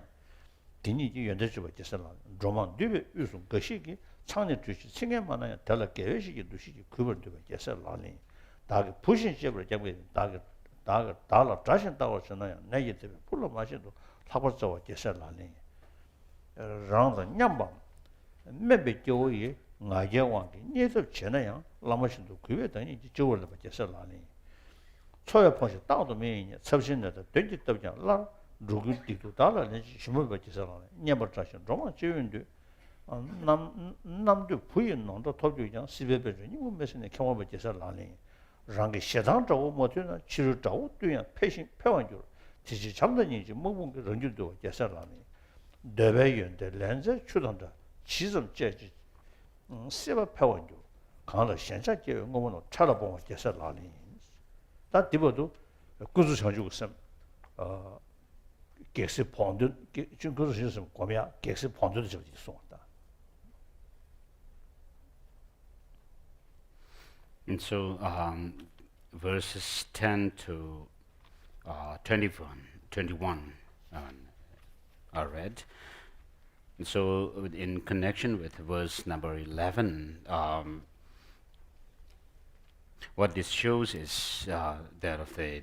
디니지 연대주 받 계산라 로만 뒤에 유순 것이기 창내 주시 생애만은 달라 계획이 두시지 그걸 되게 계산라에 다게 부신집을 잡고 다게 다라 자신다고 전화야 내게 되면 불러 마셔도 타버져와 계셔라니 랑도 냠바 매베 교이 나게왕기 니서 전화야 라마신도 그외等于 저월로 계셔라니 초야 포시 따도 메이냐 섭신도 된지 떠냐 라 루기도 달라는 심을 받기서라니 냠바 자신 정말 지운데 남도 부인 농도 토주장 시베베니 우메스네 경험을 계셔라니 랑게 시장적으로 뭐든 치료적으로 tuyển 패신 표현적으로 지지 잠든지 뭐본 그 런줄도 계산하니 대배연대 렌즈 추던다 지점 제지 세바 표현적으로 강의 현사 계획 뭐는 찾아보고 계산하니 다 디버도 구조 정주고 객스 폰드 지금 그것이 있으면 고미야 객스 폰드도 저기 있었다. And so verses 10 to 21 are read. And so in connection with verse number 11, what this shows is that of the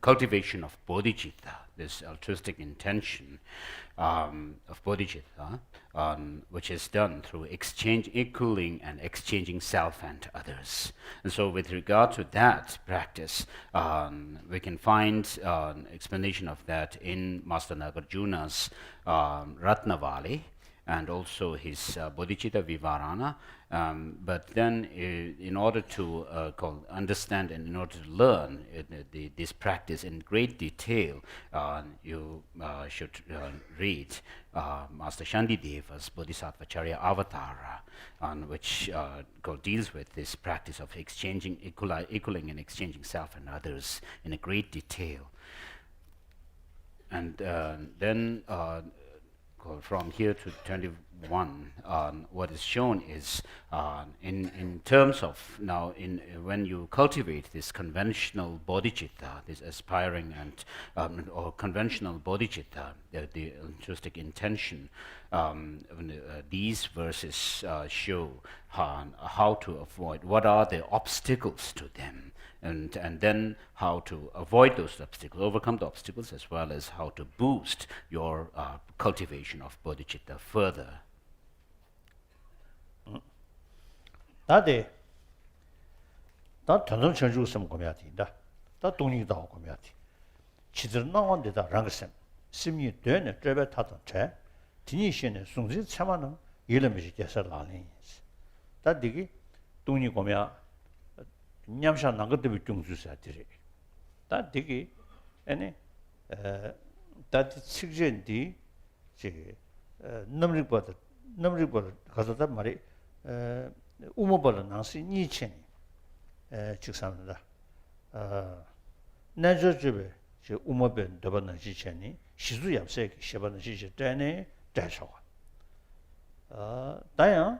cultivation of bodhicitta, this altruistic intention of bodhicitta, which is done through equaling and exchanging self and others. And so with regard to that practice, we can find an explanation of that in Master Nagarjuna's Ratnavali, and also his Bodhicitta Vivarana. But then in order to understand and in order to learn this practice in great detail, you should read Master Shantideva's Bodhisattva Charya Avatara, which deals with this practice of equaling and exchanging self and others in a great detail. And then from here to 21, what is shown is in terms of now when you cultivate this conventional bodhicitta, this aspiring and or conventional bodhicitta, the altruistic intention, these verses show how to avoid, what are the obstacles to them, and then how to avoid those obstacles, overcome the obstacles, as well as how to boost your cultivation of bodhicitta further. 다데 다 전동 전주 좀 고민하다. 다 동리도 하고 고민하다. 지들 나온데다 랑sem 심이 되네 저배 타던 제 디니션의 송지 참아는 이름이 계산하니. 다 되게 동리 고민 냠샤 나것도 중주사들이. 다 되게 아니 다 측전디 제 넘리보다 가서다 말이 우모벌은 나시 니체니 직상다 내저집에 제 우모변 더번은 지체니 시주yap세 시번은 지체 때네 대셔와 다야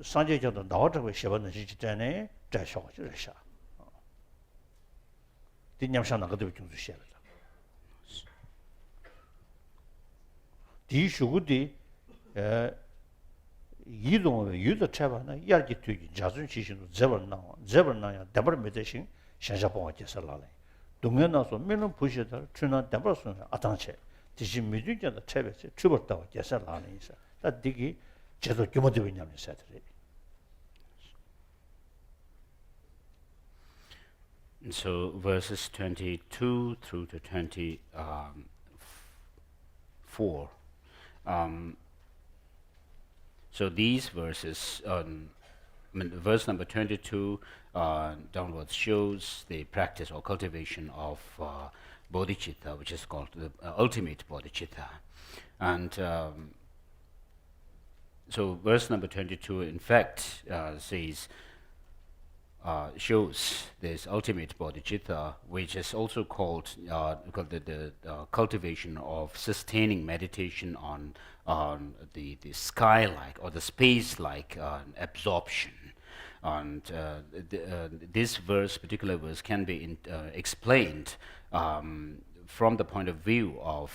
상제적도 나와저고 시번은 지체 때네 대셔와 저셔 뒷냠상 나가도 좀 주셔야 디슈구디 이동의 유도 차바나 야기 되기 자준 지신도 제벌나야 대벌 메데신 샤샤봉아 제살라래 동면나서 메는 부시다 추나 대벌선 아탄체 지신 미주자다 차베체 추벌다고 제살라네 있어 다 디기 제도 규모도 있냐면 사들이. And so verses 22 through to 24. So these verses, verse number 22 downwards shows the practice or cultivation of bodhicitta, which is called the ultimate bodhicitta. And so verse number 22, in fact, shows this ultimate bodhicitta, which is also called the cultivation of sustaining meditation on the sky-like or the space-like absorption. And this particular verse can be explained from the point of view of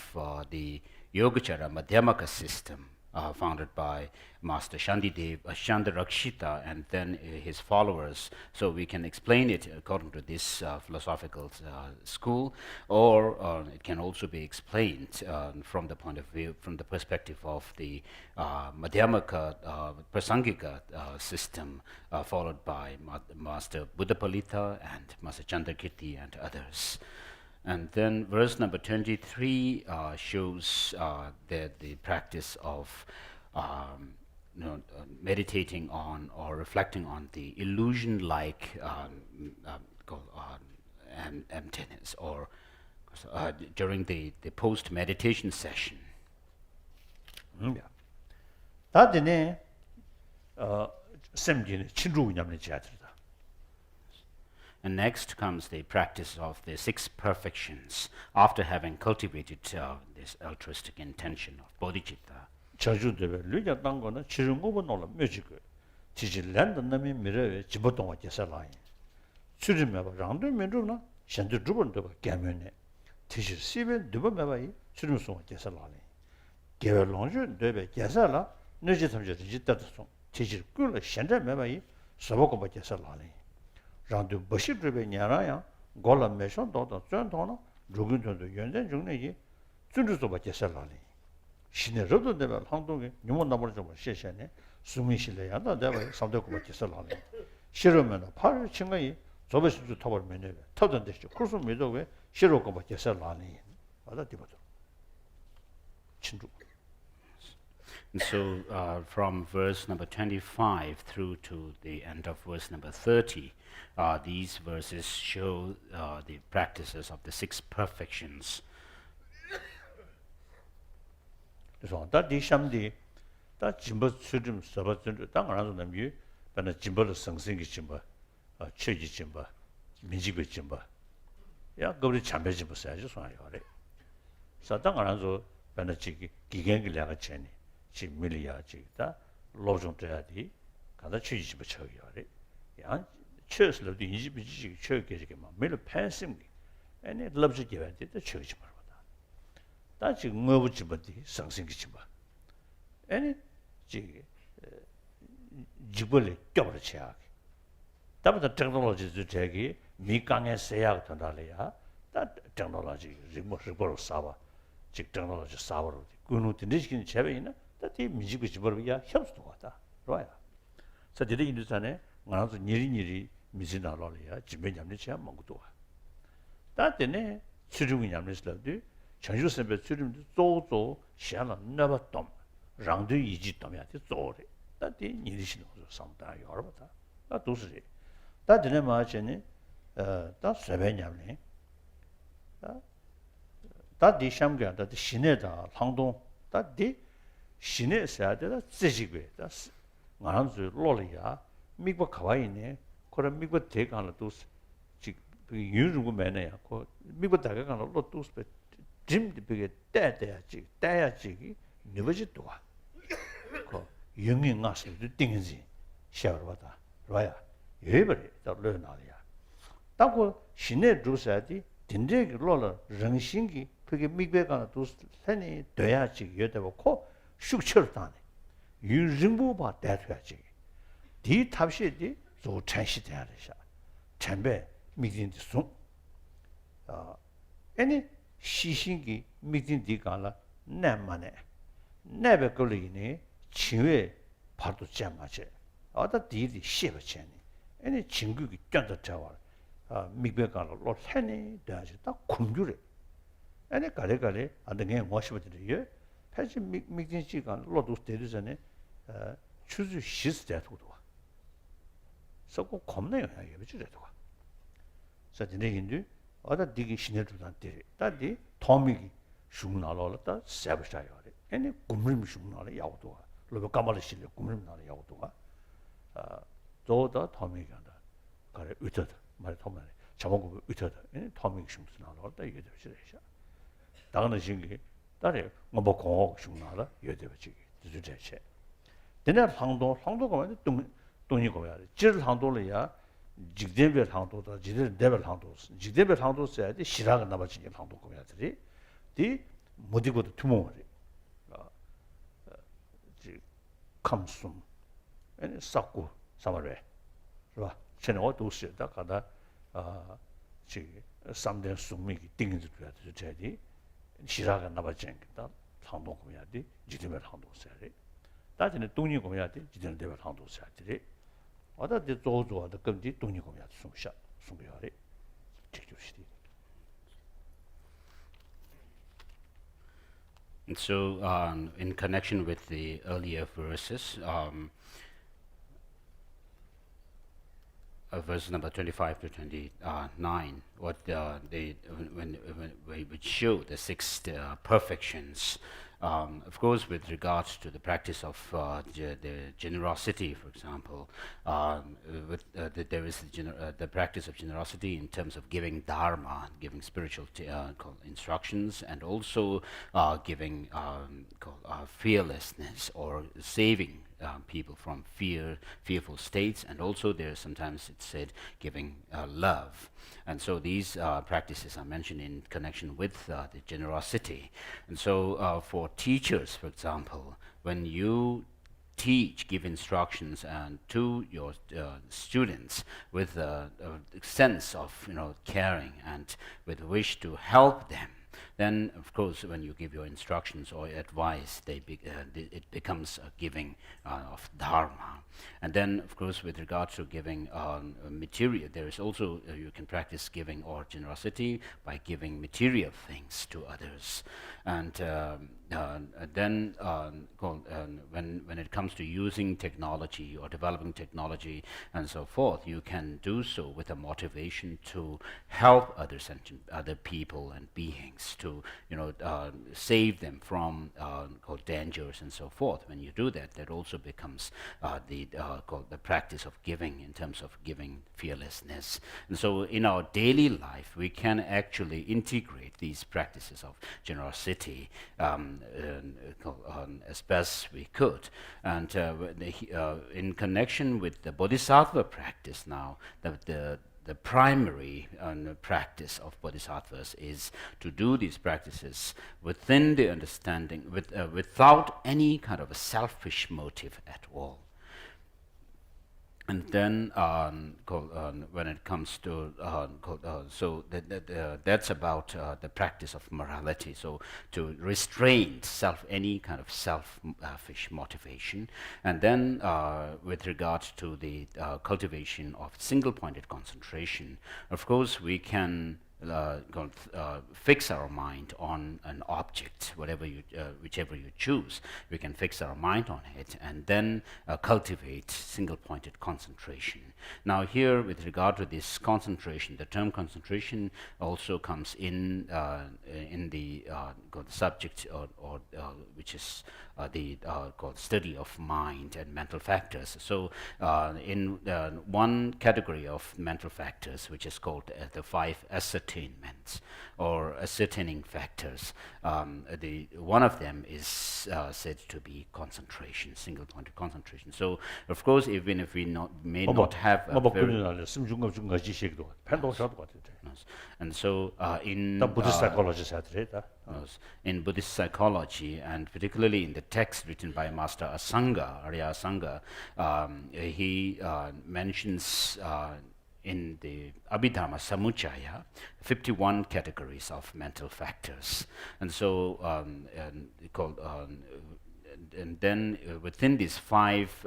the Yogacara Madhyamaka system, founded by Master Shandarakshita, and then his followers. So we can explain it according to this philosophical school, or it can also be explained from the point of view, from the perspective of the Madhyamaka Prasangika system, followed by Master Buddhapalita and Master Chandrakirti and others. And then verse number 23 shows that the practice of meditating on or reflecting on the illusion-like emptiness, or during the post-meditation session. 다들 샘진의 친루냐면 지하들다. And next comes the practice of the 6 perfections, after having cultivated this altruistic intention of bodhicitta. 저주되베 류자당 거는 지름고번 올라 묘지고 지질랜드 남이 미래에 지보동화 계산라이. 수rim해봐 랑도 면도나 현재 두번도 개면에 티실 시변 두번해봐이 수rim송화 계산라이. 개별론주 되베 계산라 너지 탐지 지다도 지질 꿀을 현재 매봐이 서보고 계산라이. 랑도 버시르베 냐라야 골라 메션 도도 전도나 루근도도 연전 중내지 준주소 계산라이. 신의 로도 되면 항동에 유문 나버려 좀 시시하네. 숨이 실려야다 내가 상대고 계산라이. 싫으면 팔 친구이 저베스도 타버면에 타던 데죠. 그래서 메도에 싫어고 계산라이. 맞아 디버도. 친구. And so from verse number 25 through to the end of verse number 30, these verses show the practices of the 6 perfections. 그래서 다 디샴디 다 진보 수준 서버전 땅 안에서 남기 변에 진보를 성생기 진보 최지 진보 민지의 진보 야 그걸 참배 진보 써야지 소아요 그래 사당 안에서 변에 지기 기견기 내가 전에 지금 밀리야 지다 로종 돼야지 가다 최지 진보 쳐요 그래 야 최스로도 인지비지 최게지게 막 매일 팬심 아니 럽지 개야 돼 최지 말 다 지금 뭐부 집어디 성생기지 마. 아니 지 집을 껴버려야. 다부터 테크놀로지도 저기 미강에 세야 된다래야. 다 테크놀로지 리모트로 싸워. 즉 테크놀로지 싸워로. 그노트 니시킨 제베이나 다티 미지고 집어야 협수도 왔다. 좋아요. 사실이 인도산에 나서 니리니리 미진나로야. 집에 냠는 제가 먹고도 와. 다때네 수중이 냠는슬라도 전주선배 주름도 쪼쪼 시안은 나바돔 랑도 이지돔이한테 쪼래 다디 니리시는 거 상다 여러분다 나 도스리 다드네 마전에 다 세배냐네 다디 샴게 다디 신에다 항동 다디 신에 사야되다 지지게 다 나한테 로리야 미국 가와이네 그럼 미국 대가는 도스 즉 유르고 매네야 그 미국 다가가는 로도스 짐도 되게 따야지 너버지 도와 그 영이 나서도 띵지 샤워하다 로야 예버리 더 르나리아 따고 신의 주사디 딘데 로러 정신기 그게 미국에가 또 산이 돼야지 여대고 슉처다네 유증부바 대야지 디 탑시디 조 찬시 돼야리샤 참배 미진디 송 아니 시신기 미진디가라 내만에 내베걸리니 치외 파도 잼마제 어다 디디 셰버체니 아니 친구기 쩐다 자와 미베가라 로세니 다지다 쿰주레 아니 가레가레 안등에 뭐시버들이요 패지 미진시가 로도 데르전에 추주 시스테도도 서고 겁내요 이게 비주래도 사진의 인도 어다 디기 신내주단데 다디 토미기 슈나로다 세브샤요 아니 꿈림 슈나로 야오도 로베 까말을 실려 꿈림 나로 야오도 저다 토미기한다 가래 의터다 말 토마네 자본고 의터다 아니 토미기 슈나로다 이게 되시래샤 다른 신기 다래 뭐 공학 슈나라 이게 되지 주제체 내가 항도가 뭐 동이 거야 질 항도를야 직대별 항도다 직대별 항도 직대별 항도 써야 돼 시라가 나머지 항도 거야들이 디 모디고도 투모리 감숨, and sakku samare, right? Chenwa do shit that kada something sumi things to the jadi, shiraga nabajang that handong yadi, jidimer handong sari. That in the Tuni community, didn't ever handle Saturday. Other the Zozo, the Gandhi Tuni community, some shot, some yari, And so, in connection with the earlier verses, verse number 25 to 29, what when we show the six perfections. Of course, with regards to the practice of the generosity, for example, there is the practice of generosity in terms of giving dharma, giving spiritual instructions, and also giving fearlessness, or saving people from fearful states, and also there sometimes it's said giving love. And so these practices are mentioned in connection with the generosity. And so for teachers, for example, when you give instructions to your students with a sense of caring and with a wish to help them, then of course when you give your instructions or advice, it becomes a giving of dharma. And then of course with regard to giving material, there is also you can practice giving or generosity by giving material things to others. And then when it comes to using technology or developing technology and so forth, you can do so with a motivation to help others and other people and beings, to save them from dangers and so forth. When you do that, that also becomes the practice of giving, in terms of giving fearlessness. And so in our daily life, we can actually integrate these practices of generosity as best we could. And in connection with the Bodhisattva practice now, the primary practice of bodhisattvas is to do these practices within the understanding, without any kind of a selfish motive at all. And then when it comes to that's about the practice of morality. So to restrain any kind of selfish motivation. And then with regard to the cultivation of single-pointed concentration, of course we can fix our mind on an object, whichever you choose. We can fix our mind on it and then cultivate single-pointed concentration. Now here, with regard to this concentration, the term concentration also comes in the subject or which is called study of mind and mental factors. So in one category of mental factors, which is called the 5 ascertainments or ascertaining factors, one of them is said to be concentration, single-pointed concentration. So of course, even if we may not have a very, and so in Buddhist psychology, in Buddhist psychology, and particularly in the text written by Master Arya Asanga, he mentions in the Abhidharma Samuccaya 51 categories of mental factors. And so and then within these 5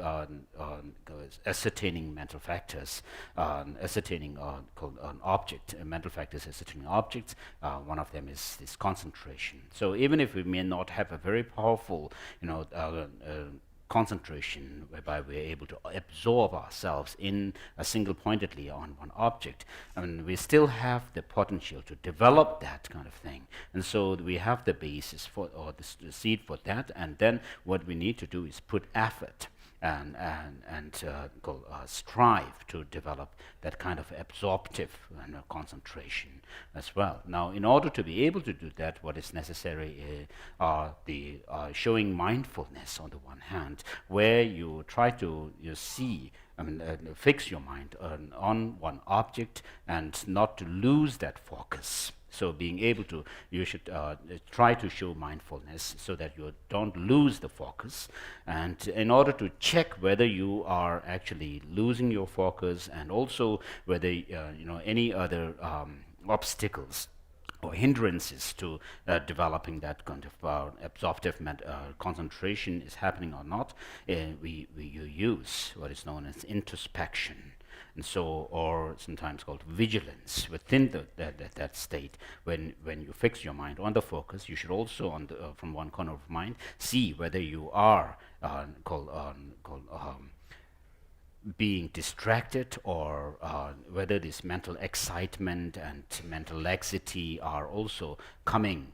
ascertaining mental factors, ascertaining called an object, mental factors ascertaining objects, one of them is this concentration. So even if we may not have a very powerful, concentration whereby we're able to absorb ourselves in a single-pointedly on one object, we still have the potential to develop that kind of thing. And so we have the basis for, or the seed for that, and then what we need to do is put effort and strive to develop that kind of absorptive concentration as well. Now, in order to be able to do that, what is necessary are the showing mindfulness on the one hand, where you try to fix your mind on one object and not to lose that focus. So being able to, you should try to show mindfulness so that you don't lose the focus. And in order to check whether you are actually losing your focus, and also whether any other obstacles or hindrances to developing that kind of absorptive concentration is happening or not, you use what is known as introspection. And so, or sometimes called vigilance within that state. When you fix your mind on the focus, you should also, from one corner of mind, see whether you are being distracted, or whether this mental excitement and mental laxity are also coming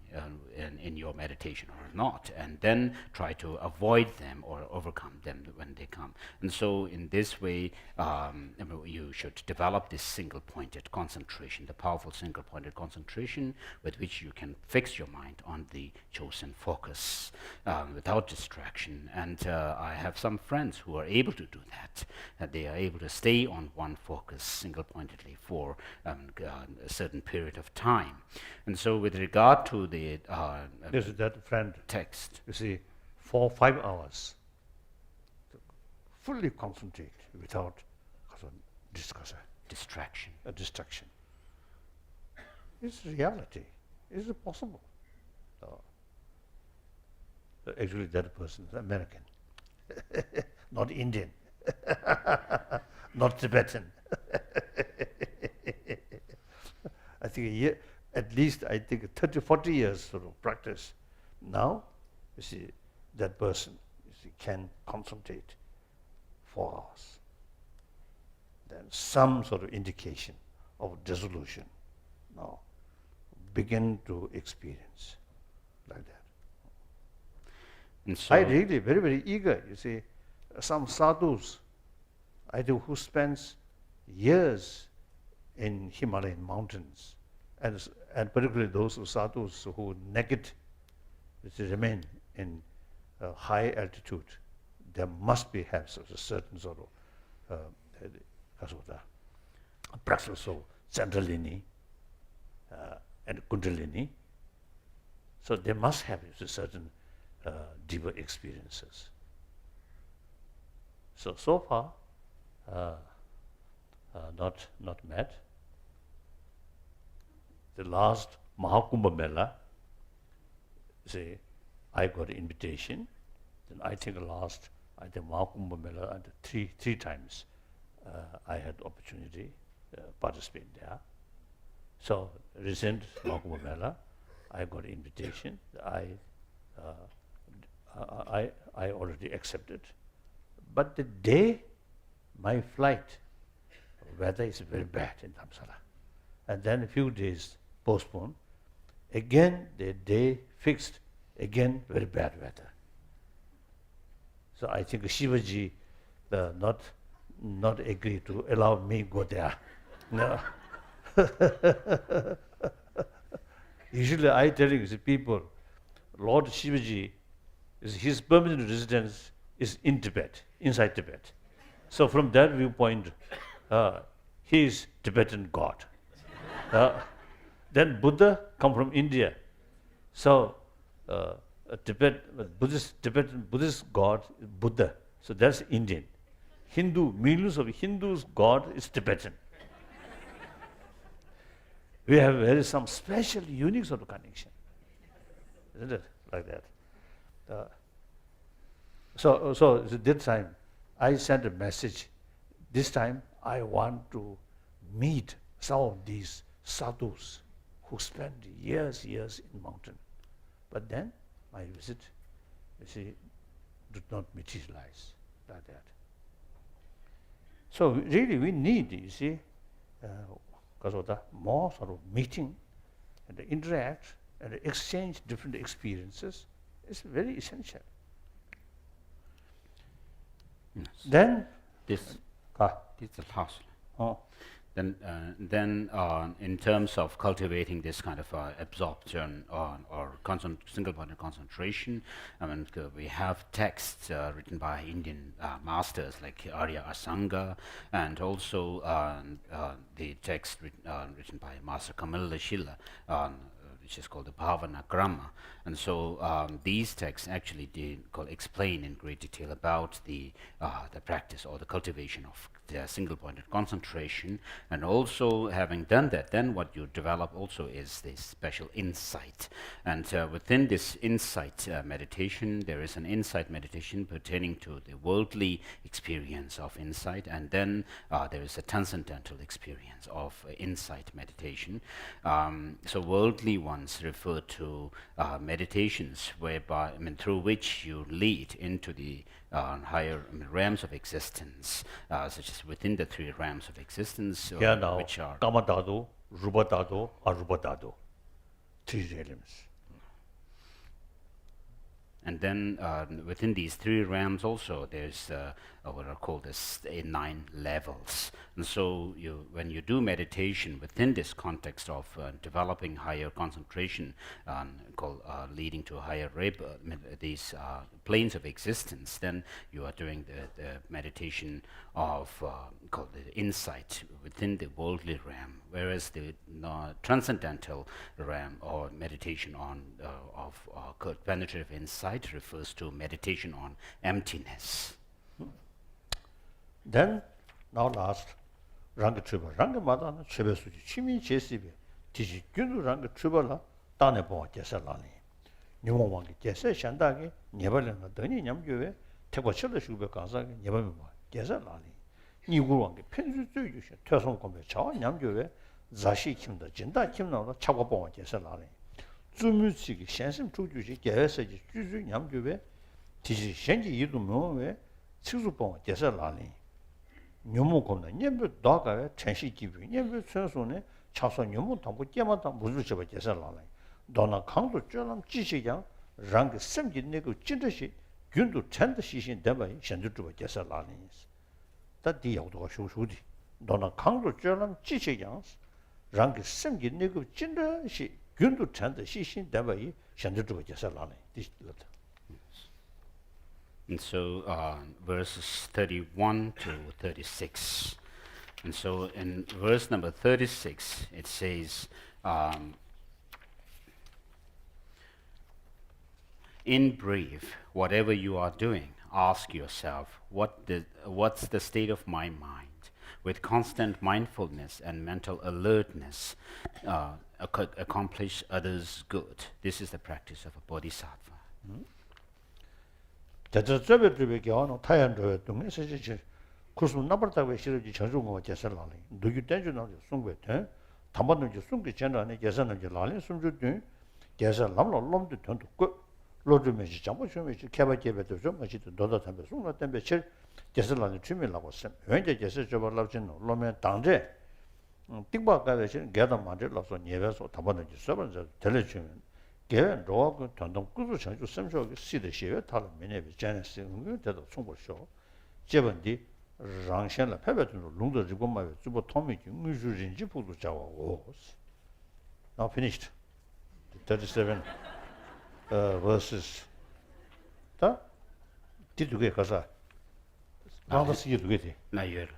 in your meditation or not, and then try to avoid them or overcome them when they come. And so in this way, you should develop this single-pointed concentration, the powerful single-pointed concentration with which you can fix your mind on the chosen focus without distraction. And I have some friends who are able to do that. They are able to stay on one focus single-pointedly for a certain period of time. And so with regard to the This is that friend, text, you see, 4 or 5 hours, to fully concentrate without distraction. a distraction. It's reality. Is it possible? Actually, that person is American, not Indian, not Tibetan. I think at least 30, 40 years sort of practice. Now, you see, that person can concentrate 4 hours. Then some sort of indication of dissolution now begin to experience like that. And so I really very, very eager, you see, some sadhus, who spends years in Himalayan mountains, and particularly those sadhus who remain in high altitude, there must be have a certain sort of practice of Chandalini and Kundalini. So they must have a certain deeper experiences. So far, not met. The last Mahakumbha Mela, say, I got an invitation. Then I think Mahakumbha Mela, and three times I had opportunity participate there. So recent Mahakumbha Mela, I got an invitation. I already accepted. But the day my flight, weather is very bad in Dharamsala. And then a few days postponed. Again, the day fixed, again, very bad weather. So I think Shivaji not agree to allow me go there. No. Usually I telling the people, Lord Shivaji, his permanent residence is in Tibet, inside Tibet. So from that viewpoint, he is Tibetan God. Then Buddha come from India. So Tibetan Buddhist God is Buddha. So that's Indian. Millions of Hindus God is Tibetan. We have some special, unique sort of connection. Isn't it? Like that. So this time, I sent a message. This time, I want to meet some of these sadhus who spend years in mountain. But then, my visit, did not materialize like that. So really, we need, more sort of meeting and interact and exchange different experiences is very essential. Yes. Then this is the last. Oh. Then in terms of cultivating this kind of absorption or single-pointed concentration, we have texts written by Indian masters like Arya Asanga, and also the text written by Master Kamala Shila, which is called the Bhavana Grama. And so these texts actually explain in great detail about the practice or the cultivation of the single-pointed concentration. And also, having done that, then what you develop also is this special insight. And within this insight meditation, there is an insight meditation pertaining to the worldly experience of insight, and then there is a transcendental experience of insight meditation. So worldly ones refer to meditations whereby, through which you lead into the higher realms of existence, such as within the three realms of existence, which are Kama Dhatu, Rupa Dhatu, Arupa Dhatu. Three realms. And then within these three realms also there's what are called as 9 levels. And so when you do meditation within this context of developing higher concentration, leading to a higher rebirth, these planes of existence, then you are doing the meditation of called the insight within the worldly realm, whereas the transcendental realm or meditation on penetrative insight refers to meditation on emptiness. Then, now last, Ranga Triba. Ranga Madana Triba Suji, Chimi Chesibe, Tiji Gyundu Ranga Triba la, Tane Ponga Jesa Lani. Nyumon Wangi Jesa Shandagi, Nyebalanga Dani Nyamgyue, Tekwa Chila Shube Kansagi, Nyebamima, Jesa Lani. Nigur Wangi, Penzu Zuyusha, Tesong Kombe Chawa Nyamgyue, Zashi Kimda, Jinda Kimna, Chakwa Ponga Jesa Lani. Zumu Tsigi, Shensim Chujushi, Gyasaji, Juju Nyamgyue, Tiji Shenji Yidu Mwe, Tsiksu Ponga Jesa Lani. Nyomu komna nyembe dagawe chenshi jibu nyembe chensone chaso nyomu tambu gyamata muzu cheba jesa lalai dona kangdo cholam jishiyang rangi semji nego jindashi gyundu chenda shishin denbayi shendu chuba jesa lalai da di yagdoga shusudi dona kangdo cholam jishiyang rangi semji nego jindashi gyundu chenda shishin denbayi shendu chuba jesa lalai di lata. And so verses 31 to 36. And so in verse number 36, it says, in brief, whatever you are doing, ask yourself, what's the state of my mind? With constant mindfulness and mental alertness, accomplish others' good. This is the practice of a bodhisattva. 대저저베드베 겨노 타얀도에 동네 세지 쿠스 나버다고 시르지 저중고 제설라리 누기 땡주나 송베테 담반도 송게 전에 계산을 라리 숨주든 계산 남로 롬도 돈도 그 로드메지 잡고 쇼메지 개발개베도 좀 마치도 너도 담배 송나 담배 칠 제설라리 주민라고 셈 왠제 제설 저벌랍진 로메 당제 띵바가베시 게다 만들어서 예배서 담반도 서버서 들려주면 개는 로그 단동 꾸수 전주 섬쇼기 시대 시에 탈 메네비 제네스 응대도 총보쇼 제번디 랑셴라 페베tun으로 룽도 지고 마에 주보 토미 응주진지 부도 자와고. Now finished. 37 verses. 다 디두게 가서 나머지 두게지. 나열.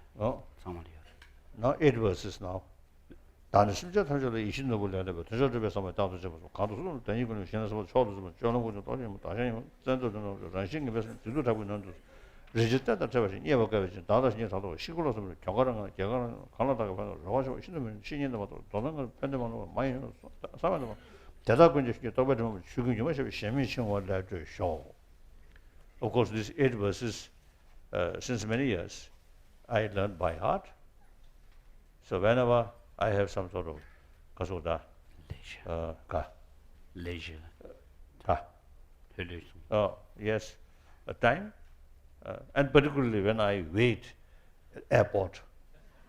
상말이요. Now 8 verses now. 다른 심지어 통제를 20노블 내려고 통제집에서 뭐 다도 잡아서 가도서 다니고는 신에서 초도 좀 저는 거좀 다시 뭐 다시 전도 좀 란싱이 베서 주도 잡고 있는데 레지스터다 잡아서 예보가 다도 신이 다도 시골로서 경과랑 갈라다가 봐서 로와서 신으면 신인도 봐도 도는 걸 편집하는 많이 사람도 대답은 이제 또 봐도 죽은 좀 하셔 시민신 원래 show. Of course these 8 verses since many years I learned by heart. So whenever I have some sort of kasoda. Leisure. Yes, a time, and particularly when I wait at airport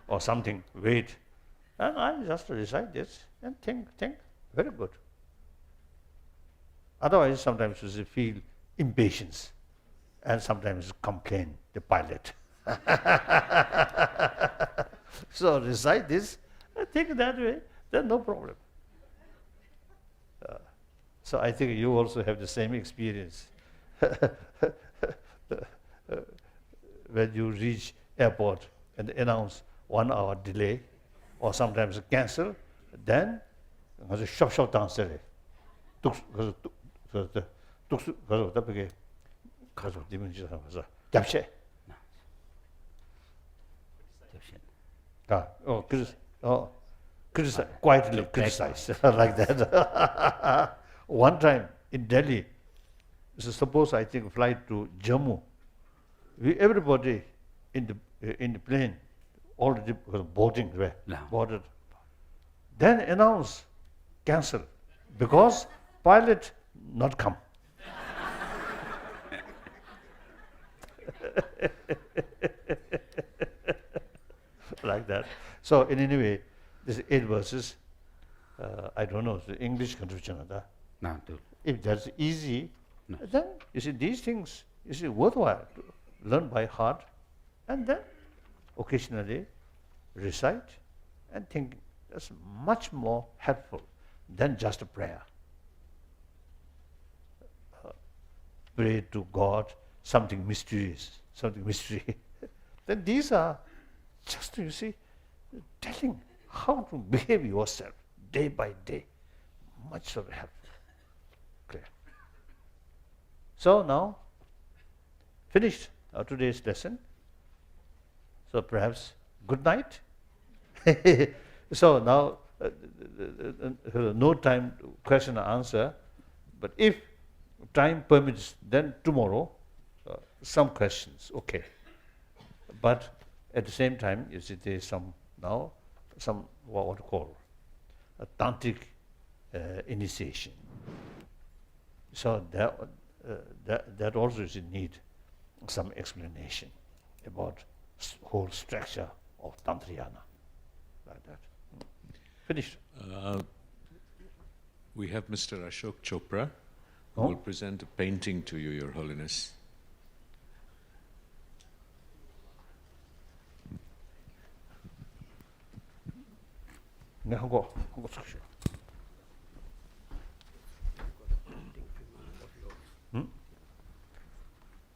or something, wait, and I just recite this and think, very good. Otherwise, sometimes you feel impatience, and sometimes complain the pilot. So recite this, think that way, then no problem. So I think you also have the same experience. When you reach airport and announce 1 hour delay, or sometimes cancel, then shop dancer. Quietly criticize like that. One time in Delhi, so suppose I think flight to Jammu, everybody in the plane already boarding were boarded. Then announce cancel because pilot not come. Like that. So in any way, this 8 verses, I don't know, the English contribution of that. No, If that's easy, no. then you see these things, you see worthwhile to learn by heart, and then occasionally recite and think. That's much more helpful than just a prayer. Pray to God, something mysterious, something mystery. Then these are just, you see, telling how to behave yourself day by day. Much sort of helpful. Clear. So now, finished our today's lesson. So perhaps good night. So now, no time to question and answer, but if time permits, then tomorrow, some questions, okay. But at the same time, you see, there is some what to call a tantric initiation. So that also is in need some explanation about whole structure of Tantrayana, like that. Finished. We have Mr. Ashok Chopra, who will present a painting to you, Your Holiness.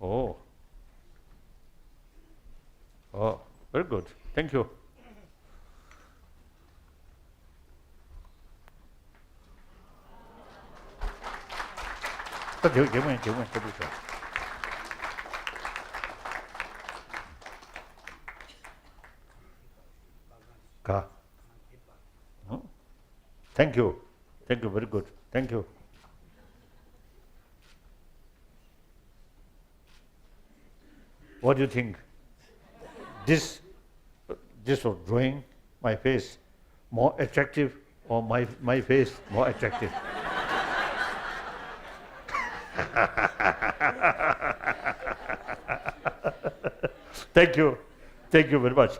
Oh. Oh, very good. Thank you. Thank you. Thank you, very good. Thank you. What do you think? This of drawing my face more attractive, or my face more attractive? Thank you. Thank you very much.